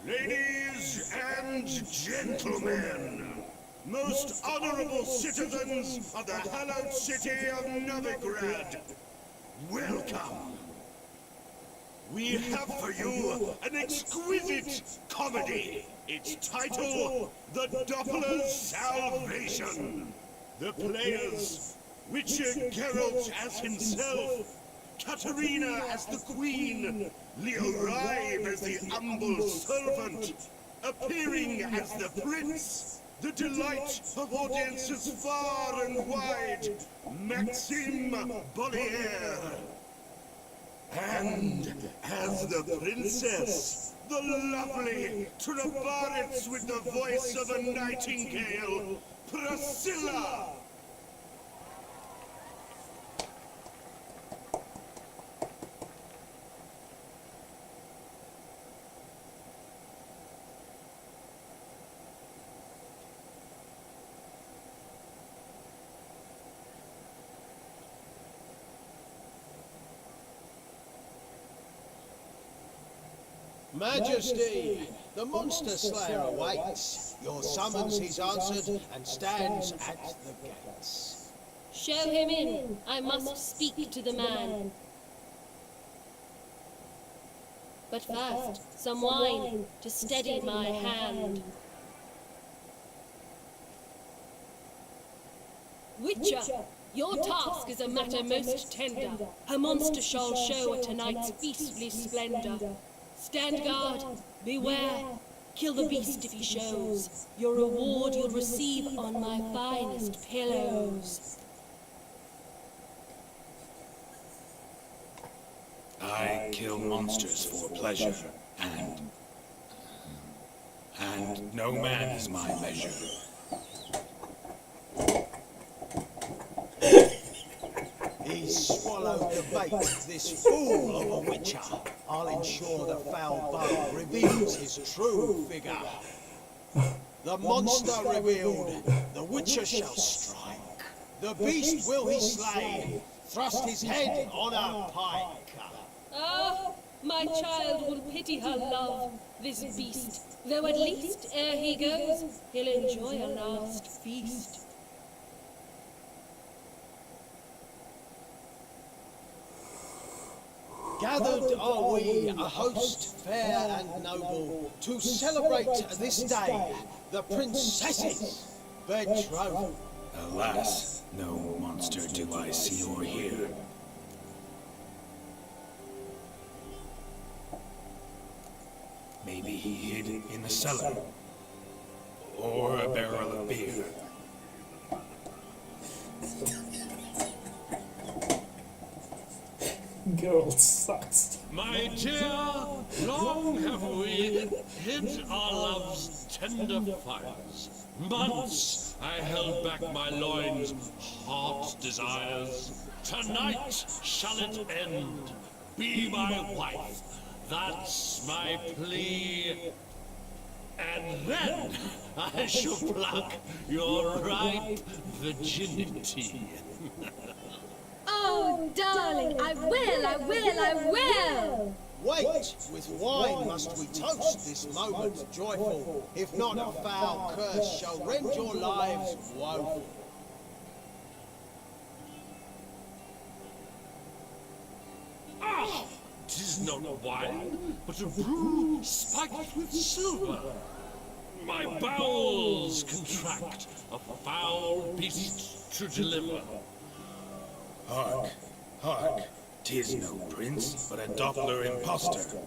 Ladies and gentlemen, most honorable citizens of the hallowed city of Novigrad, welcome. We have for you an exquisite comedy. Its title, The Doppler's Salvation. The players, Witcher Geralt as himself, Katarina as the Queen, Leorive as the humble servant, appearing as the Prince, the delight of audiences far and wide, Maxime Bollier. And as the Princess, the lovely Trabaritz with the voice of a nightingale, Priscilla. Majesty, the monster slayer awaits. Your summons is answered and stands at the gates. Show him in. I must speak to the man. But first, some wine to steady my hand. Witcher, your task is a matter most tender. Her monster shall show at tonight's beastly splendor. Stand guard, beware, kill the beast if he shows. Your reward you'll receive on my finest pillows. I kill monsters for pleasure, and no man is my measure. He swallowed the bait, this fool of a witcher. I'll ensure the foul bug reveals his true figure. The monster revealed, the witcher shall strike. The beast will he slay, thrust his head on a pike. Ah, my child will pity her love, this beast. Though at least, ere he goes, he'll enjoy a last feast. Gathered are we, a host fair and noble, to celebrate this day, the princess's betrothal. Alas, no monster do I see or hear. Maybe he hid in the cellar. Or a barrel of beer. Girl sucks. My dear, long have we hid our love's tender fires. Months I held back my loins, heart's desires. Tonight shall it end. Be my wife. That's my plea. And then I shall pluck your ripe virginity. Oh, darling, I will! Wait, with wine must we toast this moment joyful, if not a foul curse shall rend your lives woeful. Ah! 'Tis not wine, but a brew spiked with silver. My bowels contract, a foul beast to deliver. Hark, hark, 'tis no prince, but a Doppler impostor.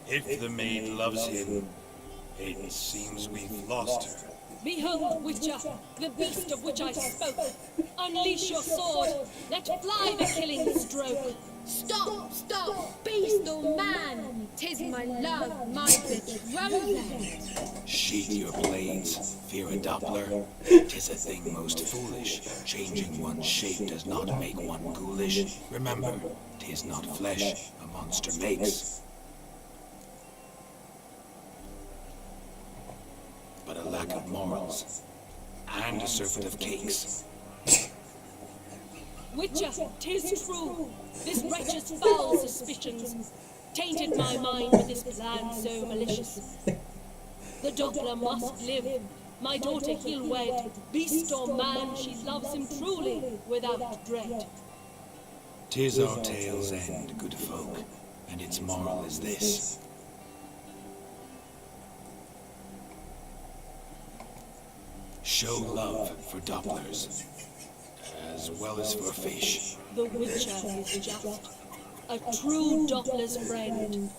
If the maid loves him, it seems we've lost her. Behold, Witcher, the beast of which I spoke. Unleash your sword. Let fly the killing stroke. Stop, stop, beast or man. 'Tis my love, my betrothed. Sheath your blades, fear a Doppler. 'Tis a thing most foolish. Changing one's shape does not make one ghoulish. Remember, 'tis not flesh a monster makes, but a lack of morals, and a servant of cakes. Witcher, 'tis true. This wretch's foul suspicions tainted my mind with this plan so malicious. The Doppler must live. My daughter he'll wed. Beast or man, she loves him truly, without dread. 'Tis our tale's end, good folk, and its moral is this. Show love for Dopplers, as well as for fish. The Witcher is just a true Doppler's friend.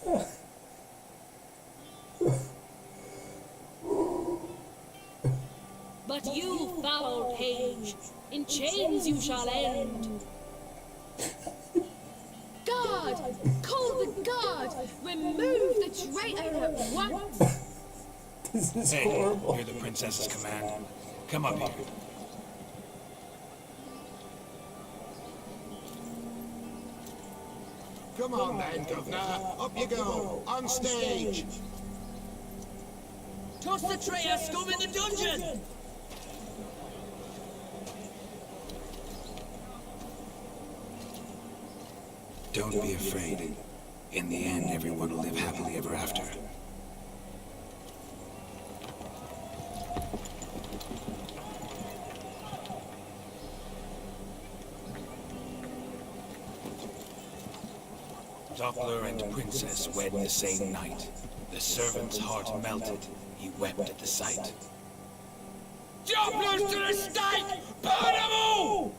But you, foul page, in chains you shall end. Guard! Call the guard! Remove the traitor at once! This is Hey, horrible. hear the princess's command. Come up here. Come on then, Governor. Up you go. On stage. Toss the traitor scum in the dungeon! Don't be afraid. In the end, everyone will live happily ever after. Doppler and Princess wed the same night. The servant's heart melted. He wept at the sight. Dopplers to the stake! Burn them all!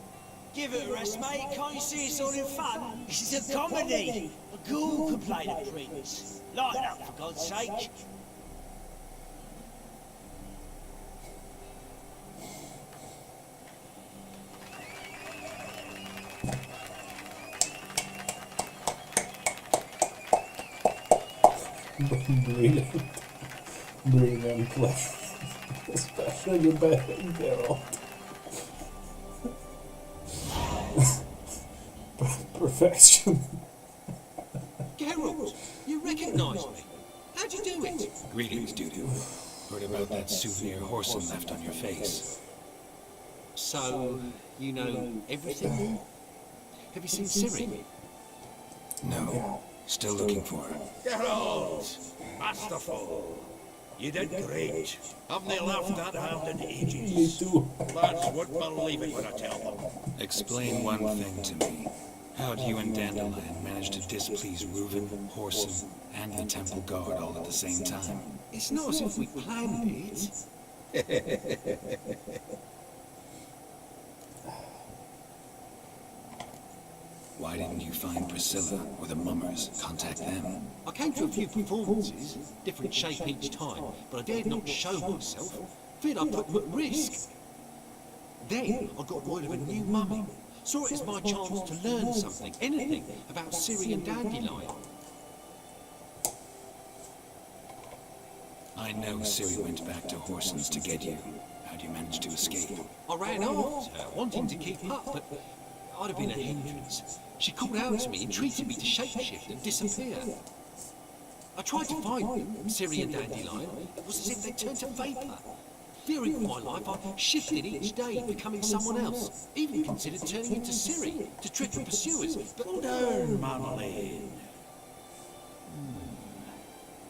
Give it a rest, mate. Can't you see it's all in fun? This is a comedy. A ghoul could play the prince. Lighten up, for God's sake. Brilliant. Brilliant play. Especially the bad girl. Perfection. Geralt, you recognize me. How'd you do it? Greetings, Dudu. Heard about that souvenir Whoreson left on your face. So, you know everything? Have you seen Ciri? No. Still looking for her. Geralt! Masterful! You did great. Haven't they laughed that hard in ages? Me too. Lads won't believe it when I tell them. Explain one thing to me. How'd you and Dandelion manage to displease Reuven, Whoreson, and the Temple Guard all at the same time? It's not as if we planned it. Why didn't you find Priscilla or the Mummers? Contact them. I came to a few performances, different shape each time, but I dared not show myself. Feared I'd put them at risk. Then I got word of a new mummy. Saw it as my chance to learn something, anything, about Syrian Dandelion. I know Ciri went back to Whoreson's to get you. How'd you manage to escape? I ran after her, wanting to keep up, but I'd have been a hindrance. She called out to me, entreated me to shapeshift and disappear. I tried to find them, Syrian Dandelion. It was as if they turned to vapour. Fearing for my life, I shifted each day, becoming someone else. Even considered turning into Ciri to trick the pursuers, but... Slow down, Marmalade.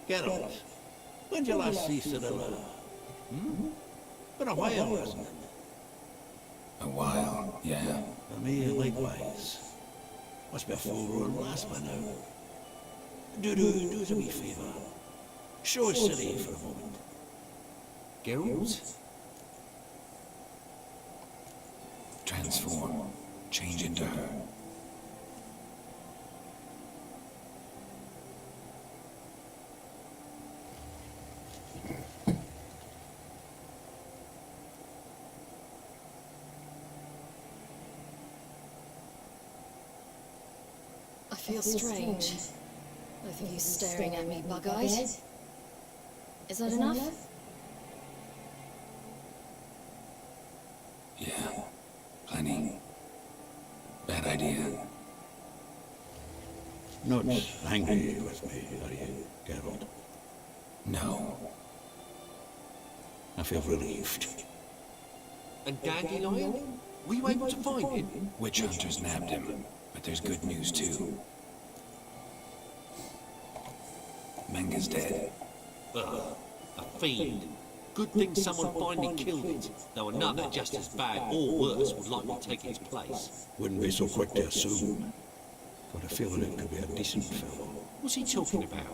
Geralt, when did you last see Cyrilla? Been a while, hasn't it? A while, yeah. For me, likewise. Must be a full run last by now. Do us a wee favour. Show us Ciri for a moment. Geralt? Transform. Change into her. I feel strange. Both of you staring at me bug-eyed. Is that enough? Yeah. Plenty. Bad idea. Not angry with me, are you, Geralt? No. I feel relieved. And Dandelion? Were you able to find him? Witch hunters nabbed him, but there's good news too. Menga's dead. Ugh, a fiend. Good thing someone finally killed it, though another just as bad or worse would likely take its place. Wouldn't be so quick to assume. Got a feeling it could be a decent fellow. What's he talking about?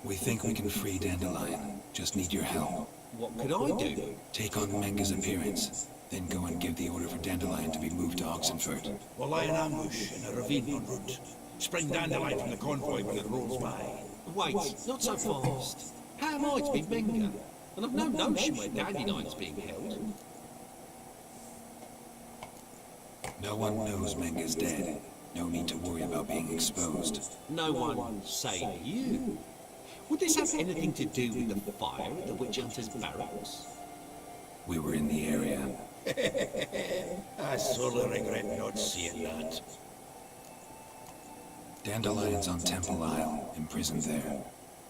We think we can free Dandelion. Just need your help. What could I do? Take on Menga's appearance, then go and give the order for Dandelion to be moved to Oxenford. We'll lie in ambush in a ravine en route. Spring Dandelion from the convoy when it rolls by. Wait, not so fast. How am I to be Menga? And I've no notion where Dandelion's being held. No one knows Menga's dead. No need to worry about being exposed. No one, say you. Would this have anything to do with the fire at the witch hunter's barracks? We were in the area. I sorely regret not seeing that. Dandelion's on Temple Isle, imprisoned there.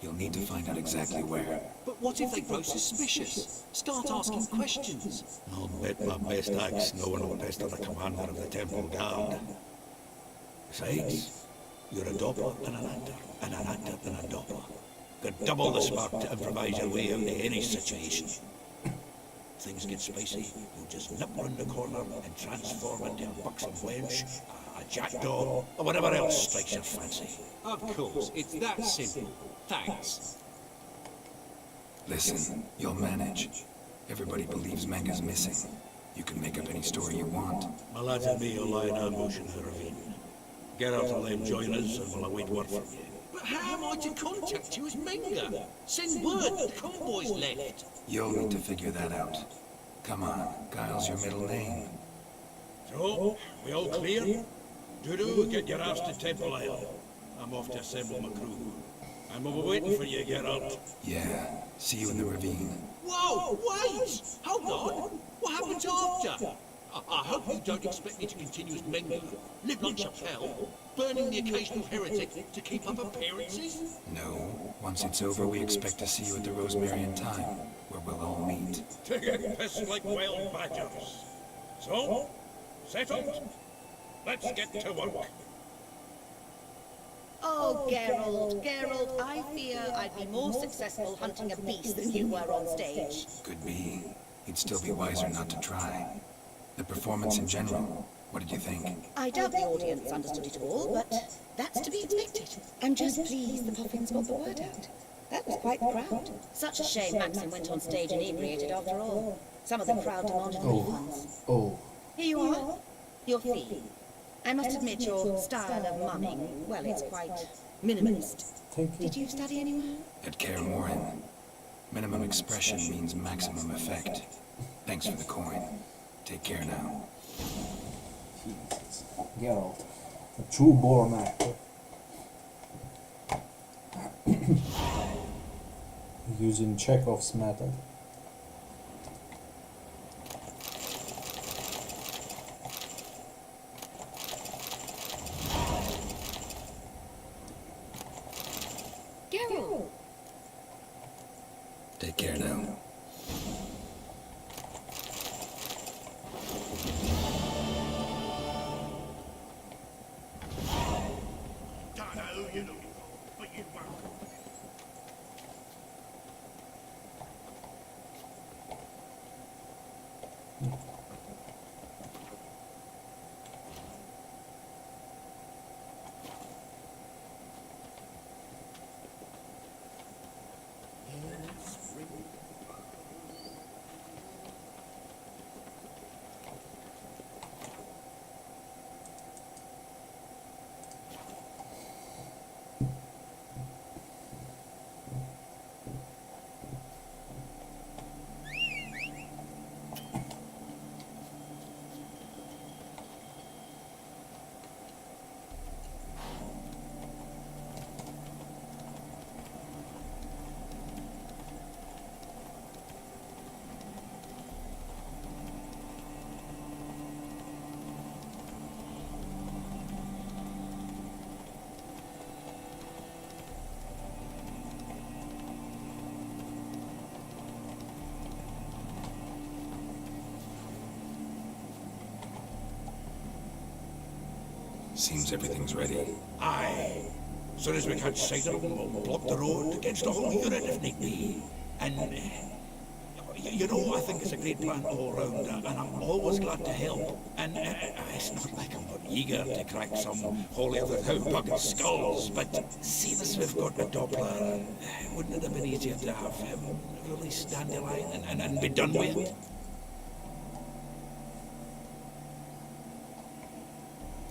You'll need to find out exactly where. But what if they grow suspicious? Start asking questions. I'll bet my best axe no one will pester the commander of the Temple Guard. Besides, you're a doppler and an actor and a doppler. Got double the spark to improvise your way out of any situation. Things get spicy, you'll just nip round the corner and transform into a buxom wench, a jackdaw, or whatever else strikes your fancy. Of course, it's that simple. Thanks. Listen, you'll manage. Everybody believes Menga's missing. You can make up any story you want. My lads and me will lie in ambush in the ravine. Geralt will then join us and we'll await word from you. But how am I to contact you as Menga? Send word that the convoy's left. You'll need to figure that out. Come on, Guile's your middle name. So, we all clear? Dudu, get your ass to Temple Isle. I'm off to assemble my crew. I'm waiting for you, Geralt. Yeah, see you in the ravine. Whoa, wait! Hold on! What happens after? I hope you don't expect me to continue as Menga, live like Chappelle, burning the occasional heretic to keep up appearances? No. Once it's over, we expect to see you at the Rosemary Time, where we'll all meet. To get pissed like wild badgers. So, settled? Let's get to work. Oh, Geralt, I fear I'd be more successful hunting a beast than you were on stage. Could be. You'd still be wiser not to try. The performance in general, what did you think? I doubt the audience understood it all, but that's to be expected. I'm just pleased the Puffins got the word out. That was quite the crowd. Such a shame Maxim went on stage inebriated after all. Some of the crowd demanded refunds. Oh. Here you are, your fee. I must admit your style of mumming, well, it's quite minimalist. Thank you. Did you study anywhere? At Samar3n. Minimum expression means maximum effect. Thanks for the coin. Take care now. Jesus. Geralt. A true born actor. Using Chekhov's method. Geralt! Take care now. Don't know who you're looking for, but you won't. Seems everything's ready. Aye. Soon as we catch sight of them, we'll block the road against the whole unit if need be. And, you know, I think it's a great plan all round, and I'm always glad to help. And it's not like I'm not eager to crack some holy other bucket skulls, but seeing as we've got the Doppler, wouldn't it have been easier to have him release Dandelion and be done with it?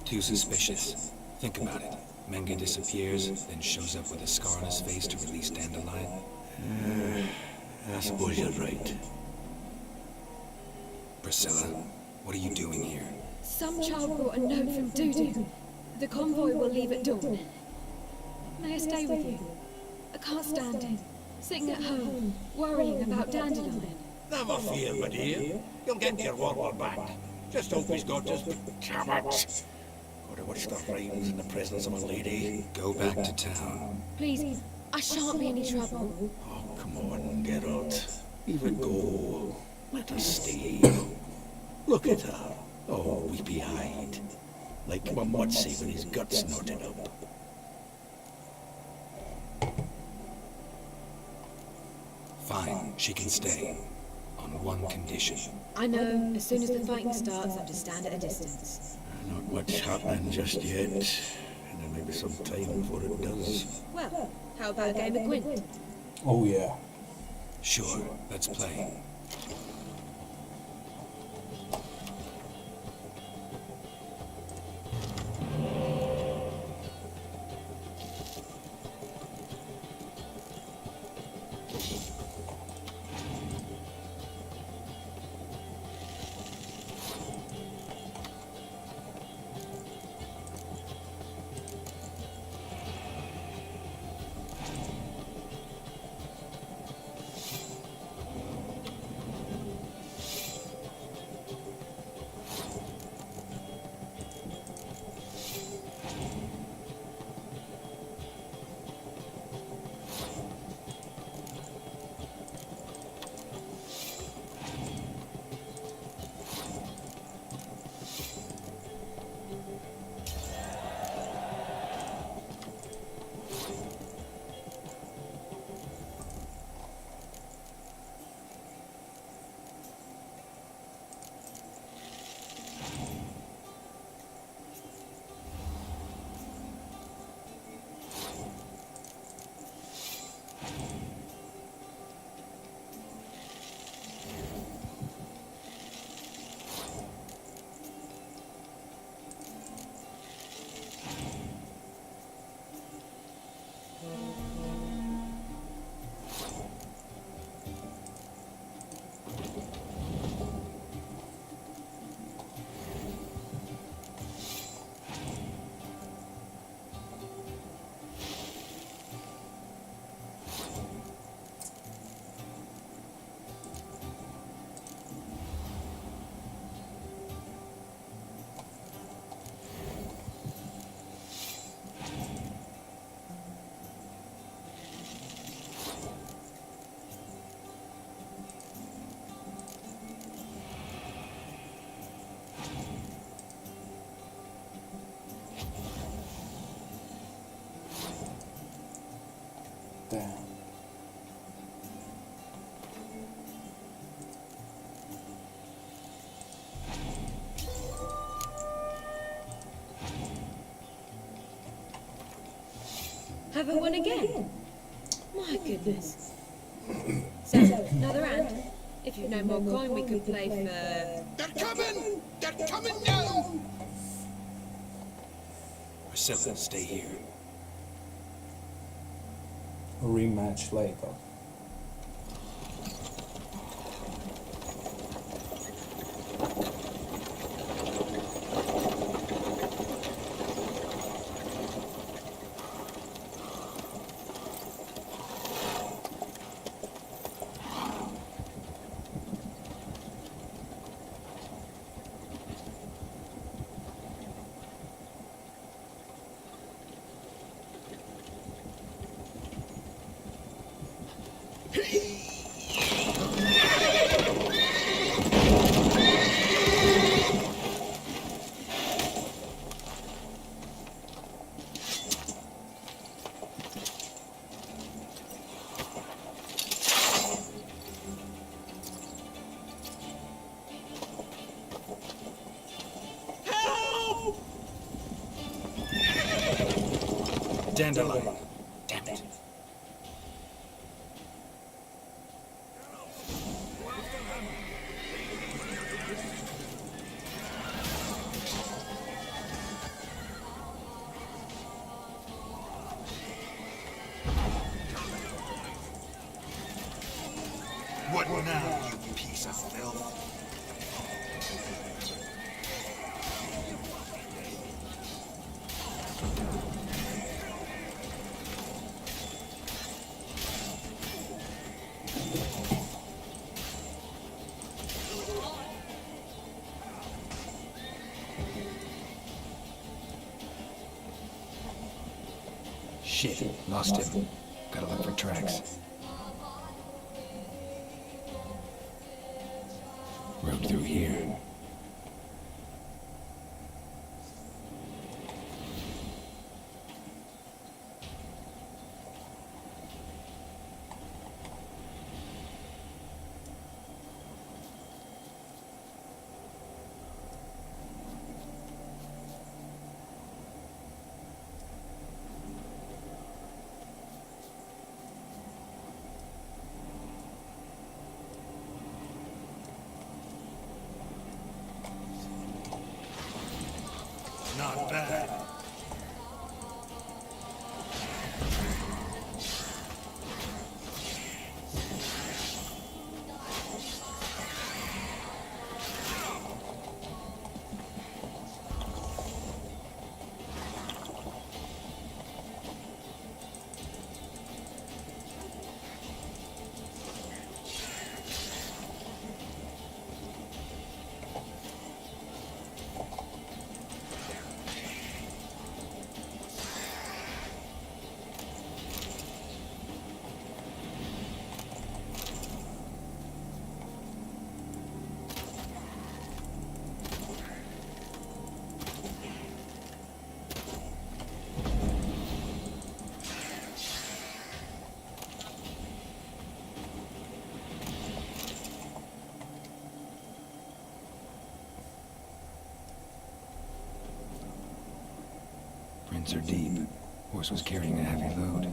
Too suspicious. Think about it. Menge disappears, then shows up with a scar on his face to release Dandelion. I suppose you're right. Priscilla, what are you doing here? Some child brought a note from Dudu. The convoy will leave at dawn. May I stay with you? I can't stand it. Sitting at home, worrying about Dandelion. Never fear, my dear. You'll get your warbler back. Just hope he's got his pajamas. Gotta watch the rhymes in the presence of a lady. Go back to town. Please, I shan't be any trouble. Oh, come on, Geralt. Leave it go. Let her stay. Look at her. Oh, weepy-eyed. Like one would say when his guts knotted up. Fine, she can stay. On one condition. I know, as soon as the fighting starts, I'm to stand at a distance. Not much happening just yet. And there may be some time before it does. Well, how about a game of Gwent? Oh yeah. Sure, let's play. Have I won again? My goodness. So, another round? If you've no more coin, we could play for... They're coming! They're coming now! Priscilla, stay here. Rematch later. Dandelion. Damn it. What now, you piece of filth? Shit, lost him. Gotta look for tracks. Road through here. Not bad. Prints are deep. Horse was carrying a heavy load.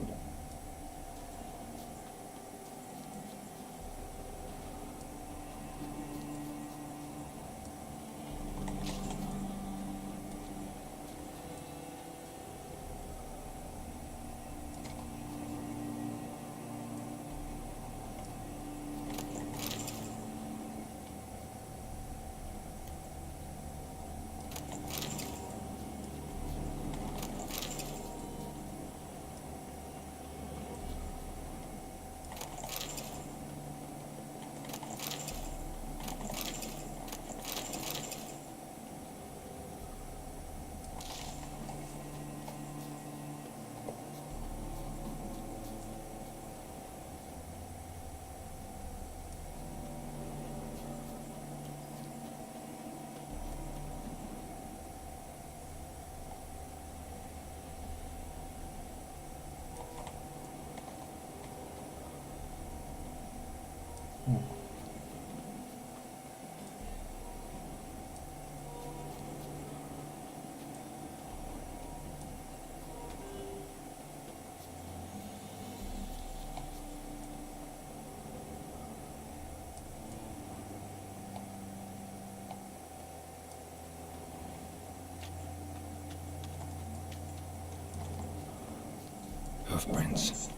hoofprints.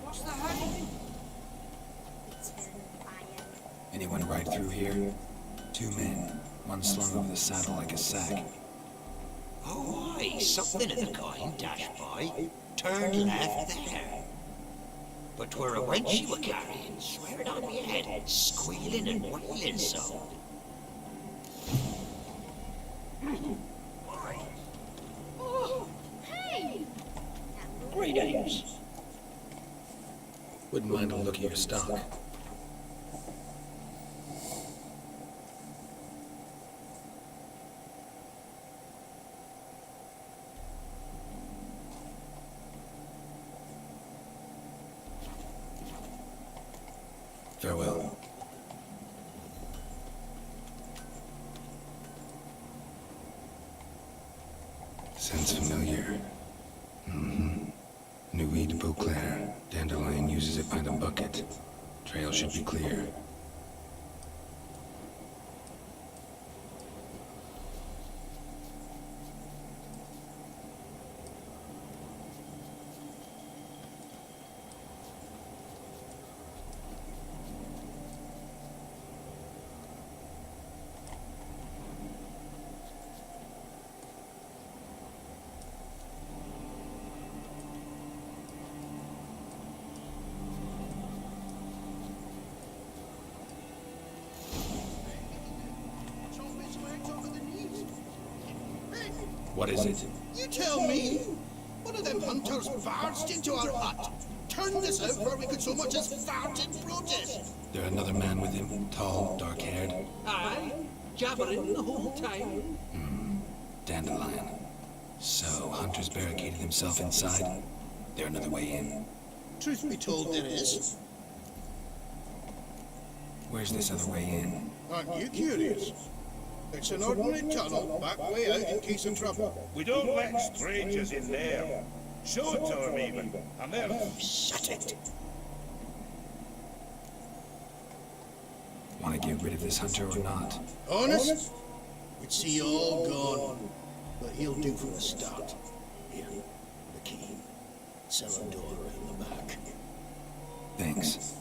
What's the hurry? Anyone ride through here? 2 men, one slung over the saddle like a sack. Oh, aye, something of the kind dashed by. Turned left there. But 'twere a wench she were carrying, swearing on me head, squealing and wailing so. Oh, hey! Greetings. Wouldn't mind a look at your stock. Farewell. Sounds familiar. Nuit de Beauclair. Dandelion uses it by the bucket. Trail should be clear. What is it? You tell me. One of them hunters barged into our hut, turned us out before we could so much as fart in protest. There another man with him? Tall, dark-haired? Aye, jabbering the whole time. Dandelion. So, Hunter's barricaded himself inside? There another way in? Truth be told, there is. Where's this other way in? Aren't you curious? It's an ordinary tunnel, back way out in case of trouble. We don't let strangers in there. Show it to them even, and they'll... Shut it. Want to get rid of this hunter or not? Honest? We'd see you all gone. But he'll do for a start. Here, the key. Cellar door around the back. Thanks.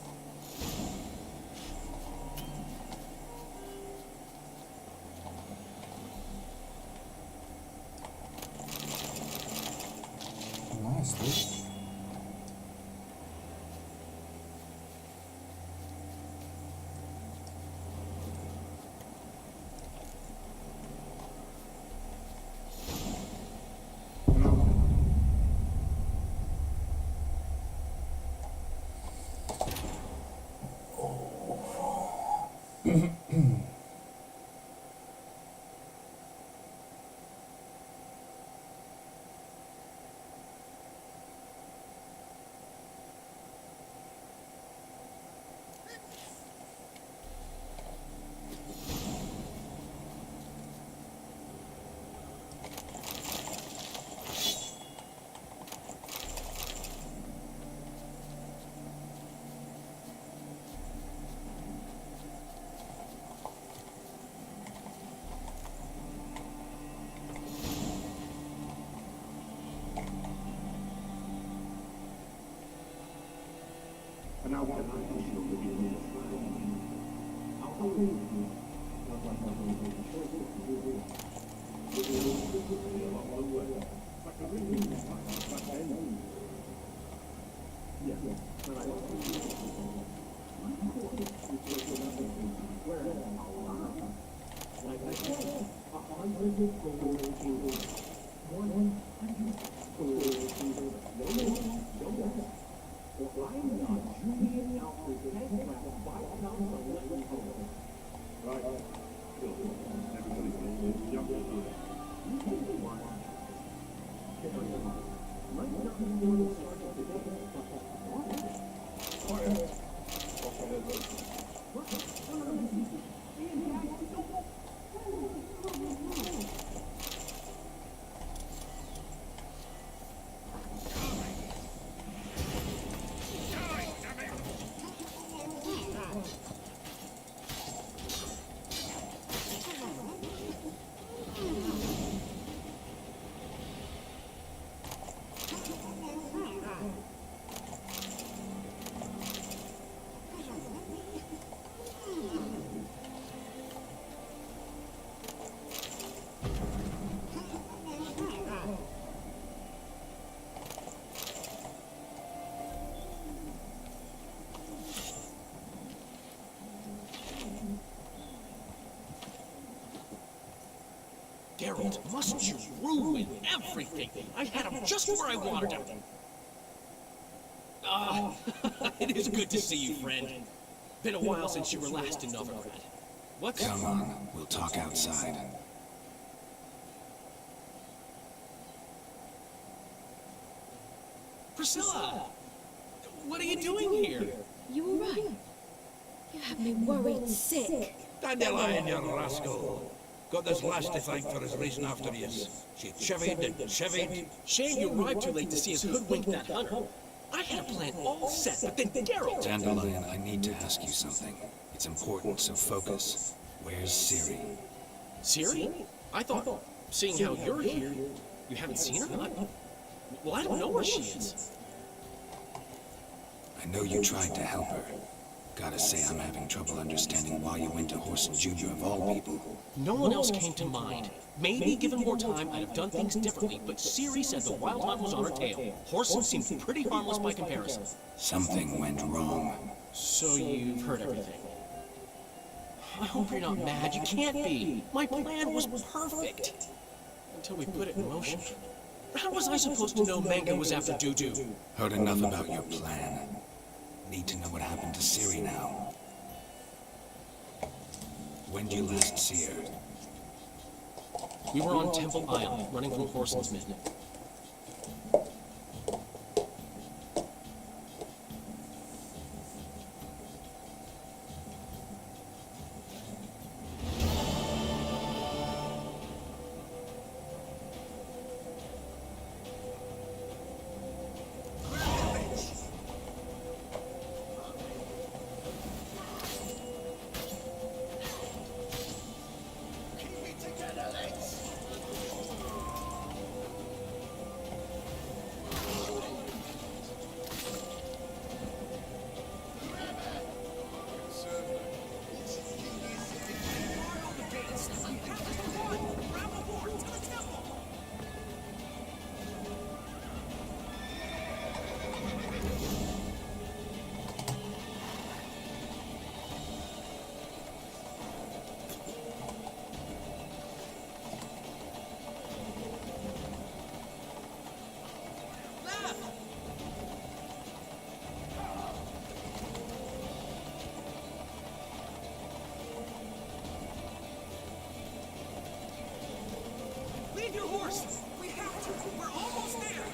Nice, dude. Geralt, must you ruin everything? I had him just where I wanted him. Ah, it is good to see you, friend. Been a while since you were last in Novigrad. What's... Come on, we'll talk outside. Priscilla! What are you doing here? You all right? You have me worried sick. Dandelion, you rascal. Got this lass to thank for his racing after yous. She chivied and chivied. Shame you arrived too late to see us hoodwink that hunter. I had a plan all set, but then Geralt... Dandelion, I need to ask you something. It's important, so focus. Where's Ciri? Ciri? I thought, seeing how you're here, you haven't seen her? Well, I don't know where she is. I know you tried to help her. Gotta say, I'm having trouble understanding why you went to Horson Jr. of all people. No one else came to mind. Maybe given more time, I'd have done things differently, but Ciri said the Wild Hunt was on her tail. Horson seemed pretty harmless by comparison. Something went wrong. So you've heard everything. I hope you're not mad. You can't be. My plan was perfect. Until we put it in motion. How was I supposed to know Manga was after Dudu? Heard enough about your plan. Need to know what happened to Ciri now. When did you last see her? We were on Temple Isle, running from Horson's men. Leave your horse! We have to! We're almost there!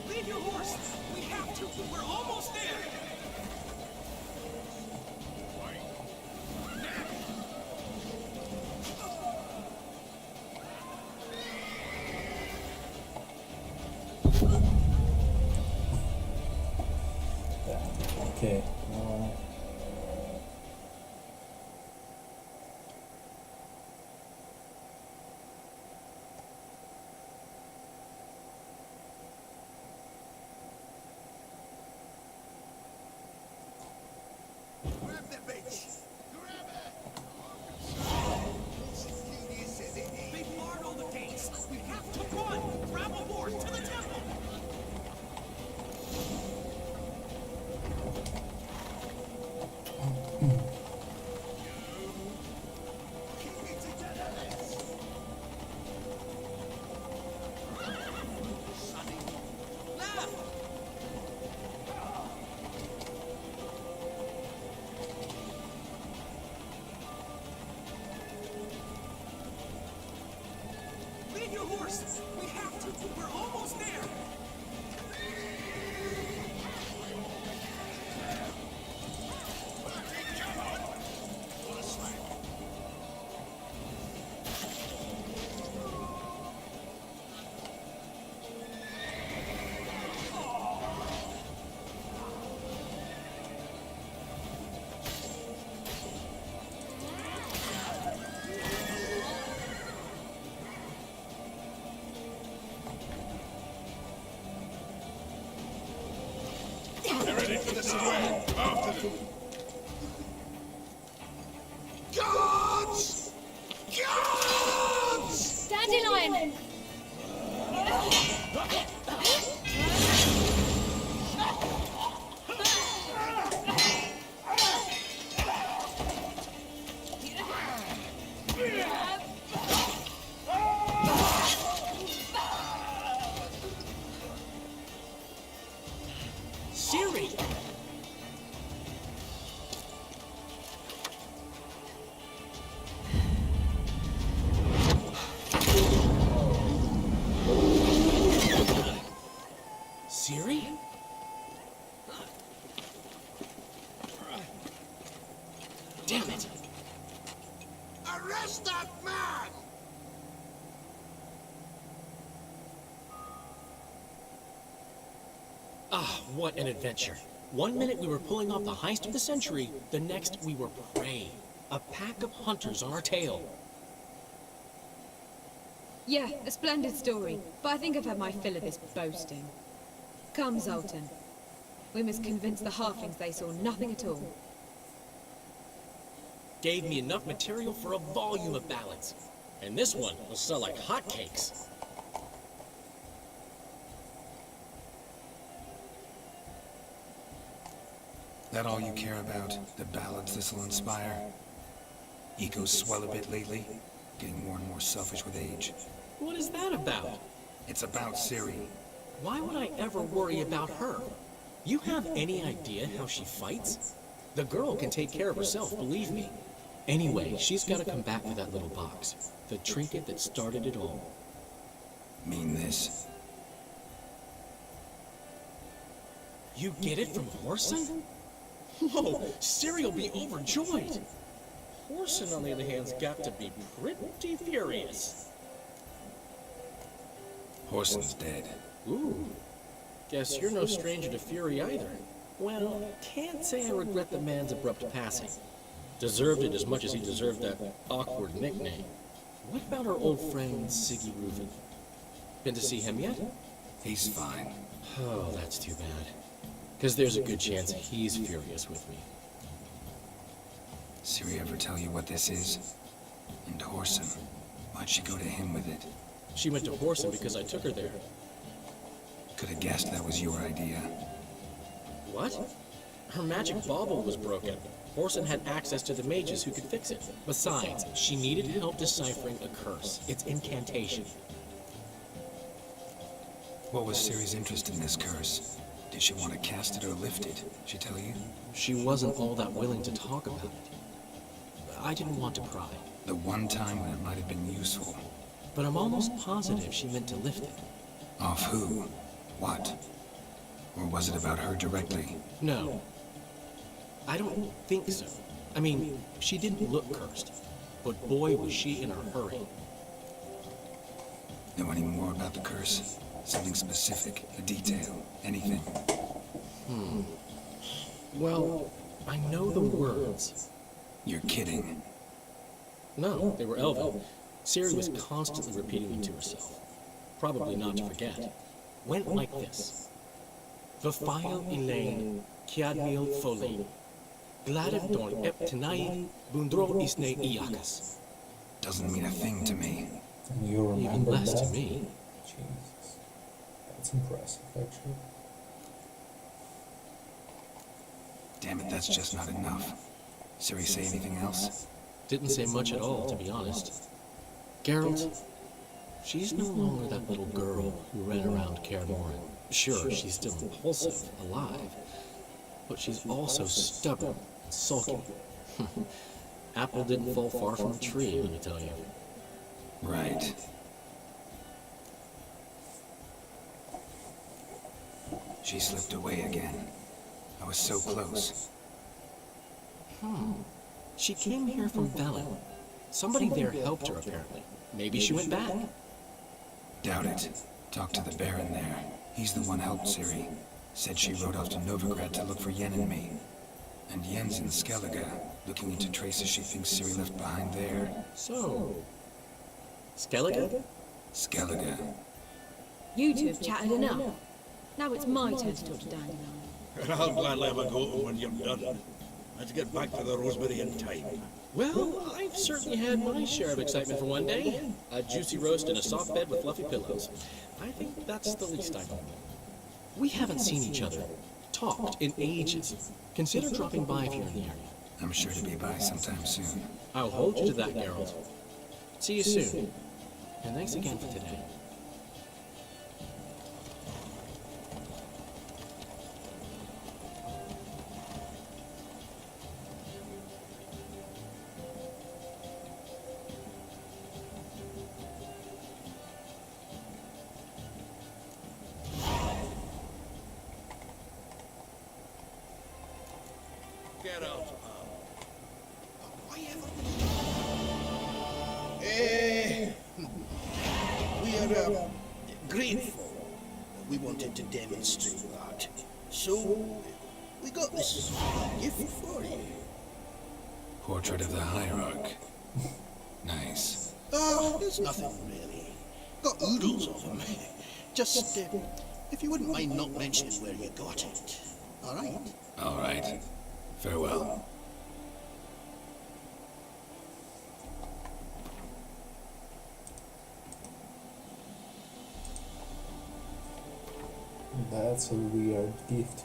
Leave your horse! We have to! We're almost there! Okay. Grab the bitch! Grab it! They barred all the gates! We have to run! Grab a horse to the temple! this! We have to! We're almost there! They're ready for the square. After them. Guards! Guards! Dandelion! Siri! Siri? Damn it! Arrest that man! Ah, what an adventure. 1 minute we were pulling off the heist of the century, the next we were prey. A pack of hunters on our tail. Yeah, a splendid story, but I think I've had my fill of this boasting. Come, Zoltan. We must convince the halflings they saw nothing at all. Gave me enough material for a volume of ballads. And this one will sell like hotcakes. That all you care about? The ballads this'll inspire? Egos swell a bit lately? Getting more and more selfish with age. What is that about? It's about Ciri. Why would I ever worry about her? You have any idea how she fights? The girl can take care of herself, believe me. Anyway, she's got to come back for that little box. The trinket that started it all. Mean this? You get it from Whoreson? Whoa, Ciri will be overjoyed. Whoreson, on the other hand, has got to be pretty furious. Whoreson's dead. Ooh. Guess you're no stranger to fury either. Well, can't say I regret the man's abrupt passing. Deserved it as much as he deserved that awkward nickname. What about our old friend Siggy Reuven? Been to see him yet? He's fine. Oh, that's too bad. Because there's a good chance he's furious with me. Ciri ever tell you what this is? And Whoreson, why'd she go to him with it? She went to Whoreson because I took her there. Could have guessed that was your idea. What? Her magic bauble was broken. Whoreson had access to the mages who could fix it. Besides, she needed help deciphering a curse. It's incantation. What was Ciri's interest in this curse? Did she want to cast it or lift it? She tell you? She wasn't all that willing to talk about it. I didn't want to pry. The one time when it might have been useful. But I'm almost positive she meant to lift it. Off who? What? Or was it about her directly? No. I don't think so. I mean, she didn't look cursed. But boy, was she in a hurry. Know any more about the curse? Something specific, a detail, anything? Well, I know the words. You're kidding. No, they were Elven. Ciri was constantly repeating them to herself. Probably not to forget. Went like this. Vafile Elaine, Kiadmil Foley. Gladev Dorn Ep Tenai, Bundro Isne Iakas. Doesn't mean a thing to me. And you remember Even less that? to me. Jesus. That's impressive, actually. Damn it, that's just not enough. Ciri say anything else? Didn't say much at all, to be honest. Geralt, she's no longer that little girl who ran around Kaer Morhen. Sure, she's still impulsive, alive, but she's also stubborn and sulky. Apple didn't fall far from the tree, let me tell you. Right. She slipped away again. I was so close. She came here from Velen. Somebody there helped her, apparently. Maybe she went back. Doubt it. Talked to the Baron there. He's the one helped Ciri. Said she rode off to Novigrad to look for Yen and me. And Yen's in Skellige, looking into traces she thinks Ciri left behind there. So... Skellige? Skellige. You two have chatted enough. Now it's my turn to talk to Dandelion. And I'll gladly have a go when you're done. Let's get back to the Rosemary in time. Well, I've certainly had my share of excitement for one day. A juicy roast and a soft bed with fluffy pillows. I think that's the least I can do. We haven't seen each other, talked in ages. Consider dropping by if you're in the area. I'm sure to be by sometime soon. I'll hold you to that, Geralt. See you soon. And thanks again for today. Get out, pal. We are grateful. We wanted to demonstrate that. So, we got this gift for you. Portrait of the Hierarch. Nice. There's nothing really. Got oodles of them. Just, if you wouldn't mind not mentioning where you got it. Alright? Alright. Farewell. That's a weird gift.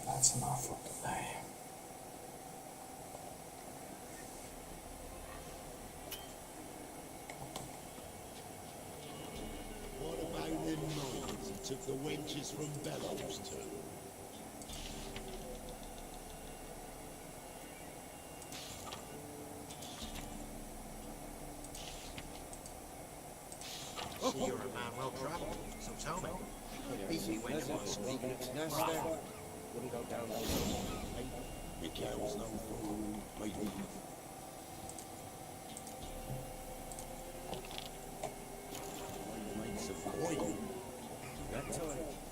That's enough for today. What about them mines that took the wenches from Bellows to? See, you're a man well travelled, so tell me. Easy way to ask. Leaving its nest there. Wouldn't go down there. Mickey was no fool, maybe. Make some coin. That time.